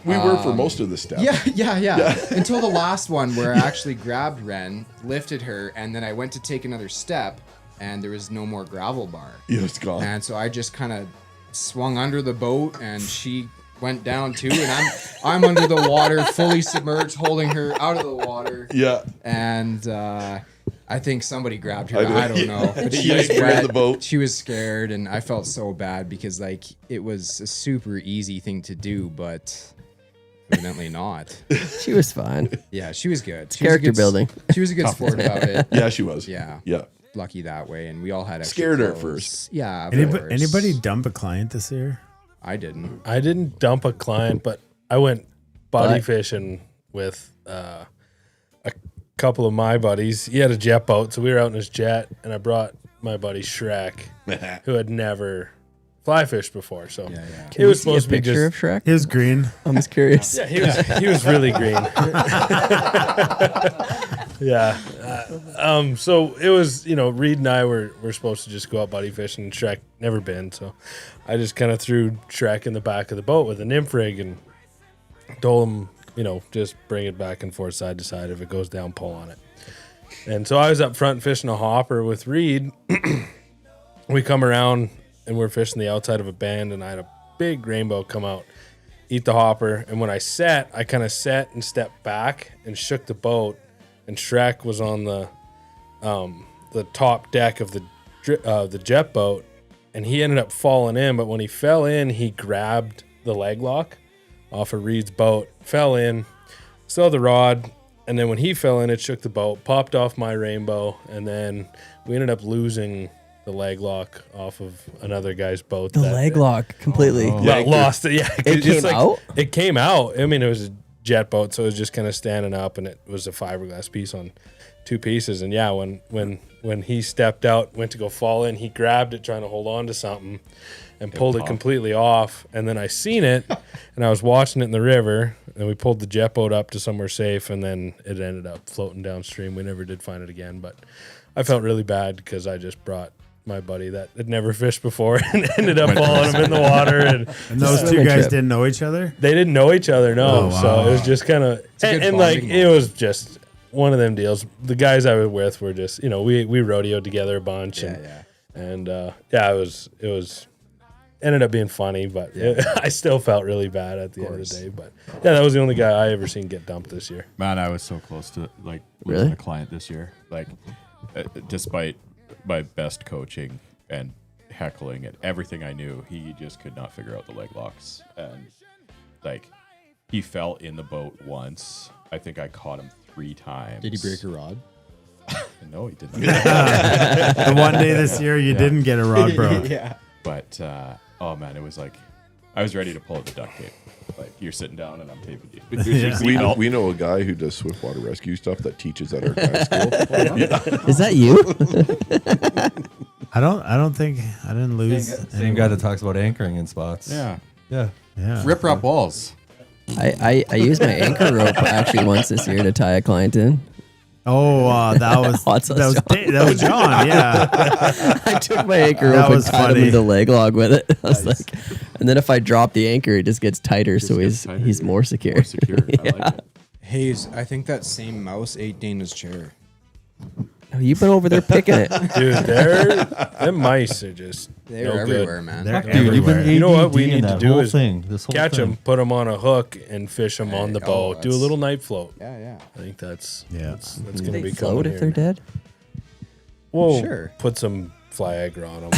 We were for most of the step. Yeah. Until the last one where I actually grabbed Ren, lifted her, and then I went to take another step, and there was no more gravel bar. Yeah, it's gone. And so I just kind of swung under the boat, and she went down too, and I'm under the water, fully submerged, holding her out of the water. Yeah. And I think somebody grabbed her. I don't know. But she Yeah, was you were in wet. the boat. She was scared, and I felt so bad because like it was a super easy thing to do, but evidently not. She was fine. Yeah, she was good. She Character was a good, building. She was a good sport about it. Yeah, she was. Yeah. Yeah. Lucky that way, and we all had extra Scared her at clothes. first. Yeah. of Anybody, course. anybody dump a client this year? I didn't. I didn't dump a client, but I went body But- fishing with a couple of my buddies. He had a jet boat, so we were out in his jet, and I brought my buddy Shrek, who had never fly fished before. So Yeah. Can it you was see a supposed to be picture just. of Shrek? He was green. I'm just curious. Yeah, he was really green. Yeah. So it was, Reed and I were supposed to just go out buddy fishing, and Shrek never been. So I just kind of threw Shrek in the back of the boat with a nymph rig and told him, just bring it back and forth side to side. If it goes down, pull on it. And so I was up front fishing a hopper with Reed. We come around and we're fishing the outside of a bend, and I had a big rainbow come out, eat the hopper. And when I kind of set and stepped back and shook the boat, and Shrek was on the top deck of the jet boat, and he ended up falling in. But when he fell in, he grabbed the leg lock off of Reed's boat, fell in, still had the rod, and then when he fell in, it shook the boat, popped off my rainbow, and then we ended up losing the leg lock off of another guy's boat. The leg lock completely. Lost it. Yeah, It came out? It came out. I mean, it was a jet boat, so it was just kind of standing up, and it was a fiberglass piece on two pieces. And yeah, when he stepped out, went to go fall in, he grabbed it trying to hold on to something and pulled it completely off. And then I seen it, and I was watching it in the river, and we pulled the jet boat up to somewhere safe, and then it ended up floating downstream. We never did find it again, but I felt really bad because I just brought my buddy that had never fished before and ended up following him in the water. And those two guys didn't know each other? They didn't know each other, no. Oh, wow. So it was just kind of, and like, it was just one of them deals. The guys I was with were just, we rodeoed together a bunch. And it was ended up being funny, but I still felt really bad at the end of the day. But yeah, that was the only guy I ever seen get dumped this year. Man, I was so close to losing Really? a client this year. Like, despite my best coaching and heckling and everything I knew, he just could not figure out the leg locks. And like, he fell in the boat once. I think I caught him 3 times. Did he break a rod? No, he didn't. The one day this year you didn't get a rod broke. Yeah. But oh man, it was like I was ready to pull out the duct tape. Like, you're sitting down and I'm taping you. We know a guy who does swiftwater rescue stuff that teaches at our guy school. Is that you? I don't think I didn't lose. Same guy that talks about anchoring in spots. Yeah. Yeah. Rip wrap walls. I used my anchor rope actually once this year to tie a client in. Oh, that was Hot sauce that was John. Yeah. I took my anchor That rope and was tied him funny. to the leg log with it. I was like, and then if I drop the anchor, it just gets tighter, so gets tighter, he's more secure. More secure. I like it. Hayes, I think that same mouse ate Dana's chair. Oh, you've been over there picking it. Dude, them mice are just They're no everywhere, good. man. They're Dude, you've been everywhere. You know what we ADD in need to that do whole is thing, this whole catch thing. them, put them on a hook, and fish them on the Hey, boat. Do a that's- little night float. Yeah. I think that's Yeah. that's Do going to they be float coming if they're here. dead? Whoa! Sure. Put some Viagra on them.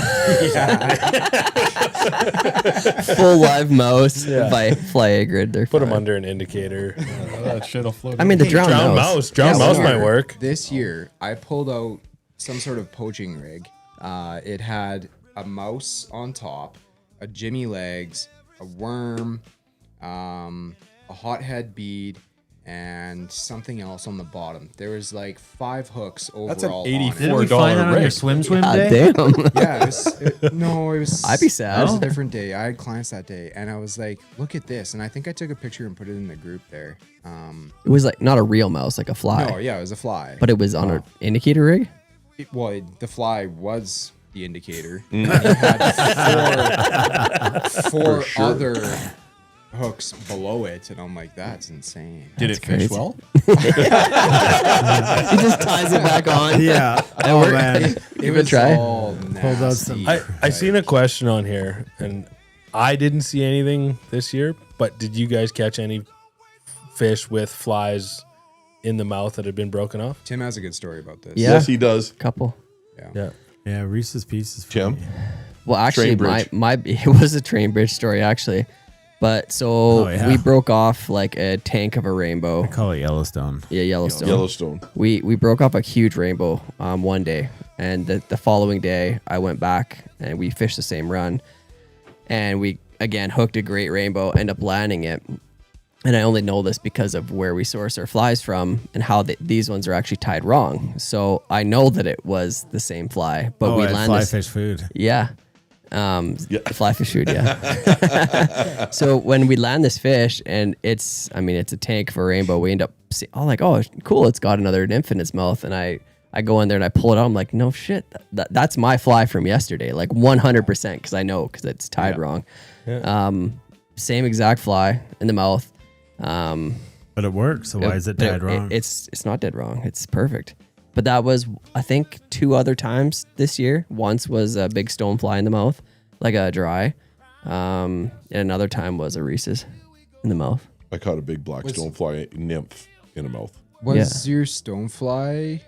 Full live mouse Yeah. by Flyagrid. They're Put them fine. under an indicator. That shit'll float. I mean, the Hey, drowned Drowned mouse. mouse. Drowned This mouse year- might work. This year, I pulled out some sort of poaching rig. It had a mouse on top, a jimmy legs, a worm, a hothead bead, and something else on the bottom. There was like 5 hooks overall. That's an on it. Didn't we find that on your swim God day? damn. Yeah, it was. I'd be sad. It was a different day. I had clients that day, and I was like, "Look at this!" And I think I took a picture and put it in the group there. It was like not a real mouse, like a fly. No, yeah, it was a fly. But it was on an indicator rig? The fly was the indicator. Mm. And he had four For sure. other hooks below it, and I'm like, that's insane. Did it fish crazy. well? He just ties it back on. Yeah. And Oh, we're- man. It Give it a was try. all Pulled out some- nasty. I seen a question on here, and I didn't see anything this year, but did you guys catch any fish with flies in the mouth that had been broken off? Tim has a good story about this. Yeah. Yes, he does. Couple. Yeah. Yeah, Reese's Pieces. For Tim? me. Well, actually, Train my it was a train bridge story actually, but so Oh, yeah. we broke off like a tank of a rainbow. I call it Yellowstone. Yeah, Yellowstone. Yellowstone. We broke off a huge rainbow one day, and the following day I went back and we fished the same run, and we again hooked a great rainbow, end up landing it. And I only know this because of where we source our flies from and how these ones are actually tied wrong. So I know that it was the same fly, but we at land Fly this. Fish Food. Yeah. Fly fish food, yeah. So when we land this fish and it's a tank for a rainbow, we end up seeing, oh, cool, it's got another nymph in its mouth. And I go in there and I pull it out. I'm like, no shit, that's my fly from yesterday, like 100%, because I know because it's tied wrong. Same exact fly in the mouth. But it works. So why is it tied wrong? It's not dead wrong. It's perfect. But that was, I think, 2 other times this year. Once was a big stonefly in the mouth, like a dry. And another time was a Reese's in the mouth. I caught a big black stonefly nymph in a mouth. Was your stonefly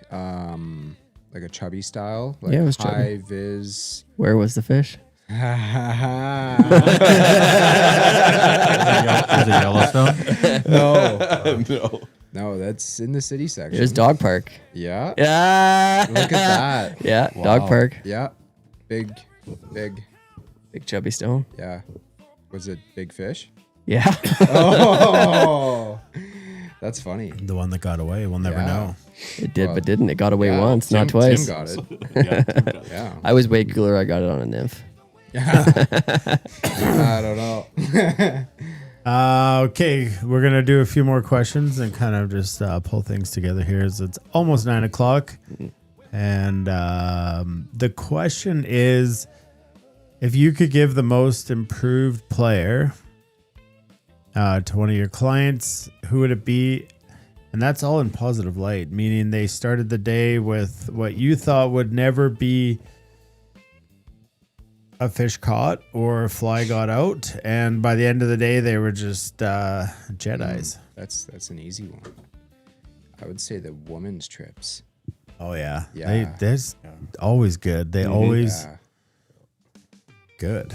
like a chubby style? Like Yeah, it was high chubby. vis. Where was the fish? Is it Yellowstone? No. No, that's in the city section. It was dog park. Yeah. Yeah. Look at that. Yeah, dog park. Yeah. Big. Big chubby stone. Yeah. Was it big fish? Yeah. Oh. That's funny. The one that got away. We'll never know. It did, but didn't. It got away Yeah, once, not Tim twice. got it. Yeah, Tim got it. Yeah. I was way cooler. I got it on a nymph. I don't know. Okay, we're gonna do a few more questions and kind of just pull things together here. As it's almost 9 o'clock, and the question is, if you could give the most improved player to one of your clients, who would it be? And that's all in positive light, meaning they started the day with what you thought would never be a fish caught or a fly got out, and by the end of the day they were just Jedis. That's an easy one. I would say the women's trips. Oh yeah, Yeah. That's always good. They always Yeah. good.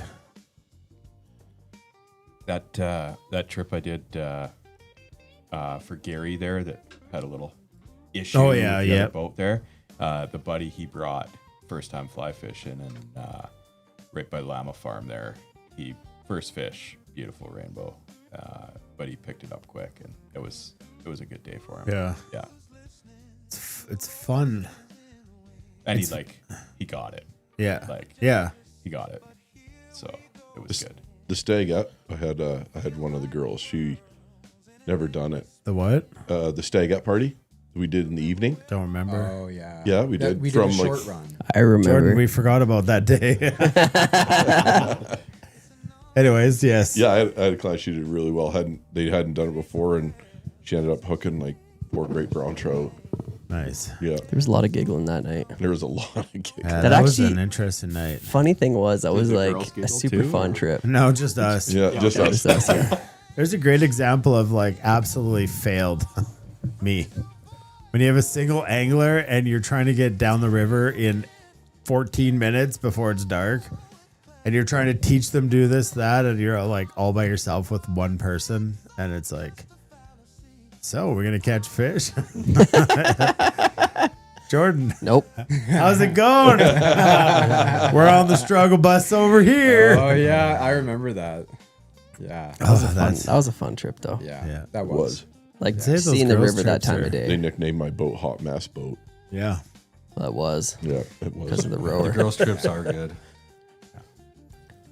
That trip I did for Gary there that had a little issue. Oh, yeah, with the yeah. other boat there. The buddy he brought first time fly fishing and right by Llama Farm there. He first fish, beautiful rainbow, but he picked it up quick and it was a good day for him. Yeah. Yeah. It's fun. And It's- he got it. Yeah. Like Yeah. he got it. So it was good. The stag up. I had one of the girls. She never done it. The what? The stag up party we did in the evening. Don't remember. Oh yeah. Yeah, we did. We did From, a short like- run. I remember. Jordan, we forgot about that day. Anyways, yes. Yeah, I had a client. She did really well. They hadn't done it before, and she ended up hooking like 4 great brown trout. Nice. Yeah, There was a lot of giggling that night. there was a lot of giggling. Yeah, That that was actually- an interesting night. Funny thing was, that was the like girls a giggle super too, fun or- trip. No, just us. Yeah, just Yeah, us. just us, yeah. There's a great example of like absolutely failed me. When you have a single angler and you're trying to get down the river in 14 minutes before it's dark, and you're trying to teach them do this, that, and you're like all by yourself with one person, and it's like, so we're gonna catch fish. Jordan, Nope. how's it going? We're on the struggle bus over here. Oh yeah, I remember that. Yeah. That was, Oh, a fun, that's- that was a fun trip, though. Yeah. Yeah. That Was. was. Like Say those seeing the girls' river that trips time are- of They day. nicknamed my boat Hot Mess Boat. Yeah. That was Yeah, it was. because of the The rower. girls' trips are good.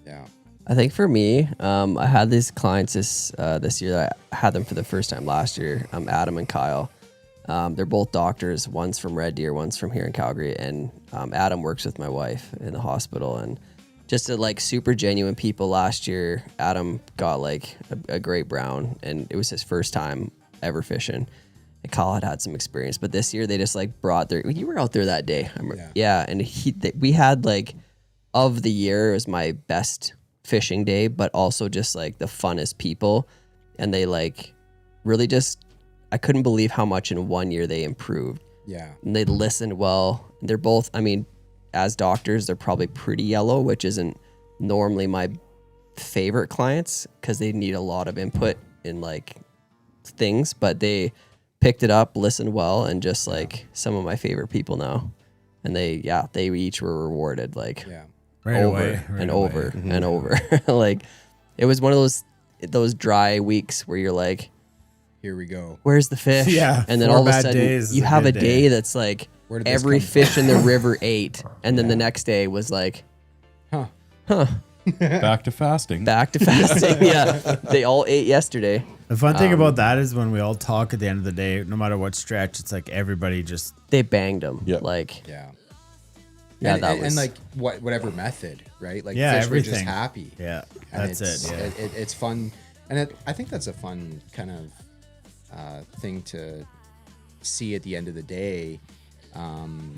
Yeah. I think for me, I had these clients this year that I had them for the first time last year. Adam and Kyle. They're both doctors. One's from Red Deer, one's from here in Calgary. And Adam works with my wife in the hospital. And just like super genuine people. Last year, Adam got like a great brown, and it was his first time ever fishing. And Kyle had some experience, but this year they just like brought their. You were out there that day, yeah. And we had like of the year, it was my best fishing day, but also just like the funnest people, and they like really just. I couldn't believe how much in 1 year they improved. Yeah, and they listened well. They're both. I mean, as doctors, they're probably pretty yellow, which isn't normally my favorite clients because they need a lot of input in like things, but they picked it up, listened well, and just like some of my favorite people now. And they each were rewarded like over and over and over. Like it was one of those dry weeks where you're like, here we go. Where's the fish? Yeah. And then all of a sudden you have a day that's like every fish in the river ate. And then the next day was like, Back to fasting. Yeah. They all ate yesterday. The fun thing about that is when we all talk at the end of the day, no matter what stretch, it's like everybody just they banged them. Yeah. Like and, that was and like whatever method, right? Like Yeah, fish were just everything. happy. Yeah, And that's it's, it. Yeah. it's fun, and I think that's a fun kind of thing to see at the end of the day.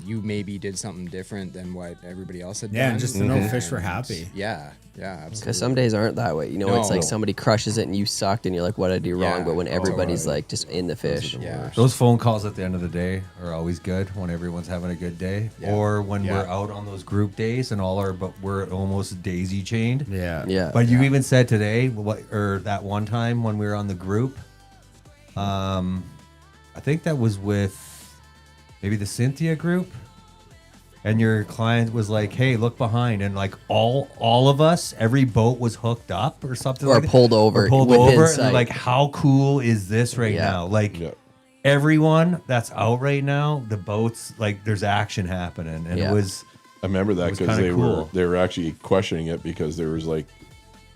You maybe did something different than what everybody else had done. Yeah, and just to know fish were happy. Yeah, absolutely. Because some days aren't that way. You know, it's like somebody crushes it and you sucked and you're like, what did I do wrong? But when everybody's like just in the fish. Those phone calls at the end of the day are always good when everyone's having a good day, or when we're out on those group days and we're almost daisy chained. Yeah. But you even said today, or that one time when we were on the group, I think that was with maybe the Cynthia group, and your client was like, hey, look behind, and like all of us, every boat was hooked up or something, Or like pulled over within and sight. like, how cool is this right now? Like everyone that's out right now, the boats, like there's action happening, and it was. I remember that because cool. they were actually questioning it because there was like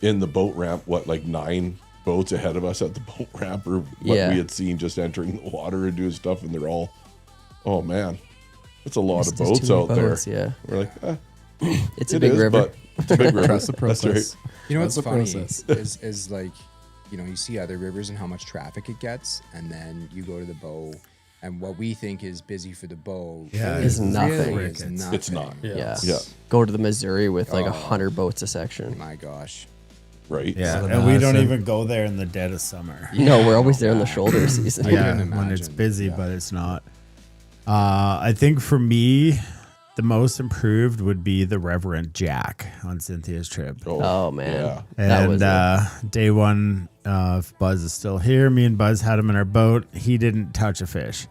in the boat ramp, like 9 boats ahead of us at the boat ramp, or what we had seen just entering the water and doing stuff, and they're all, oh man, that's a lot of boats out there. Yeah, we're like, it's a big river. But it's a big river. Trust the process. That's right. You know what's That's the funny process. is like, you know, you see other rivers and how much traffic it gets, and then you go to the bow, and what we think is busy for the bow is nothing. really is nothing. It's not. Yeah. Yeah. Go to the Missouri with like 100 boats a section. My gosh. Right. Yeah, So and we don't Madison- even go there in the dead of summer. No, we're always there in the shoulder season. Yeah, can when it's imagine. busy, but it's not. I think for me, the most improved would be the Reverend Jack on Cynthia's trip. Oh man, Yeah. that And was day one, if Buzz is still here, me and Buzz had him in our boat. He didn't touch a fish.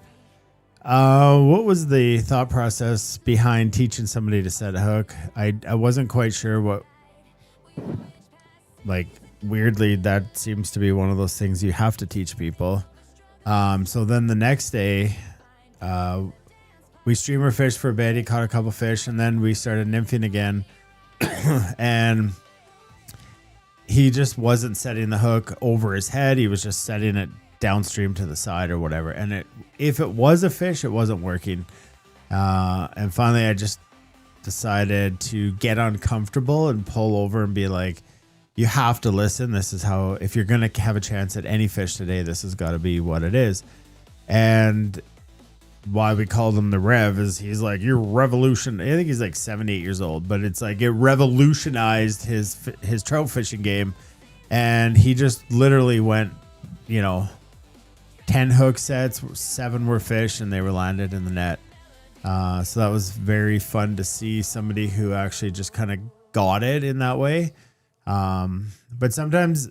What was the thought process behind teaching somebody to set a hook? I wasn't quite sure what. Like, weirdly, that seems to be one of those things you have to teach people. So then the next day, we streamer fished for a bit. He caught a couple fish, and then we started nymphing again. And he just wasn't setting the hook over his head. He was just setting it downstream to the side or whatever. And if it was a fish, it wasn't working. And finally, I just decided to get uncomfortable and pull over and be like, you have to listen. This is how, if you're going to have a chance at any fish today, this has got to be what it is. And why we called him the Rev is he's like, you're revolution. I think he's like 7, 8 years old, but it's like it revolutionized his trout fishing game. And he just literally went, 10 hook sets, 7 were fish, and they were landed in the net. So that was very fun to see somebody who actually just kind of got it in that way. But sometimes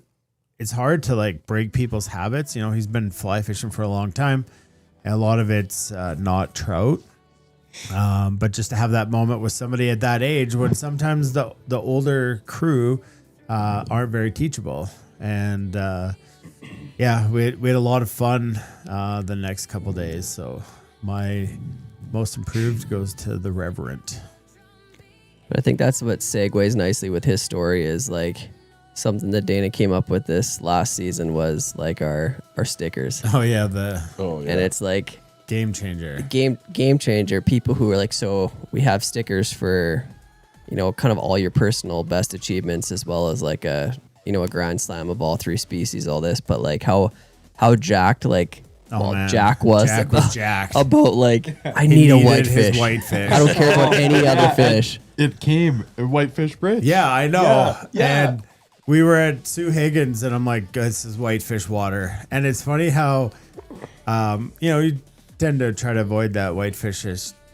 it's hard to like break people's habits. He's been fly fishing for a long time, and a lot of it's not trout. But just to have that moment with somebody at that age, when sometimes the older crew aren't very teachable. And yeah, we had a lot of fun the next couple days. So my most improved goes to the Reverend. I think that's what segues nicely with his story is like something that Dana came up with this last season was like our stickers. Oh yeah, and it's like Game changer. Game changer. People who are like, so we have stickers for, kind of all your personal best achievements, as well as like a grand slam of all 3 species, all this, but like how jacked Man. Jack was Jack about, was jacked. about like, I He need a needed whitefish. his whitefish. I don't care about any other fish. It came a Whitefish Bridge. Yeah, I know. Yeah. And we were at Sue Higgins, and I'm like, this is whitefish water. And it's funny how, you tend to try to avoid that whitefish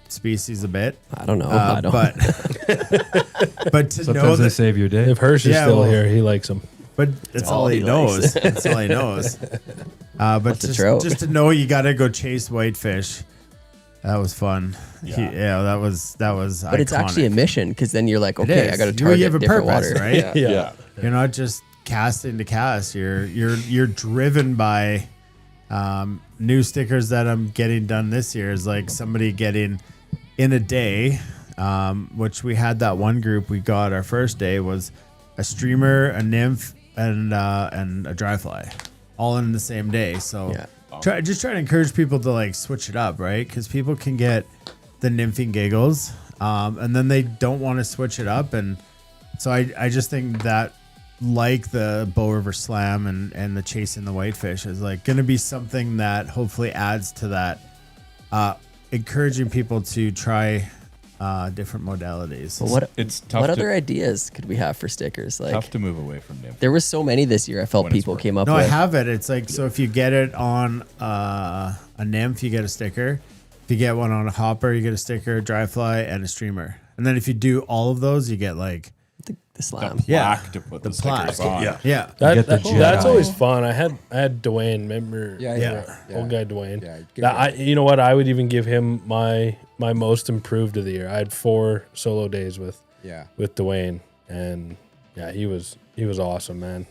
species a bit. I don't know. I don't. But to know Sometimes they that, save your day. If Hirsch is Yeah, still well- here, he likes them. but it's all he knows. That's all he knows. But just to know you got to go chase whitefish. That was fun. That was But it's actually a mission, because then you're like, It okay, is. I got to You target have a different purpose, water. right? Yeah. You're not just casting to cast. You're driven by new stickers that I'm getting done this year. Is like somebody getting in a day, which we had that one group we got our first day was a streamer, a nymph, and a dry fly, all in the same day. So try to encourage people to like switch it up, right? Because people can get the nymphing giggles, and then they don't want to switch it up, and so I just think that, like the BOW River Slam and the chasing the whitefish, is like going to be something that hopefully adds to that, encouraging people to try different modalities. Well, It's tough. what other ideas could we have for stickers? Like, Tough to move away from nymph. there was so many this year. I felt When it's people working. came up No, with. I have it. It's like, so if you get it on a nymph, you get a sticker. If you get one on a hopper, you get a sticker, dry fly, and a streamer. And then if you do all of those, you get like the slam. Plaque to put the stickers plaque. on. Yeah. get the That's Jedi. always fun. I had Dwayne. Remember? Yeah. Old guy Dwayne. Yeah, good That you know what? I would even give him my most improved of the year. I had 4 solo days with Dwayne, and he was awesome, man.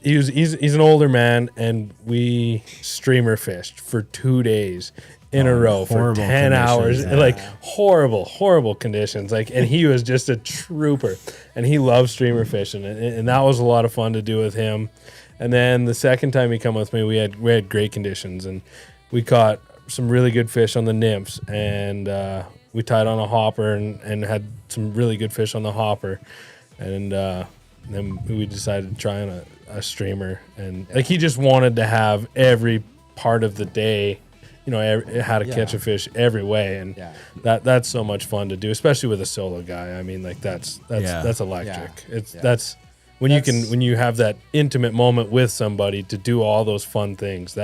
He's an older man, and we streamer fished for 2 days in a row for horrible 10 hours, conditions, yeah. like horrible conditions. Like, and he was just a trooper, and he loved streamer fishing, and that was a lot of fun to do with him. And then the second time he come with me, we had great conditions, and we caught some really good fish on the nymphs, and we tied on a hopper and had some really good fish on the hopper, and then we decided to try on a streamer, and like he just wanted to have every part of the day, how to catch a fish every way, and that's so much fun to do, especially with a solo guy. I mean, like that's electric. That's when you have that intimate moment with somebody to do all those fun things.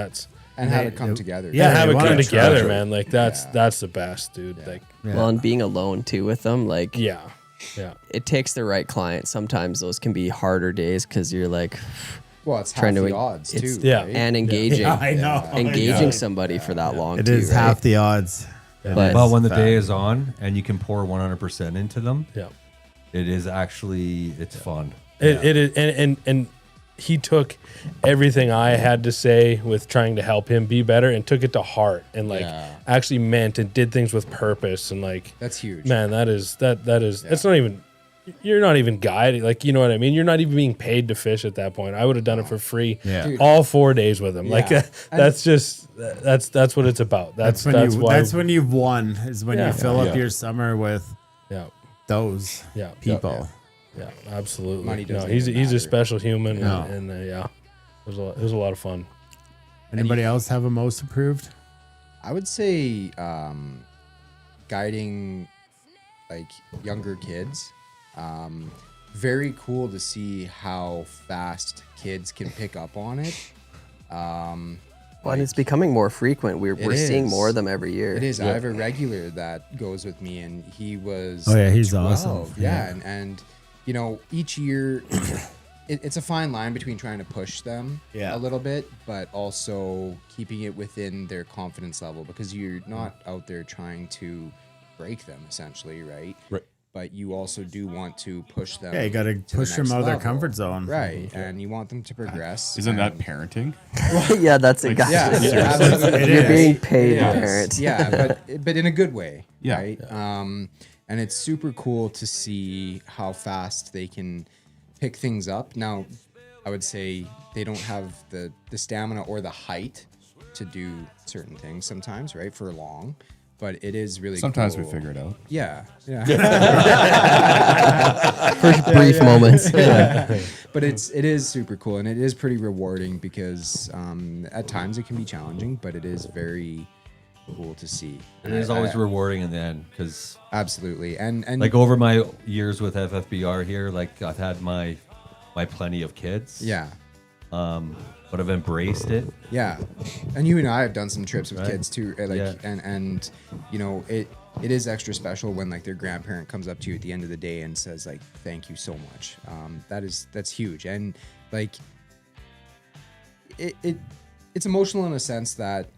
And have it come together. Have it come together, treasure. man. Like that's the best, dude. Yeah. Like Well, and being alone too with them, like yeah. it takes the right client. Sometimes those can be harder days because you're like Well, it's half trying to the odds it's- too. yeah. right? and engaging, Yeah, I know. engaging somebody for that long. It too, is right? half the odds. But- But when the day is on and you can pour 100% into them, Yeah. it is actually, it's fun. It is, and he took everything I had to say with trying to help him be better and took it to heart and like actually meant and did things with purpose, and like That's huge. man, that is it's not even, you're not even guiding, like, you know what I mean? You're not even being paid to fish at that point. I would have done it for free Yeah. all 4 days with him. Like Yeah. that's just that's what it's about. That's when you've won, is when Yeah. you fill up Yeah. your summer with yeah. those Yeah. people. Yeah, absolutely. Money doesn't he's even a matter. special human, No. and it was a lot of fun. Anybody else have a most approved? I would say guiding like younger kids. Very cool to see how fast kids can pick up on it. Well, and it's becoming more frequent. We're seeing is. more of them every year. It is. I have a regular that goes with me, and he was. Oh, yeah, he's 12. awesome. Yeah, and each year, it's a fine line between trying to push them a little bit, but also keeping it within their confidence level, because you're not out there trying to break them, essentially, right? Right. But you also do want to push them. Yeah, you got to the push them next out of their level. comfort zone. Right, and you want them to progress. Isn't that and- parenting? yeah, that's a guy. Yeah, Seriously. absolutely. It You're is. being paid Yes. to parent. Yeah, but in a good way. Yeah. Right. And it's super cool to see how fast they can pick things up. Now, I would say they don't have the stamina or the height to do certain things sometimes, right, for long. But it is really Sometimes cool. we figure it out. Yeah, yeah. For brief moments. But it is super cool, and it is pretty rewarding because at times it can be challenging, but it is very cool to see. It is always rewarding in the end because absolutely, and like over my years with FFBR here, like I've had my plenty of kids. Yeah. But I've embraced it. Yeah, and you and I have done some trips with Right. kids too, like, Yeah. and you know it is extra special when like their grandparent comes up to you at the end of the day and says like thank you so much. That's huge, and like it's emotional in a sense that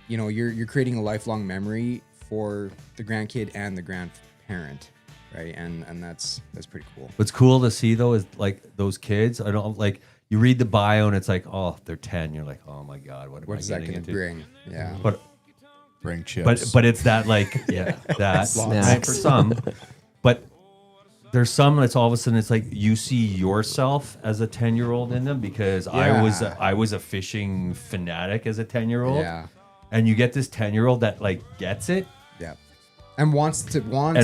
you know you're creating a lifelong memory for the grandkid and the grandparent, right? And that's pretty cool. What's cool to see though is like those kids. I don't like you read the bio and it's like, oh, they're 10. You're like, oh my god, what am I What's that getting gonna into? bring? Yeah, But Bring chips. but it's that like that Snacks. for some. But there's some that's all of a sudden it's like you see yourself as a 10-year-old in them because Yeah. I was a fishing fanatic as a 10-year-old. Yeah. And you get this 10-year-old that like gets it yeah, and wants to learn.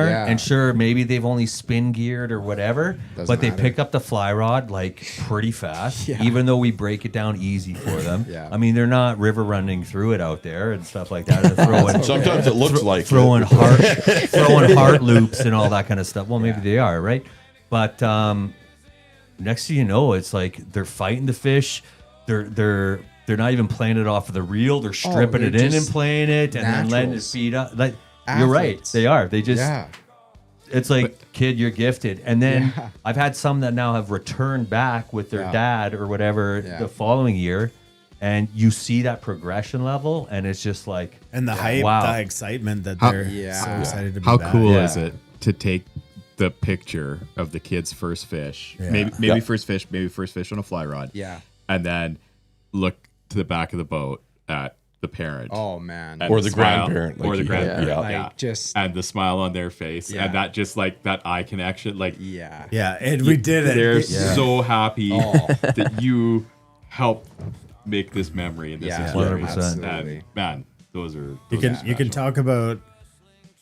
Yeah. And sure, maybe they've only spin geared or whatever, Doesn't but they matter. pick up the fly rod like pretty fast, Yeah. even though we break it down easy for them. Yeah. I mean, they're not river running through it out there and stuff like that. They're throwing, Sometimes it looks like throwing it. throwing heart loops and all that kind of stuff. Well, maybe they are, right? But next thing you know, it's like they're fighting the fish. They're not even playing it off of the reel. They're stripping they're it in and just playing it and then letting it naturals. feed up. Like you're right, Athletes. they are. They just Yeah. it's like kid, you're gifted. And then Yeah. I've had some that now have returned back with their Yeah. dad or whatever Yeah. the following year, and you see that progression level, and it's just like And the hype, wow. the excitement that How- they're Yeah. so excited to be How back. cool Yeah. is it to take the picture of the kid's first fish, Yeah. maybe first fish on a fly rod, Yeah. and then look to the back of the boat at the parent. Oh man. and Or the smile- grandparent, like or the you- grandparent, yeah. yeah. Like, just- and the smile on their face, Yeah. and that just like that eye connection, like Yeah. Yeah, and we did it. they're Yeah. so happy Oh. that you helped make this memory and this Yeah, experience. 100%. absolutely. And man, those are You those can are you can special. talk about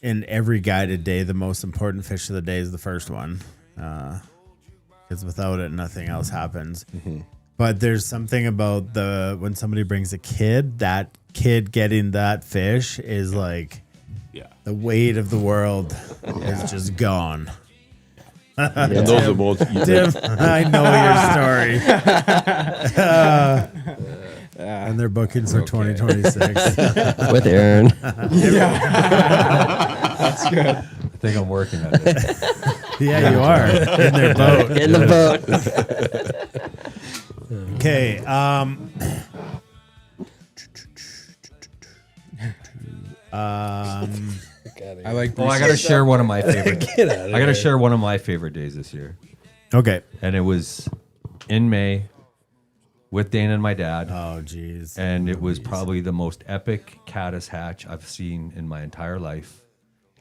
in every guided day the most important fish of the day is the first one, because without it nothing else happens. But there's something about when somebody brings a kid, that kid getting that fish is like Yeah. the weight of the world is just gone. And those are the most. Tim, I know your story. And they're booking for 2026. With Aaron. That's good. I think I'm working on it. Yeah, you are in their boat. In the boat. Okay. I like. Oh, I gotta share one of my favorite. Get out of I gotta here. share one of my favorite days this year, Okay. and it was in May with Dana and my dad. Oh, jeez. And it was probably the most epic caddis hatch I've seen in my entire life.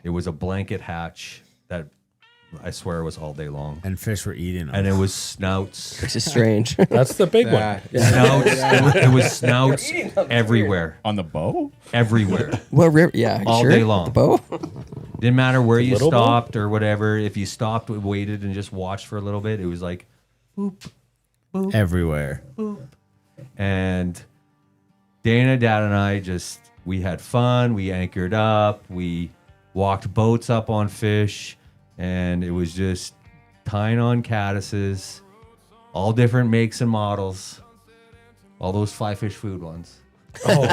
It was a blanket hatch that I swear was all day long. And fish were eating them. And it was snouts. Which is strange. That's the big one. Snouts. It was snouts everywhere. On the bow? Everywhere. What river? Yeah, All sure. day long. The bow? Didn't matter where you little boat? stopped or whatever. If you stopped, waited, and just watched for a little bit, it was like, boop, boop, everywhere. boop. And Dana, Dad, and I we had fun. We anchored up. We walked boats up on fish. And it was just tying on caddises, all different makes and models, all those fly fish food ones. Oh,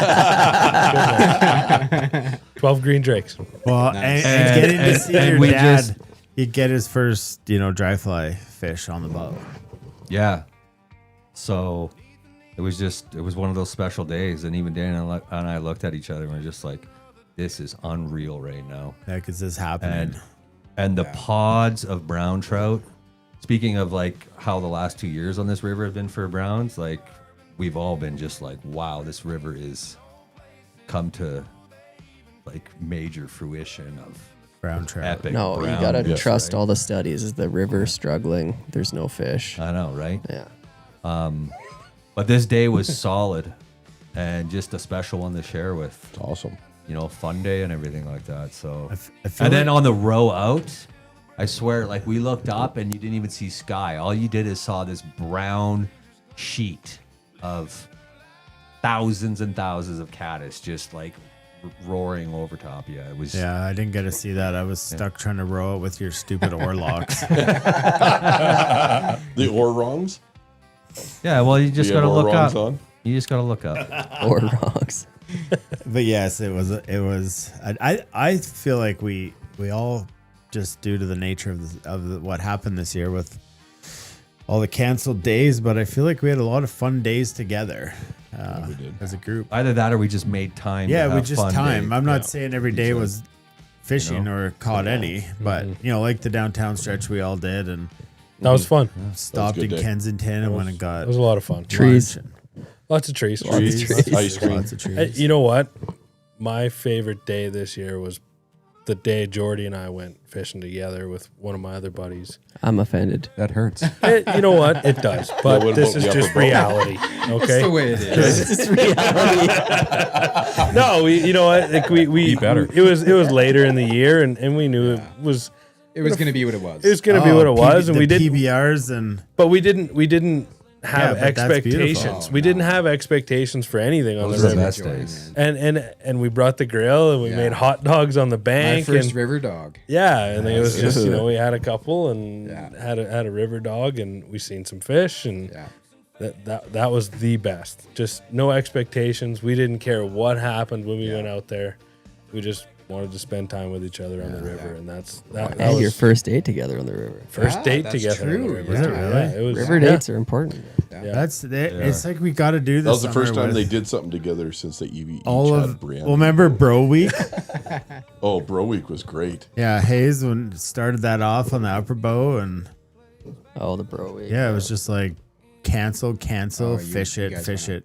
12 green drakes. Well, and getting to see and your we dad, just- he'd get his first, dry fly fish on the boat. Yeah. So it was one of those special days. And even Dana and I looked at each other and were just like, this is unreal right now. Yeah, because this is happening. And the pods of brown trout, speaking of like how the last 2 years on this river have been for browns, like we've all been just like, wow, this river is come to like major fruition of brown trout. epic No, brown you gotta fish, trust right? all the studies. Is the river struggling? There's no fish. I know, right? Yeah. But this day was solid. and just a special one to share with. It's awesome. You know, fun day and everything like that. So, I feel and then like- on the row out, I swear, like we looked up and you didn't even see sky. All you did is saw this brown sheet of thousands and thousands of caddis just like roaring over top. Yeah, it was. Yeah, I didn't get to see that. I was stuck trying to row it with your stupid oar locks. The oar wrongs? Yeah, well, you just Do you gotta have oar look wrongs up. on? You just gotta look up. Or rocks. But yes, it was. I feel like we all, just due to the nature of what happened this year with all the canceled days, but I feel like we had a lot of fun days together we did. as a group. Either that or we just made time. to Yeah, we have just fun time. day. I'm not Yeah. saying every day was fishing or caught any, but like the downtown stretch we all did, and That was fun. stopped good in day. Kensington and went and got It was a lot of fun. Trees. lunch and Lots of trees. Trees, ice cream. lots of Hey, trees. you know what? My favorite day this year was the day Jordy and I went fishing together with one of my other buddies. I'm offended. That hurts. You know what? It does. But what this about is the just upper boat? reality. That's Okay. the way it is. It's reality. No, you know what? Like we Be better. It was later in the year, and we knew it was going to be what it was. it was going to be what it was, and we didn't. PBRs and But we didn't have Yeah, but that's beautiful. expectations. Oh, we no. didn't have expectations for anything on Those the are the river. best Enjoying days. it. And we brought the grill and we Yeah. made hot dogs on the My bank first and river dog. yeah, and it was Nice. just we had a couple and Yeah. had a river dog and we seen some fish and Yeah. that was the best. Just no expectations. We didn't care what happened when we went out there. We just wanted to spend time with each other on the river, and that And was your first date together on the river. first Yeah, date that's together on the true. river. Is it too. really? Yeah, it was River dates are important. Yeah. that's it. It's like we got to do this. That was the first summer time with they did something together since they each all had of. brand. Well, remember Bro Week? Oh, Bro Week was great. Yeah, Hayes when started that off on the upper bow, and Oh, the bro week. yeah, it was just like cancel, Oh, you fish it, guys went it.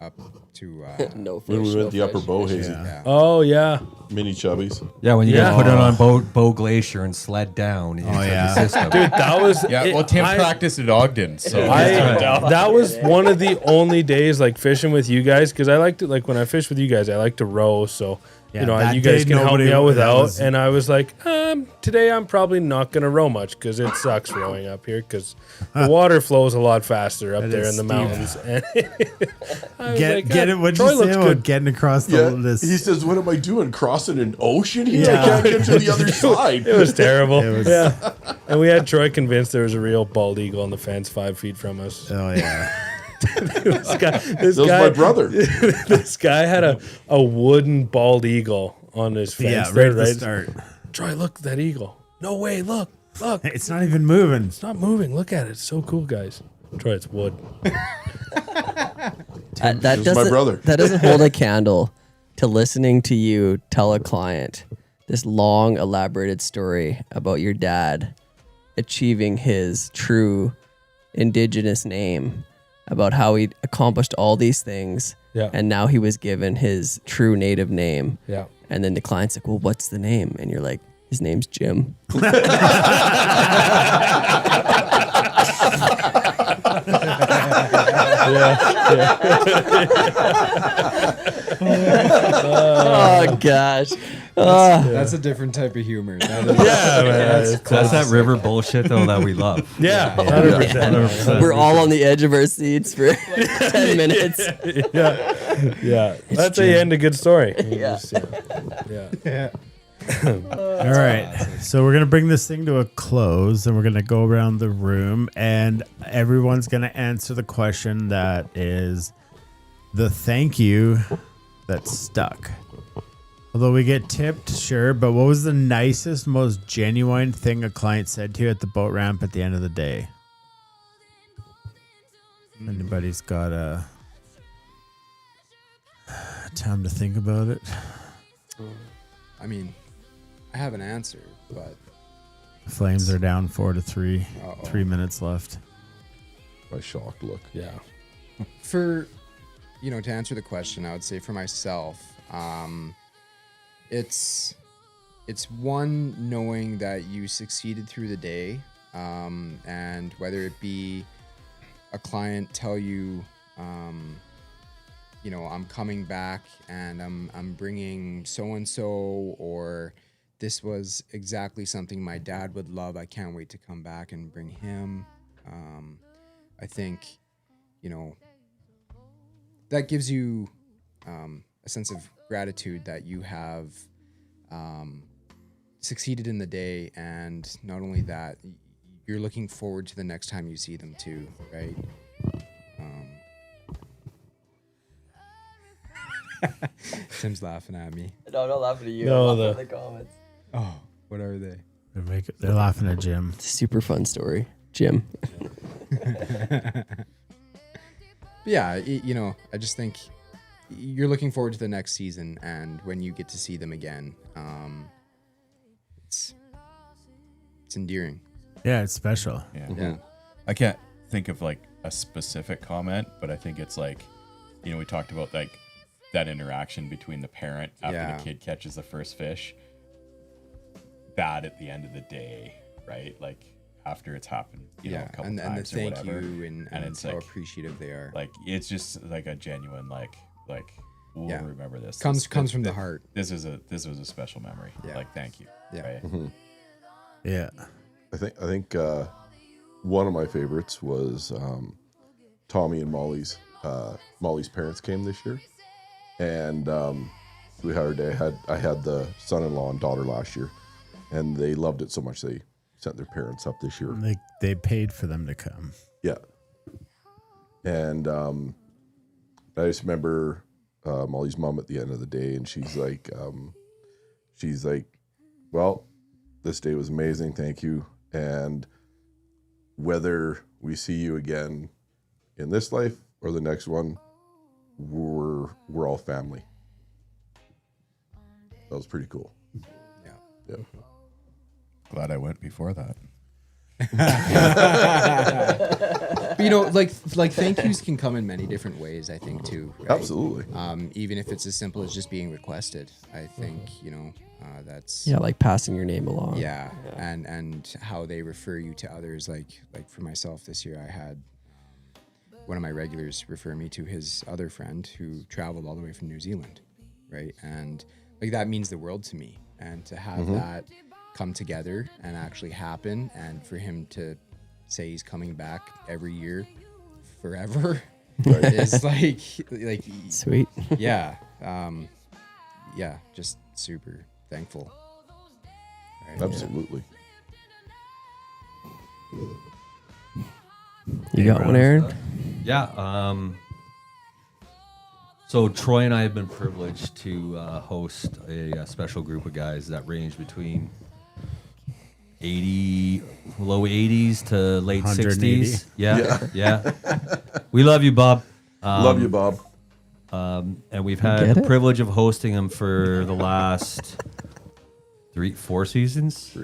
Up to No fish. When we no went the upper fish. bow hazy, Yeah. Oh yeah. mini chubbies. Yeah, when you Yeah. guys put it on Bow Glacier and sled down. Oh, yeah. System. Dude, that was Yeah, it- well, Tim I- practiced at Ogden, so that was one of the only days like fishing with you guys because I like to like when I fish with you guys I like to row so Yeah, you know that you guys day can help me nobody- out that without was- and I was like today I'm probably not gonna row much because it sucks rowing up here because the water flows a lot faster up It there is in the steep. mountains and I was Get like, get it. What'd Troy you say looks about good. getting across this? He says, "What am I doing? Crossing an ocean here? Yeah. I can't get to the other side." It was terrible. It was- Yeah, and we had Troy convinced there was a real bald eagle on the fence 5 feet from us. Oh yeah. This That was guy, my brother. this guy had a wooden bald eagle on his fence. Yeah, there, right at the start. Troy, look at that eagle. No way, look. It's not even moving. It's not moving. Look at it. It's so cool, guys. Troy, it's wood. That This is my doesn't, brother. that doesn't hold a candle to listening to you tell a client this long, elaborated story about your dad achieving his true indigenous name, about how he accomplished all these things, Yeah. and now he was given his true native name. Yeah. And then the client's like, well, what's the name? And you're like, his name's Jim. Oh, gosh. That's a different type of humor. That is, Yeah, man. That's that river bullshit though that we love. Yeah, 100%. We're all on the edge of our seats for 10 minutes. Yeah. That's how you end a good story. Yeah. Yeah. All right. So we're going to bring this thing to a close and we're going to go around the room and everyone's going to answer the question that is the thank you that stuck. Although we get tipped, sure, but what was the nicest, most genuine thing a client said to you at the boat ramp at the end of the day? Anybody's got a time to think about it? I mean, I have an answer, but Flames are down 4-3. Uh-oh. 3 minutes left. My shocked look. Yeah. for, to answer the question, I would say for myself, it's one, knowing that you succeeded through the day, and whether it be a client tell you you know, I'm coming back and I'm bringing so and so, or this was exactly something my dad would love. I can't wait to come back and bring him. I think, you know, that gives you a sense of gratitude that you have succeeded in the day, and not only that, you're looking forward to the next time you see them too, right? Tim's laughing at me. No, I'm not laughing at you. No, I'm laughing at the comments. Oh, what are they? They're laughing at Jim. It's a super fun story, Jim. Yeah, you know, I just think you're looking forward to the next season, and when you get to see them again, it's endearing. Yeah, it's special. Yeah. I can't think of like a specific comment, but I think it's like, you know, we talked about like that interaction between the parent after the kid catches the first fish. That at the end of the day, right? Like after it's happened, you know, a couple and the times thank or whatever, you and it's how like, appreciative they are. like it's just like a genuine like we'll remember this. Comes This- from the heart. This was a special memory. Yeah. Like thank you. Yeah. Right? Yeah. I think one of my favorites was Tommy and Molly's parents came this year, and we had our day. I had the son-in-law and daughter last year, and they loved it so much they sent their parents up this year. They paid for them to come. Yeah, and I just remember Molly's mom at the end of the day, and she's like, well, this day was amazing, thank you, and whether we see you again in this life or the next one, we're all family. That was pretty cool. Yeah. Glad I went before that. But, you know, like thank yous can come in many different ways, I think, too. Right? Absolutely. Even if it's as simple as just being requested, I think, you know, that's like passing your name along. Yeah, and how they refer you to others. Like for myself this year, I had one of my regulars refer me to his other friend who traveled all the way from New Zealand, right? And like that means the world to me, and to have that come together and actually happen, and for him to say he's coming back every year forever is like sweet. Yeah, just super thankful. Right? Absolutely. You got one, Aaron? Yeah. So Troy and I have been privileged to host a special group of guys that range between low 80s to late 180. 60s. Yeah. We love you, Bob. Love you, Bob. And we've had the privilege of hosting him for the last 4 seasons.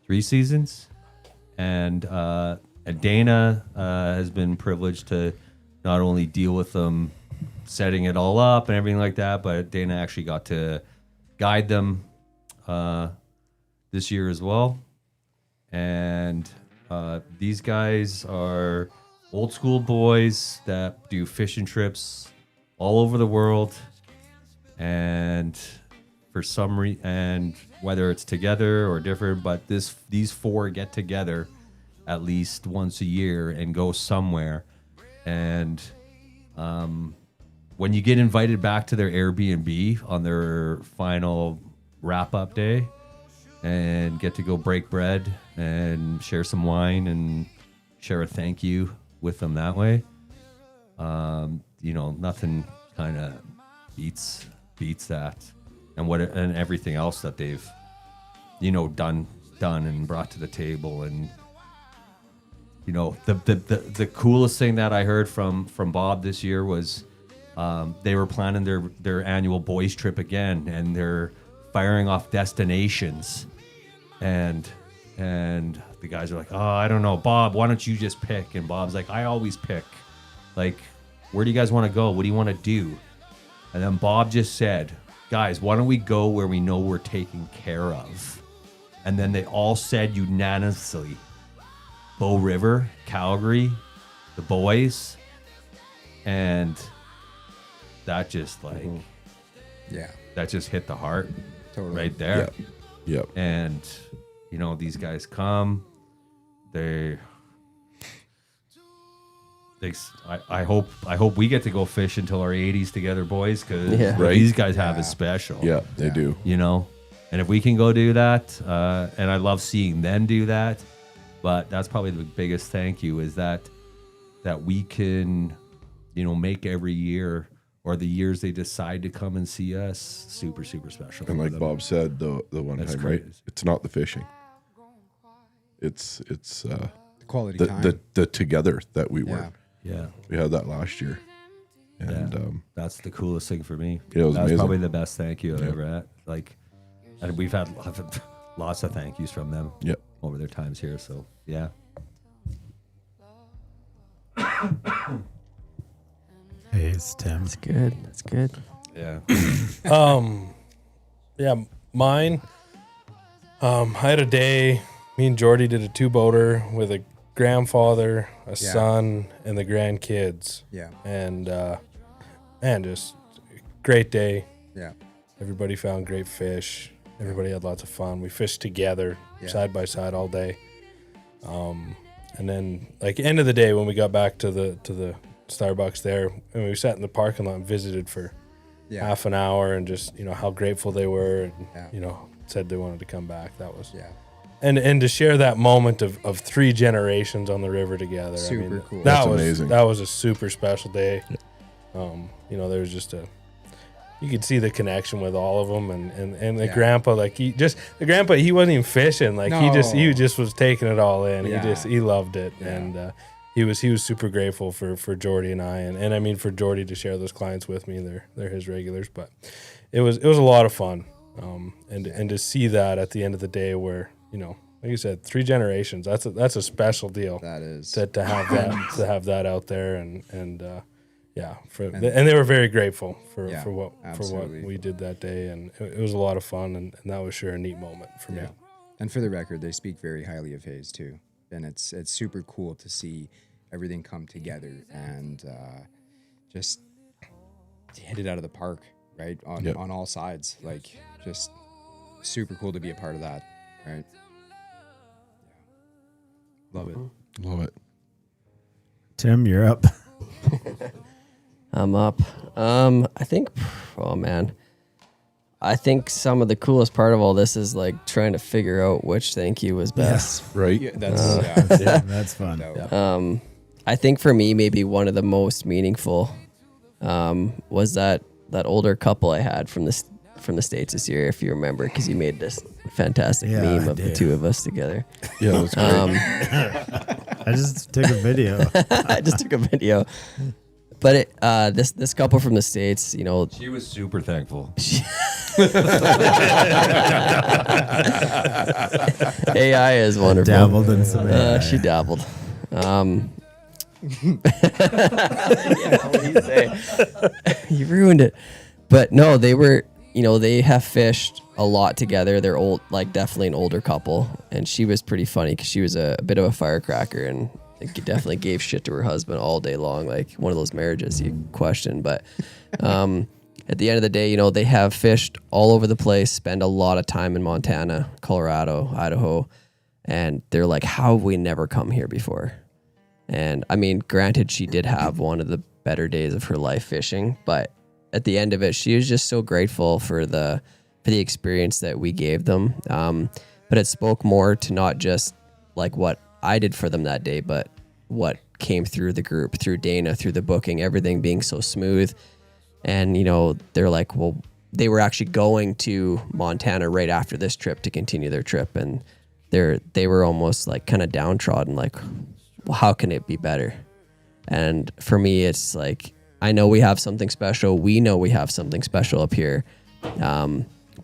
Three seasons. And Dana has been privileged to not only deal with them setting it all up and everything like that, but Dana actually got to guide them this year as well. And these guys are old school boys that do fishing trips all over the world, and for some and whether it's together or different, but these four get together at least once a year and go somewhere. And when you get invited back to their Airbnb on their final wrap-up day and get to go break bread and share some wine and share a thank you with them that way, you know, nothing kind of beats that, and everything else that they've, you know, done and brought to the table. And you know, the coolest thing that I heard from Bob this year was they were planning their annual boys trip again, and they're firing off destinations, and the guys are like, oh, I don't know, Bob, why don't you just pick? And Bob's like, I always pick. Like, where do you guys want to go? What do you want to do? And then Bob just said, guys, why don't we go where we know we're taken care of? And then they all said unanimously, BOW River, Calgary, the boys. And, you know, the, the coolest thing that I heard from Bob this year was they were planning their annual boys trip again, and they're firing off destinations, and the guys are like, oh, I don't know, Bob, why don't you just pick? And Bob's like, I always pick. Like, where do you guys want to go? What do you want to do? And then Bob just said, guys, why don't we go where we know we're taken care of? And then they all said unanimously, BOW River, Calgary, the boys. And that just like, Yeah. that just hit the heart Totally. right there. Yep. And you know, these guys come, I hope we get to go fish until our 80s together, boys, because Yeah. what Right. these guys have is special. Yeah, they do. You know, and if we can go do that, and I love seeing them do that, but that's probably the biggest thank you is that we can, you know, make every year or the years they decide to come and see us super, super special. And for like them. Bob said, the one That's time, right? crazy. It's not the fishing. It's Quality the, time. the together that we were. Yeah. We had that last year, and Yeah. That's the coolest thing for me. Yeah, it was That's amazing. probably the best thank you I've ever had. Like, and we've had lots of thank yous from them. Yep. Over their times here. So yeah. Hey, it's Tim. That's good. That's good. Yeah. Yeah, mine. I had a day. Me and Jordy did a 2-boater with a grandfather, a son, and the grandkids. Yeah. And man, just great day. Yeah. Everybody found great fish. Everybody had lots of fun. We fished together, side by side all day. And then, like, end of the day when we got back to the Starbucks there, and we sat in the parking lot and visited for half an hour, and just, you know, how grateful they were, and you know, said they wanted to come back. That was and to share that moment of 3 generations on the river together. Super I mean, cool. That That's was amazing. That was a super special day. You know, there was just you could see the connection with all of them, and the grandpa, like he wasn't even fishing, like he just was taking it all in. He loved it, and he was super grateful for Jordy and I, and I mean for Jordy to share those clients with me. They're his regulars, but it was a lot of fun, and to see that at the end of the day, where, you know, like you said, 3 generations. That's a special deal. That is to have that out there, and they were very grateful for what we did that day, and it was a lot of fun, and that was sure a neat moment for me. And for the record, they speak very highly of Hayes too, and it's super cool to see everything come together and just hit it out of the park, right, on all sides. Like, just super cool to be a part of that, right? Love it. Love it. Tim, you're up. I'm up. I think, oh man, I think some of the coolest part of all this is like trying to figure out which thank you was best. Right. Yeah, that's fun. I think for me, maybe one of the most meaningful was that older couple I had from the States this year, if you remember, because you made this fantastic meme of the 2 of us together. Yeah, that's great. I just took a video. I just took a video. But this couple from the States, you know, She was super thankful. AI is wonderful. Dabbled in some AI. She dabbled. What do you say? You ruined it. But no, they were, you know, they have fished a lot together. They're old, like definitely an older couple. And she was pretty funny because she was a bit of a firecracker and definitely gave shit to her husband all day long, like one of those marriages you question. But at the end of the day, you know, they have fished all over the place, spend a lot of time in Montana, Colorado, Idaho. And they're like, how have we never come here before? And I mean, granted, she did have one of the better days of her life fishing, but at the end of it, she was just so grateful for the experience that we gave them. But it spoke more to not just like what I did for them that day, but what came through the group, through Dana, through the booking, everything being so smooth. And, you know, they're like, well, they were actually going to Montana right after this trip to continue their trip. And they were almost like kind of downtrodden, like, well, how can it be better? And for me, it's like, I know we have something special. We know we have something special up here.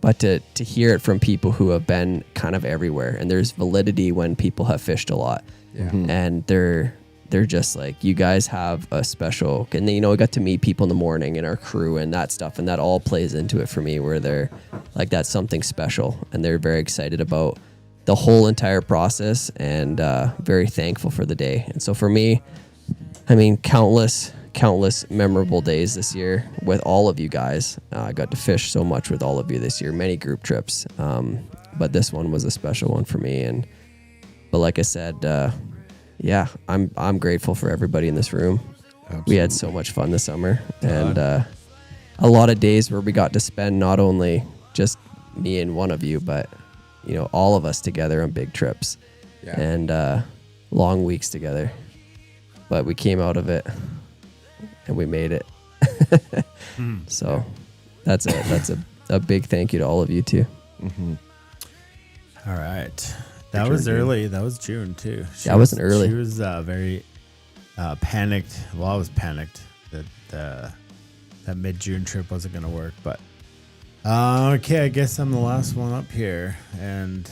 But to hear it from people who have been kind of everywhere, and there's validity when people have fished a lot. Yeah. And they're just like, you guys have a special, and then, you know, we got to meet people in the morning and our crew and that stuff, and that all plays into it for me, where they're like, that's something special, and they're very excited about the whole entire process, and very thankful for the day. And so for me, I mean, countless countless memorable days this year with all of you guys. I got to fish so much with all of you this year, many group trips. But this one was a special one for me. But like I said, yeah, I'm grateful for everybody in this room. Absolutely. We had so much fun this summer, and a lot of days where we got to spend not only just me and one of you, but all of us together on big trips and long weeks together. But we came out of it and we made it. So that's a big thank you to all of you too. Mm-hmm. All right. That was early. That was June too. That wasn't early. She was very panicked. Well, I was panicked that that mid-June trip wasn't going to work. But okay, I guess I'm the last one up here. And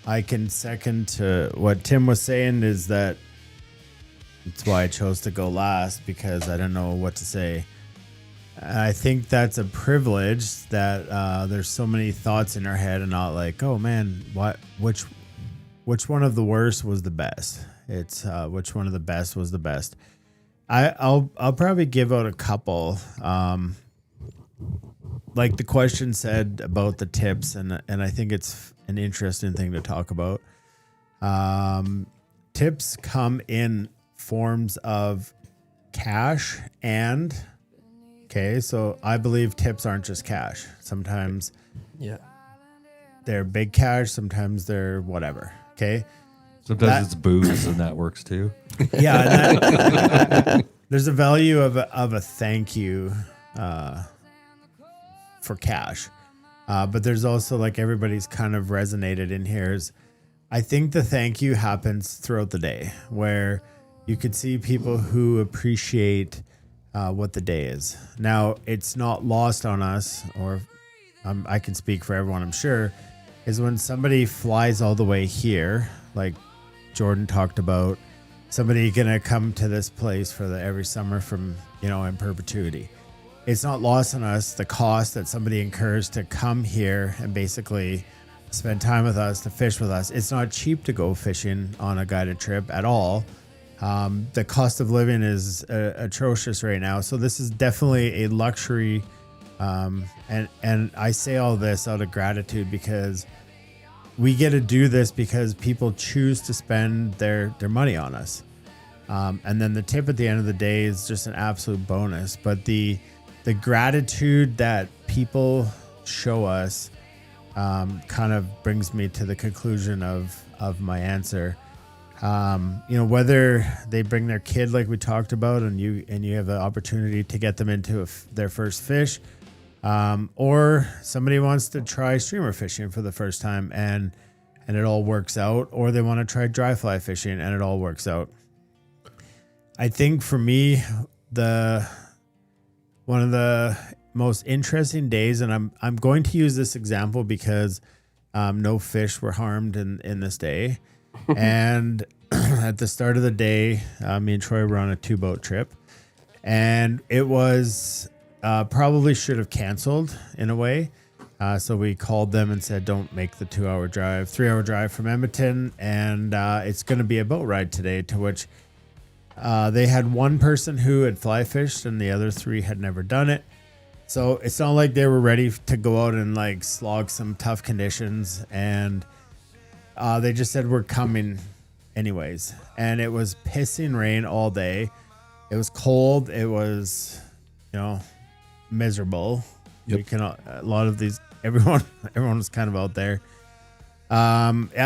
I can second to what Tim was saying is that that's why I chose to go last, because I don't know what to say. I think that's a privilege that there's so many thoughts in our head and not like, oh man, which one of the worst was the best? It's which one of the best was the best. I'll probably give out a couple. Like the question said about the tips, and I think it's an interesting thing to talk about. Tips come in forms of cash and so I believe tips aren't just cash. Sometimes they're big cash, sometimes they're whatever. Sometimes it's booze and that works too. Yeah, there's a value of a thank you for cash, but there's also, like everybody's kind of resonated in here, is I think the thank you happens throughout the day, where you could see people who appreciate what the day is. Now, it's not lost on us, or I can speak for everyone, I'm sure, is when somebody flies all the way here, like Jordan talked about, somebody gonna come to this place for every summer from, in perpetuity. It's not lost on us the cost that somebody incurs to come here and basically spend time with us, to fish with us. It's not cheap to go fishing on a guided trip at all. The cost of living is atrocious right now. So this is definitely a luxury. And I say all this out of gratitude, because we get to do this because people choose to spend their money on us. And then the tip at the end of the day is just an absolute bonus. But the gratitude that people show us kind of brings me to the conclusion of my answer. Whether they bring their kid, like we talked about, and you have an opportunity to get them into their first fish, or somebody wants to try streamer fishing for the first time and it all works out, or they want to try dry fly fishing and it all works out. I think for me, one of the most interesting days, and I'm going to use this example because no fish were harmed in this day. And at the start of the day, me and Troy were on a 2-boat trip, and it was probably should have canceled in a way. So we called them and said, don't make the 3-hour drive from Edmonton. And it's going to be a boat ride today, to which they had one person who had fly fished and the other 3 had never done it. So it's not like they were ready to go out and like slog some tough conditions. And they just said, we're coming anyways. And it was pissing rain all day. It was cold. It was, miserable. Yep. A lot of these, everyone was kind of out there.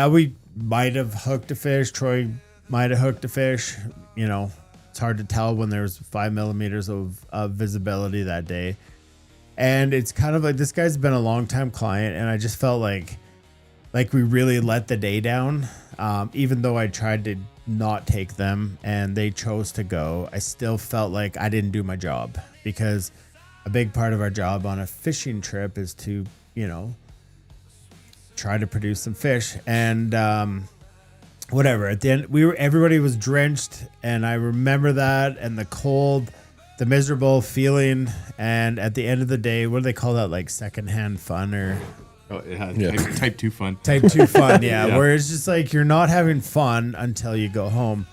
We might have hooked a fish. Troy might have hooked a fish. It's hard to tell when there's 5 millimeters of visibility that day. And it's kind of like, this guy's been a long time client, and I just felt like we really let the day down. Even though I tried to not take them and they chose to go, I still felt like I didn't do my job, because a big part of our job on a fishing trip is to, try to produce some fish. And whatever, at the end, everybody was drenched, and I remember that, and the cold, the miserable feeling. And at the end of the day, what do they call that? Like secondhand fun, or type 2 fun. Type 2 fun, yeah. Where it's just like you're not having fun until you go home.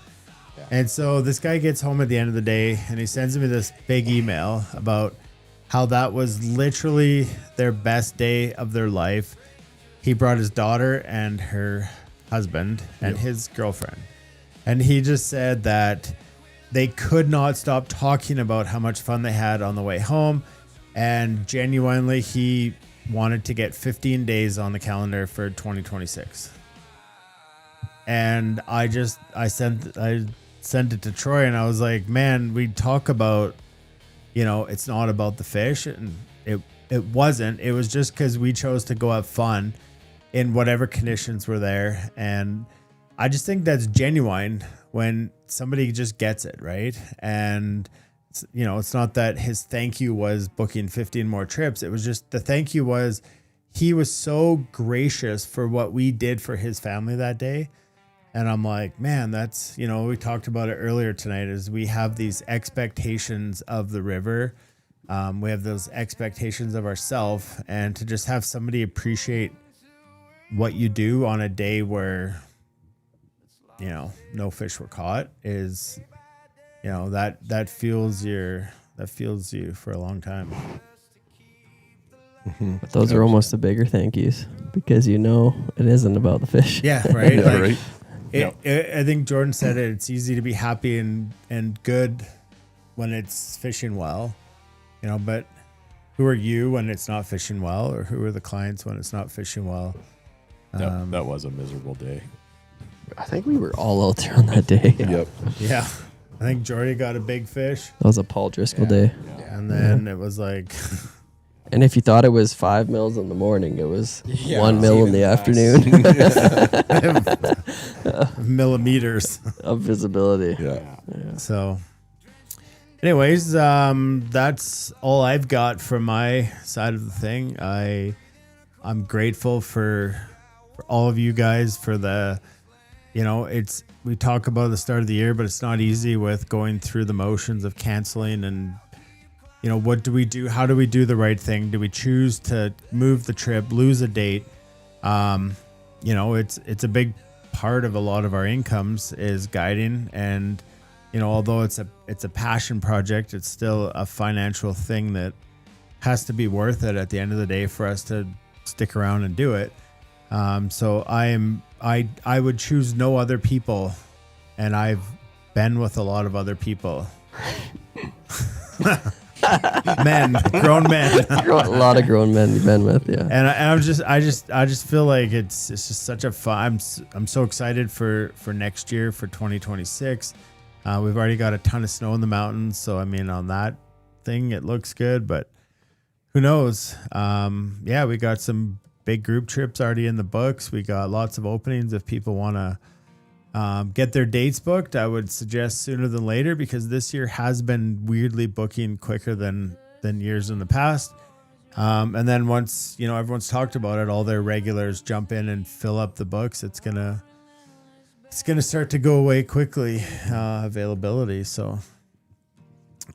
And so this guy gets home at the end of the day and he sends me this big email about how that was literally their best day of their life. He brought his daughter and her husband and his girlfriend. And he just said that they could not stop talking about how much fun they had on the way home. And genuinely, he wanted to get 15 days on the calendar for 2026. And I sent it to Troy and I was like, man, we talk about, it's not about the fish. And it wasn't. It was just because we chose to go have fun in whatever conditions were there. And I just think that's genuine when somebody just gets it, right? And it's not that his thank you was booking 15 more trips. It was just the thank you was he was so gracious for what we did for his family that day. And I'm like, man, that's, we talked about it earlier tonight, is we have these expectations of the river. We have those expectations of ourselves, and to just have somebody appreciate what you do on a day where, no fish were caught is, that fuels you for a long time. But those are almost the bigger thank yous because it isn't about the fish. Yeah, right. Yeah, right. I think Jordan said it. It's easy to be happy and good when it's fishing well, but who are you when it's not fishing well, or who are the clients when it's not fishing well? That was a miserable day. I think we were all out there on that day. Yep. Yeah. I think Jordy got a big fish. That was a Paul Driscoll day. And then it was like... And if you thought it was 5 mils in the morning, it was Yeah, 1 mil in the afternoon. Millimeters of visibility. Yeah. So, anyways, that's all I've got from my side of the thing. I'm grateful for all of you guys for the, we talk about the start of the year, but it's not easy with going through the motions of canceling and, what do we do? How do we do the right thing? Do we choose to move the trip, lose a date? It's a big part of a lot of our incomes is guiding, and although it's a passion project, it's still a financial thing that has to be worth it at the end of the day for us to stick around and do it. So I would choose no other people, and I've been with a lot of other people. Grown men. A lot of grown men you've been with, yeah. And I just feel like it's just such a fun. I'm so excited for next year, for 2026. We've already got a ton of snow in the mountains, so on that thing it looks good, but who knows? We got some big group trips already in the books. We got lots of openings if people want to get their dates booked. I would suggest sooner than later, because this year has been weirdly booking quicker than years in the past. And then once, everyone's talked about it, all their regulars jump in and fill up the books. It's going to start to go away quickly, availability. So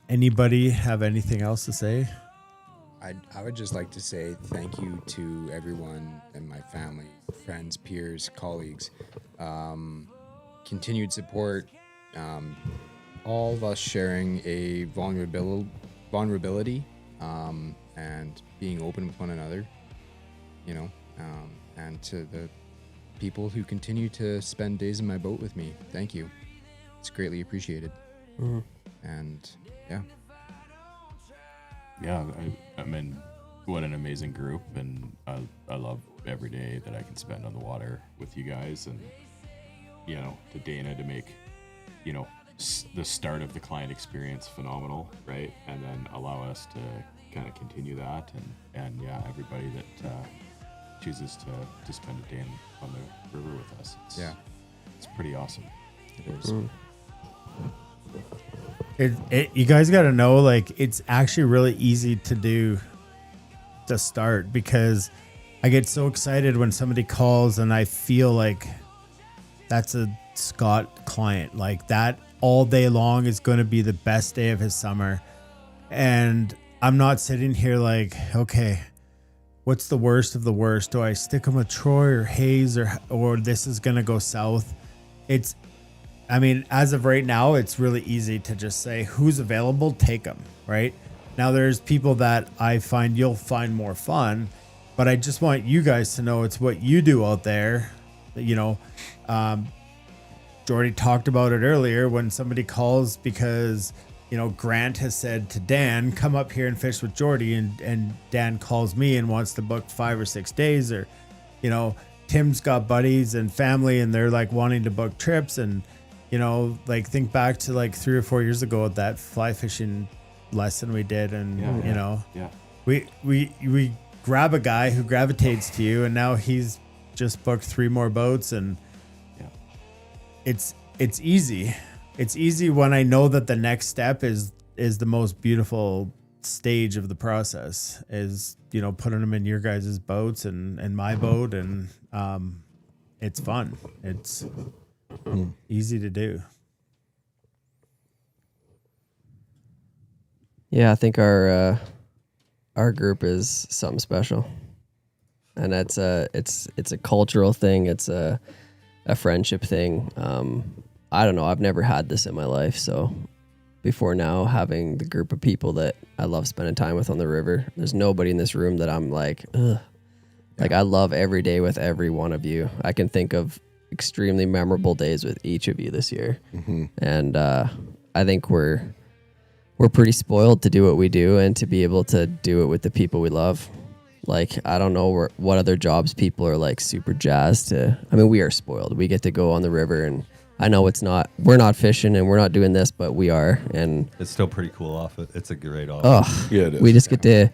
anybody have anything else to say? I would just like to say thank you to everyone and my family, friends, peers, colleagues. Continued support, all of us sharing a vulnerability, and being open with one another, and to the people who continue to spend days in my boat with me. Thank you. It's greatly appreciated. Mm-hmm. And yeah. Yeah, what an amazing group, and I love every day that I can spend on the water with you guys, and to Dana to make the start of the client experience phenomenal, right? And then allow us to kind of continue that, and everybody that chooses to spend a day on the river with us. It's pretty awesome. It is. You guys got to know, it's actually really easy to start, because I get so excited when somebody calls and I feel like that's a Scott client. Like, that all day long is going to be the best day of his summer. And I'm not sitting here like, okay, what's the worst of the worst? Do I stick him with Troy or Hayes, or this is going to go south? I mean, as of right now, it's really easy to just say who's available, take them, right? Now there's people that I find you'll find more fun, but I just want you guys to know it's what you do out there. You know, Jordy talked about it earlier when somebody calls because, you know, Grant has said to Dan, come up here and fish with Jordy, and Dan calls me and wants to book 5 or 6 days, or, you know, Tim's got buddies and family and they're like wanting to book trips, and, you know, like think back to like 3 or 4 years ago at that fly fishing lesson we did, and you know, we grab a guy who gravitates to you, and now he's just booked 3 more boats, and it's easy. It's easy when I know that the next step is the most beautiful stage of the process, is, you know, putting them in your guys' boats and my boat, and it's fun. It's easy to do. Yeah, I think our group is something special, and it's a cultural thing. It's a friendship thing. I don't know. I've never had this in my life, so before now, having the group of people that I love spending time with on the river. There's nobody in this room that I'm like, ugh. Like, I love every day with every one of you. I can think of extremely memorable days with each of you this year, and I think we're pretty spoiled to do what we do and to be able to do it with the people we love. Like, I don't know what other jobs people are like super jazzed to. I mean, we are spoiled. We get to go on the river, and I know we're not fishing and we're not doing this, but we are, and it's still pretty cool off it. It's a great off. Oh, yeah, it is. We just get to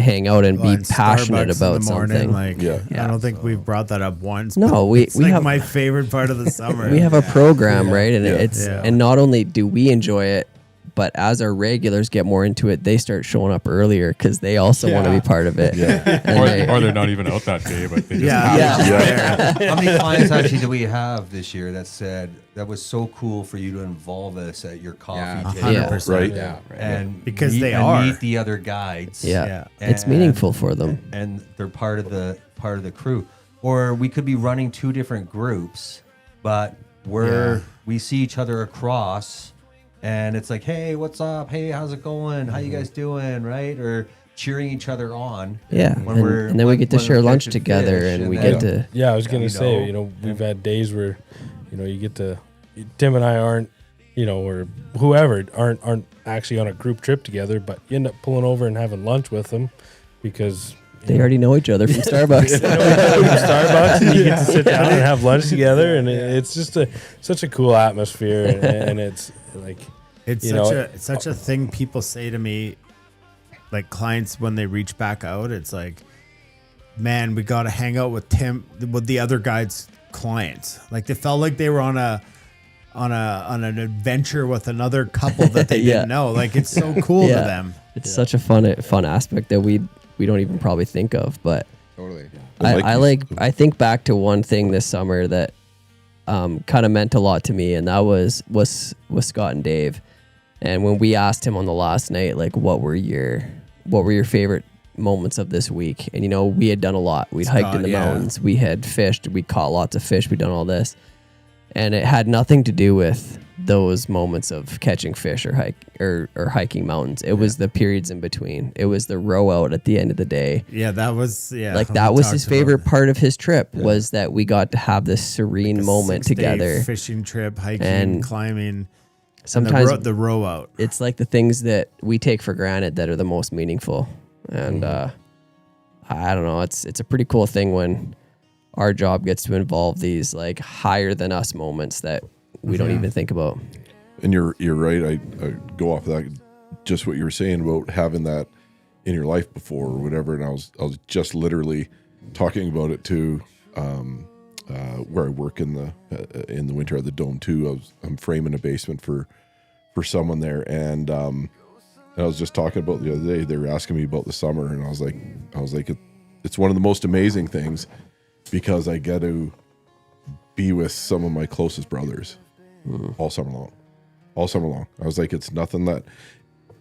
hang out and be passionate Starbucks about in the morning, something. like, I don't think we've brought that up once. No, it's we like have my favorite part of the summer. We have a program, right? And Yeah. and not only do we enjoy it, but as our regulars get more into it, they start showing up earlier because they also want to be part of it. Or they're not even out that day, but they just have How many clients actually do we have this year that said that was so cool for you to involve us at your coffee table? 100%. Right. Yeah. And Because meet, they and are. meet the other guides. Yeah. And- It's meaningful for them. and they're part of the crew. Or we could be running 2 different groups, but we see each other across, and it's like, hey, what's up? Hey, how's it going? How you guys doing? Right? Or cheering each other on. Yeah, and then we get to share lunch together, and we get to. Yeah, I was gonna say, know, you know, we've had days where, you know, you get to, Tim and I aren't, you know, or whoever aren't actually on a group trip together, but you end up pulling over and having lunch with them because They already know each other from Starbucks. Starbucks, and you get to sit down and have lunch together, and it's just such a cool atmosphere, and it's like It's such a thing people say to me, like clients when they reach back out. It's like, man, we got to hang out with Tim, with the other guy's clients. Like they felt like they were on an adventure with another couple that they didn't know. Like it's so cool to them. It's such a fun aspect that we don't even probably think of. But Totally. I think back to one thing this summer that kind of meant a lot to me, and that was Scott and Dave. And when we asked him on the last night, like, what were your favorite moments of this week? And, you know, we had done a lot. We'd hiked in the mountains. We had fished. We caught lots of fish. We'd done all this. And it had nothing to do with those moments of catching fish or hiking mountains. It was the periods in between. It was the row out at the end of the day. Yeah, that was that was his favorite part of his trip, was that we got to have this serene moment 6-day together. fishing trip, hiking, And climbing. Sometimes the row out. It's like the things that we take for granted that are the most meaningful. And I don't know, it's a pretty cool thing when our job gets to involve these like higher than us moments that we don't even think about. And you're right. I go off of that, just what you were saying about having that in your life before or whatever. And I was just literally talking about it to where I work in the winter at the Dome too. I'm framing a basement for someone there, and I was just talking about the other day. They were asking me about the summer, and I was like, it's one of the most amazing things because I get to be with some of my closest brothers all summer long. I was like, it's nothing that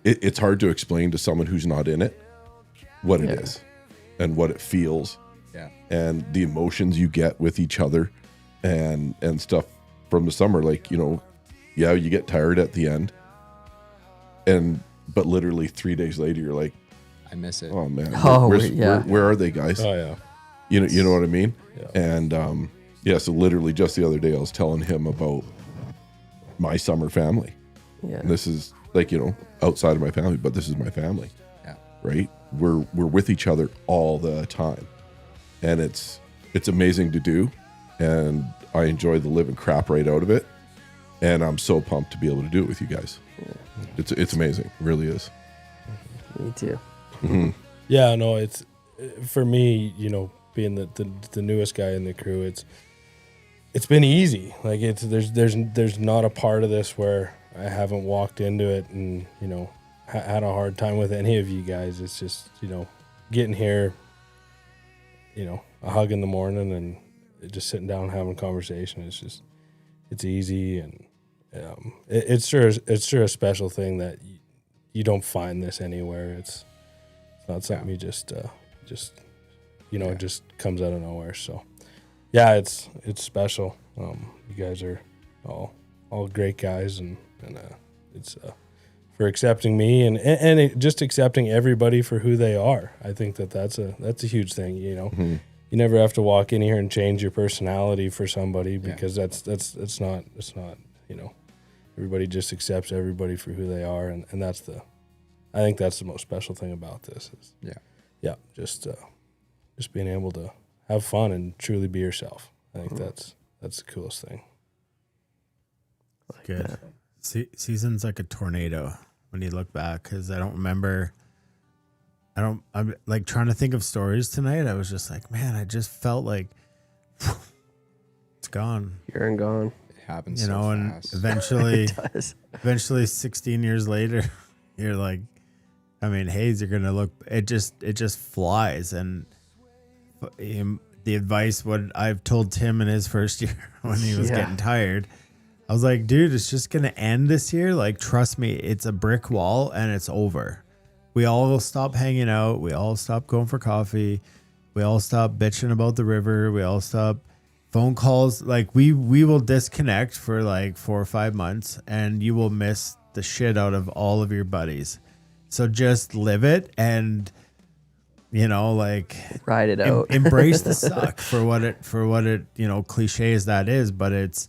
it's hard to explain to someone who's not in it what it is and what it feels. Yeah. And the emotions you get with each other and stuff from the summer. Like, you know, yeah, you get tired at the end, but literally 3 days later, you're like, I miss it. oh man, Oh, where are they, guys? Oh yeah. You know what I mean? Yeah. And so literally just the other day, I was telling him about my summer family. Yeah. And this is like, outside of my family, but this is my family. Yeah. Right? We're with each other all the time. And it's amazing to do. And I enjoy the living crap right out of it. And I'm so pumped to be able to do it with you guys. Yeah. It's amazing. It really is. Me too. Mm-hmm. Yeah, no, it's for me, being the newest guy in the crew, it's been easy. Like there's not a part of this where I haven't walked into it and had a hard time with any of you guys. It's just getting here, a hug in the morning and just sitting down and having a conversation. It's easy, and it's sure a special thing that you don't find this anywhere. It's not something you just it just comes out of nowhere. So yeah, it's special. You guys are all great guys, and it's for accepting me and just accepting everybody for who they are. I think that's a huge thing. Mm-hmm. You never have to walk in here and change your personality for somebody, because that's not everybody just accepts everybody for who they are, and I think that's the most special thing about this is just being able to have fun and truly be yourself. I think that's the coolest thing. Good. Season's like a tornado when you look back, because I don't remember. I'm like trying to think of stories tonight. I was just like, man, I just felt like it's gone. Here and gone. It happens so fast. And eventually, It does. eventually 16 years later, you're like, I mean, Hayes, you're going to look, it just flies. And the advice, what I've told Tim in his first year when he was getting tired, I was like, dude, it's just going to end this year. Like, trust me, it's a brick wall and it's over. We all stop hanging out. We all stop going for coffee. We all stop bitching about the river. We all stop phone calls. Like we will disconnect for like 4 or 5 months, and you will miss the shit out of all of your buddies. So just live it and, like ride it out. Embrace the suck for what it, cliche as that is, but it's,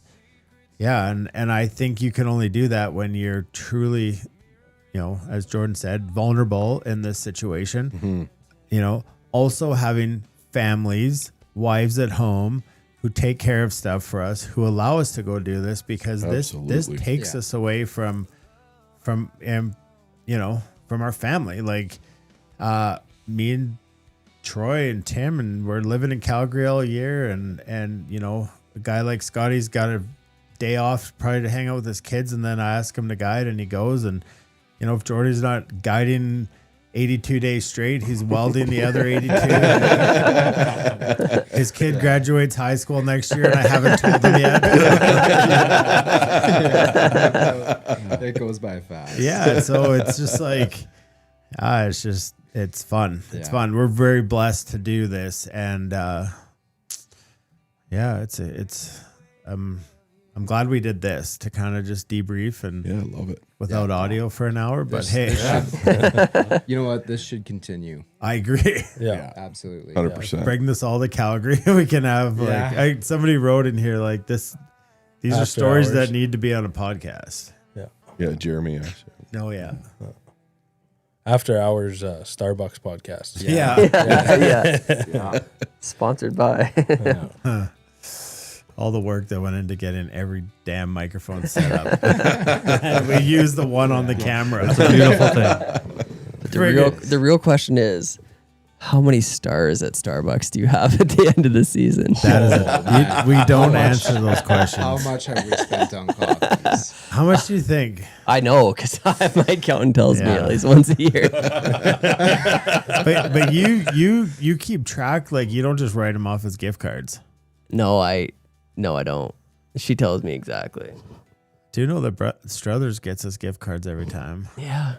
and I think you can only do that when you're truly, as Jordan said, vulnerable in this situation. Mm-hmm. Also having families, wives at home who take care of stuff for us, who allow us to go do this, because this takes us away from our family. Like me and Troy and Tim, and we're living in Calgary all year, and a guy like Scotty's got a day off probably to hang out with his kids, and then I ask him to guide and he goes, and if Jordy's not guiding 82 days straight, he's welding the other 82. His kid graduates high school next year, and I haven't told him yet. It goes by fast. Yeah, so it's just like, it's fun. It's fun. We're very blessed to do this, and I'm glad we did this to kind of just debrief and I love it without audio for an hour. But you know what? This should continue. I agree. Yeah, absolutely. 100%. Bring this all to Calgary. We can have somebody wrote in here like this. These are stories hours. that need to be on a podcast. Yeah, Jeremy. Actually. No, yeah. After Hours Starbucks podcast. Yeah. Sponsored by. All the work that went into getting every damn microphone set up. And we use the one on the camera. It's a beautiful thing. The real question is, how many stars at Starbucks do you have at the end of the season? That is it. We don't answer those questions. How much have we spent on coffees? How much do you think? I know, because my accountant tells me at least once a year. But you keep track, like you don't just write them off as gift cards. No, I don't. She tells me exactly. Do you know that Struthers gets us gift cards every time? Yeah,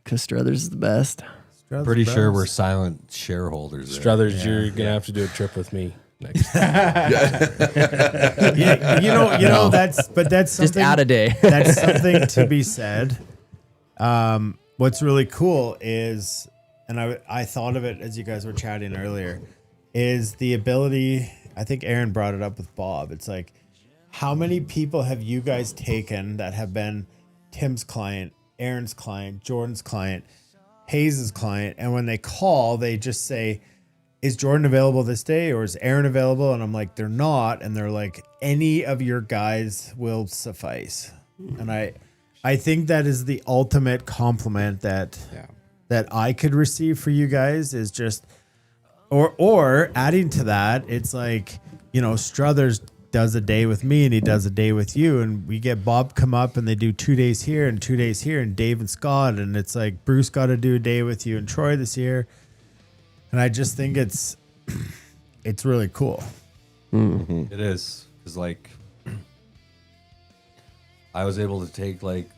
because Struthers is the best. Pretty sure we're silent shareholders. Struthers, you're gonna have to do a trip with me. next. Yeah, you know that's Just something. add a day. That's something to be said. What's really cool is, and I thought of it as you guys were chatting earlier, is the ability. I think Aaron brought it up with Bob. It's like, how many people have you guys taken that have been Tim's client, Aaron's client, Jordan's client, Hayes' client, and when they call, they just say, is Jordan available this day or is Aaron available? And I'm like, they're not. And they're like, any of your guys will suffice. And I think that is the ultimate compliment that I could receive for you guys is just, or adding to that, it's like, you know, Struthers does a day with me and he does a day with you, and we get Bob come up and they do 2 days here and 2 days here, and Dave and Scott, and it's like Bruce got to do a day with you and Troy this year, and I just think it's really cool. Mm-hmm. It is, because like I was able to take like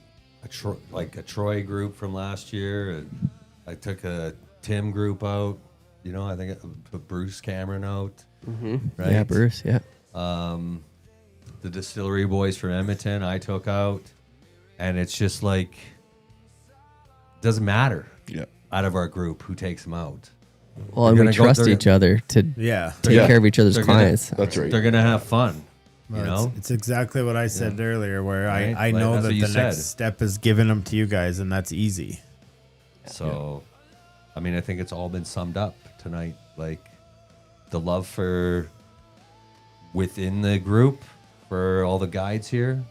a Troy group from last year, and I took a Tim group out. You know, I think I put Bruce Cameron out. Mm-hmm. Right? Yeah, Bruce. Yeah. The distillery boys from Edmonton I took out, and it's just like doesn't matter. Yeah. Out of our group, who takes them out? Well, and we trust each other to take care of each other's clients. That's right. They're gonna have fun. Well, You know, it's exactly what I said earlier, where Right? I Like, know that's that what you the said. next step is giving them to you guys, and that's easy. So, I mean, I think it's all been summed up tonight. Like the love for within the group, for all the guides here,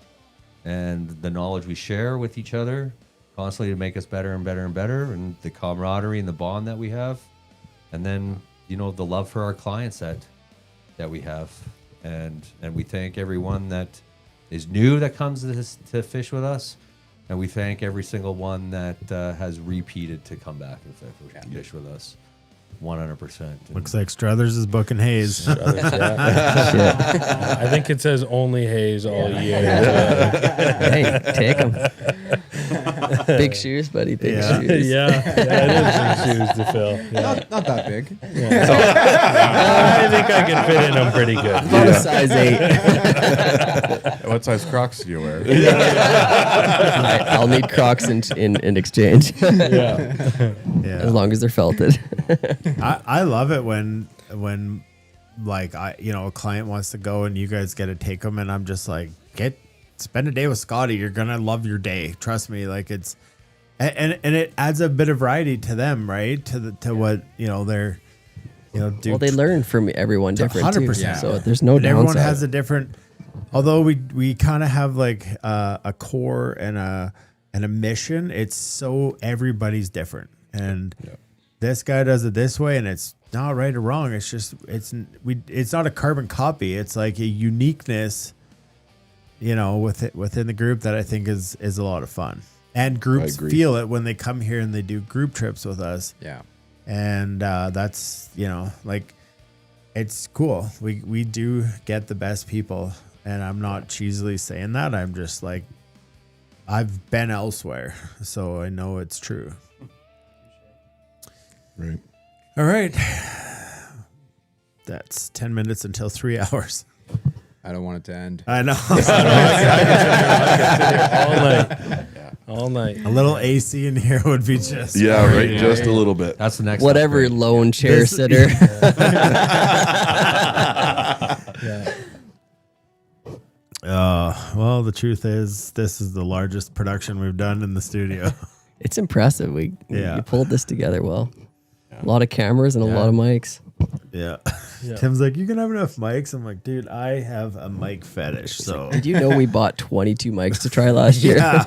and the knowledge we share with each other constantly to make us better and better and better, and the camaraderie and the bond that we have, and then you know the love for our clients that we have, and we thank everyone that is new that comes to fish with us. And we thank every single one that has repeated to come back and fish with us, 100%. Looks like Struthers is booking Hayes. Shit. I think it says only Hayes all year. Hey, take them. Big shoes, buddy. Big shoes. That is big shoes to fill. Yeah. Not that big. I think I can fit in them pretty good. About a size 8. What size Crocs do you wear? I'll need Crocs in exchange. As long as they're felted. I love it when like a client wants to go and you guys get to take them, and I'm just like, spend a day with Scotty. You're gonna love your day. Trust me. Like it's and it adds a bit of variety to them, right? To what they're do. Well, they learn from everyone different 100%. too. So there's no and downside. everyone has a different. Although we kind of have like a core and a mission, it's so everybody's different, and this guy does it this way, and it's not right or wrong. It's just it's not a carbon copy. It's like a uniqueness, within the group that I think is a lot of fun, and groups feel it when they come here and they do group trips with us. Yeah, and that's like it's cool. We do get the best people. And I'm not cheesily saying that. I'm just like, I've been elsewhere, so I know it's true. Right. All right. That's 10 minutes until 3 hours. I don't want it to end. I know. All night. A little AC in here would be just. Yeah, right. Just a little bit. That's the next. Whatever, upgrade. lone chair sitter. Well, the truth is, this is the largest production we've done in the studio. It's impressive. We pulled this together well. A lot of cameras and a lot of mics. Yeah. Tim's like, you can have enough mics. I'm like, dude, I have a mic fetish. So Did you know we bought 22 mics to try last year? Wow.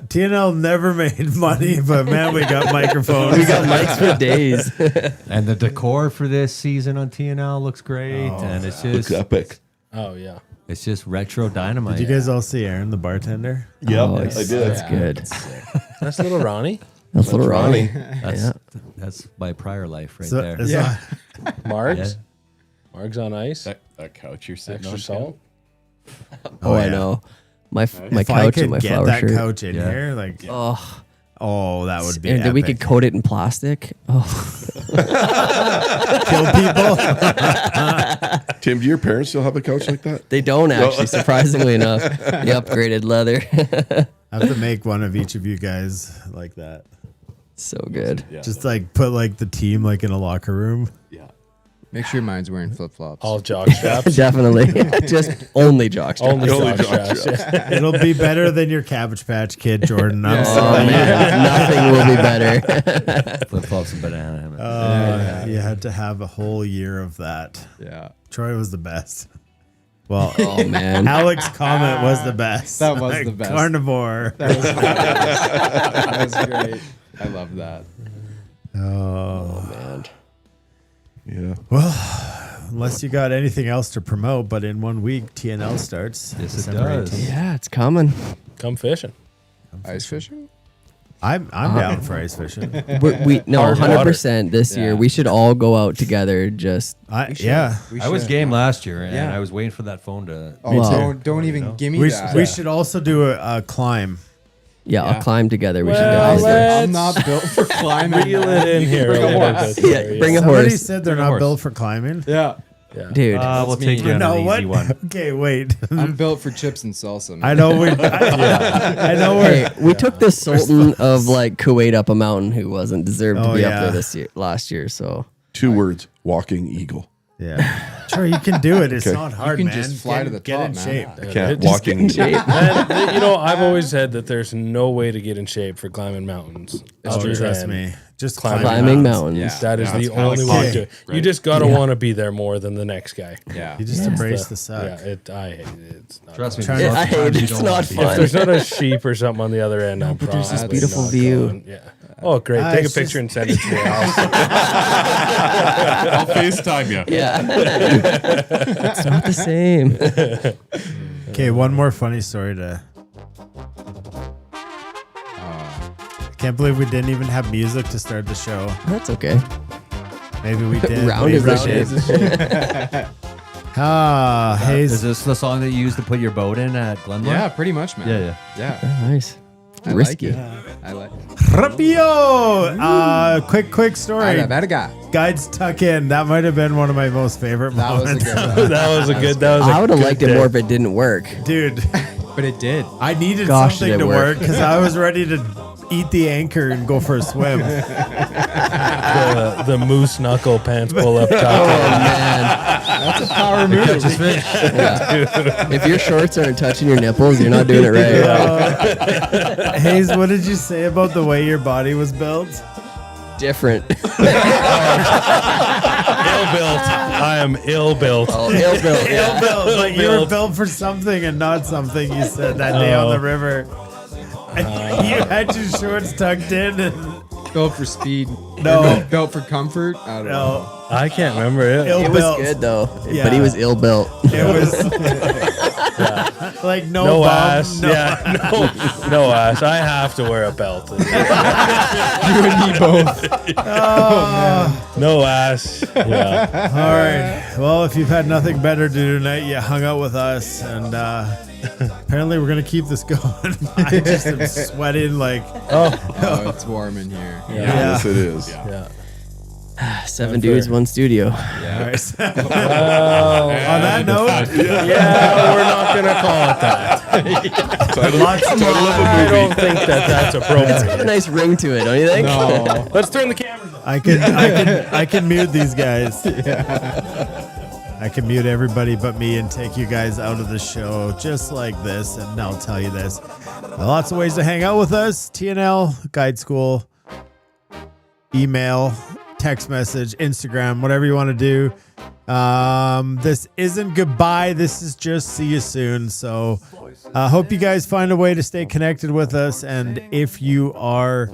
TNL never made money, but man, we got microphones. We got mics for days. And the decor for this season on TNL looks great, and it's just Looks epic. Oh yeah. It's just retro dynamite. Did you guys all see Aaron, the bartender? Yep, Oh, I did. That's good. That's little Ronnie. That's little Ronnie. That's my prior life right So- there. is that- Margs. Margs on ice. That couch you're sitting Extra on. salt. Oh, I know. My if I couch could and my get flower that shirt. couch in here, like, Oh, Oh, that would be And then we could epic. coat it in plastic. Oh, Kill people. Tim, do your parents still have a couch like that? they don't actually, surprisingly enough. The upgraded leather. I have to make one of each of you guys like that. So good. Yeah. Just like put like the team like in a locker room. Yeah. Make sure mine's wearing flip flops. All jock straps. Definitely. Just only jock straps. Only Only jock jock straps. yeah. It'll be better than your Cabbage Patch Kid, Jordan. I'm Oh, sorry. man. Nothing will be better. Flip flops and banana hammock. You had to have a whole year of that. Yeah. Troy was the best. Well, Oh, man. Alex Comet was the best. That was the best. Carnivore. That was great. I love that. Oh, Man. Yeah. well, unless you got anything else to promote, but in 1 week, TNL starts. Yes, it December does. 18th. Yeah, it's coming. Come fishing. Ice fishing? I'm down for ice fishing. No, Hard water. 100% this year. Yeah. We should all go out together. Just Yeah. We I was should. game last year, and Yeah. I was waiting for that phone to. Oh, Well, don't even give me We, that. we should also do a climb. yeah, Yeah. I'll climb together. We Well, should I'm definitely. not built for climbing. Reel it in here. Bring a a little horse. bit Yeah, there, bring a Somebody horse, said they're Bring a not horse. built for climbing. Yeah. Yeah. dude. We'll That's take me. you on No, an what? easy one. Okay, wait. I'm built for chips and salsa. Man. I know we. I know we're. Hey, we took the Sultan of like Kuwait up a mountain who wasn't deserved to Oh, be yeah. up there last year. So 2 words: walking eagle. Yeah, sure, you can do it. It's Okay. not hard, can man. just fly to the Get top, in man. shape. I can't Just walking. in shape. And, you know, I've always said that there's no way to get in shape for climbing mountains. Oh, other trust than me. Just climbing mountains. Yeah. That is Yeah, the it's kinda only like way okay. to do it. You just gotta want to be there more than the next guy. Yeah. You just embrace the suck. Yeah, I hate it. It's not Trust me. fun. there's I lots of hate times it. you It's don't not wanna be fun. If there's not a sheep or something on the other end, I'm but there's this probably beautiful not view. going. Yeah. Oh, great. Take a it's picture just- and send it to me. I'll FaceTime you. Yeah, it's not the same. Okay, one more funny story to. Can't believe we didn't even have music to start the show. That's okay. Maybe we did. Round Maybe is we the did. Ah, Is Hayes. this the song that you used to put your boat in at Glenmore? Yeah, pretty much, man. Yeah, Yeah. Oh, nice. I Risky. Like it. I like it. Rapio! Quick story. Verga. Guides tuck in. That might have been one of my most favorite That was a moments. good one. That was a good. That was. I a would have good liked it day. more if it didn't work. Dude, But it did. I needed Gosh, something did it to work. work because I was ready to eat the anchor and go for a swim. The moose knuckle pants pull up Oh top. man, That's a power move. if your shorts aren't touching your nipples, you're not doing it right. Hayes, what did you say about the way your body was built? Different. Ill built. I am ill built. Oh, ill built. Yeah. Built, but you were Built. built for something and not something, you said that day on the river. You had your shorts tucked in and Built for speed. No. Or built for comfort. I don't know. no, I can't remember it. ill It was built. good though, Yeah. but he was ill built. It was like no, No bum, ass. no. Yeah. No ass. I have to wear a belt. You and me both. No ass. Yeah. All right. Well, if you've had nothing better to do tonight, you hung out with us, and apparently we're gonna keep this going. I just am sweating like. Oh. Oh, it's warm in here. Yeah. Yes, it is. Yeah. 7 dudes, 1 studio. All right. Well, On that note, yeah, we're not gonna call it that. I don't think that's Got a appropriate. nice ring to it, don't you think? No. Let's turn the cameras on. I can mute these guys. I can mute everybody but me and take you guys out of the show just like this, and I'll tell you this. Lots of ways to hang out with us. TNL, Guide School, email, text message, Instagram, whatever you want to do. This isn't goodbye. This is just see you soon. So hope you guys find a way to stay connected with us. And if you are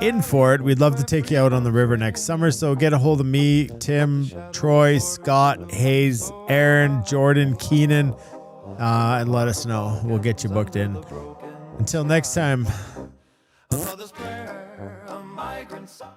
in for it, we'd love to take you out on the river next summer. So get a hold of me, Tim, Troy, Scott, Hayes, Aaron, Jordan, Keenan, and let us know. We'll get you booked in. Until next time. Mother's prayer, a migrant song.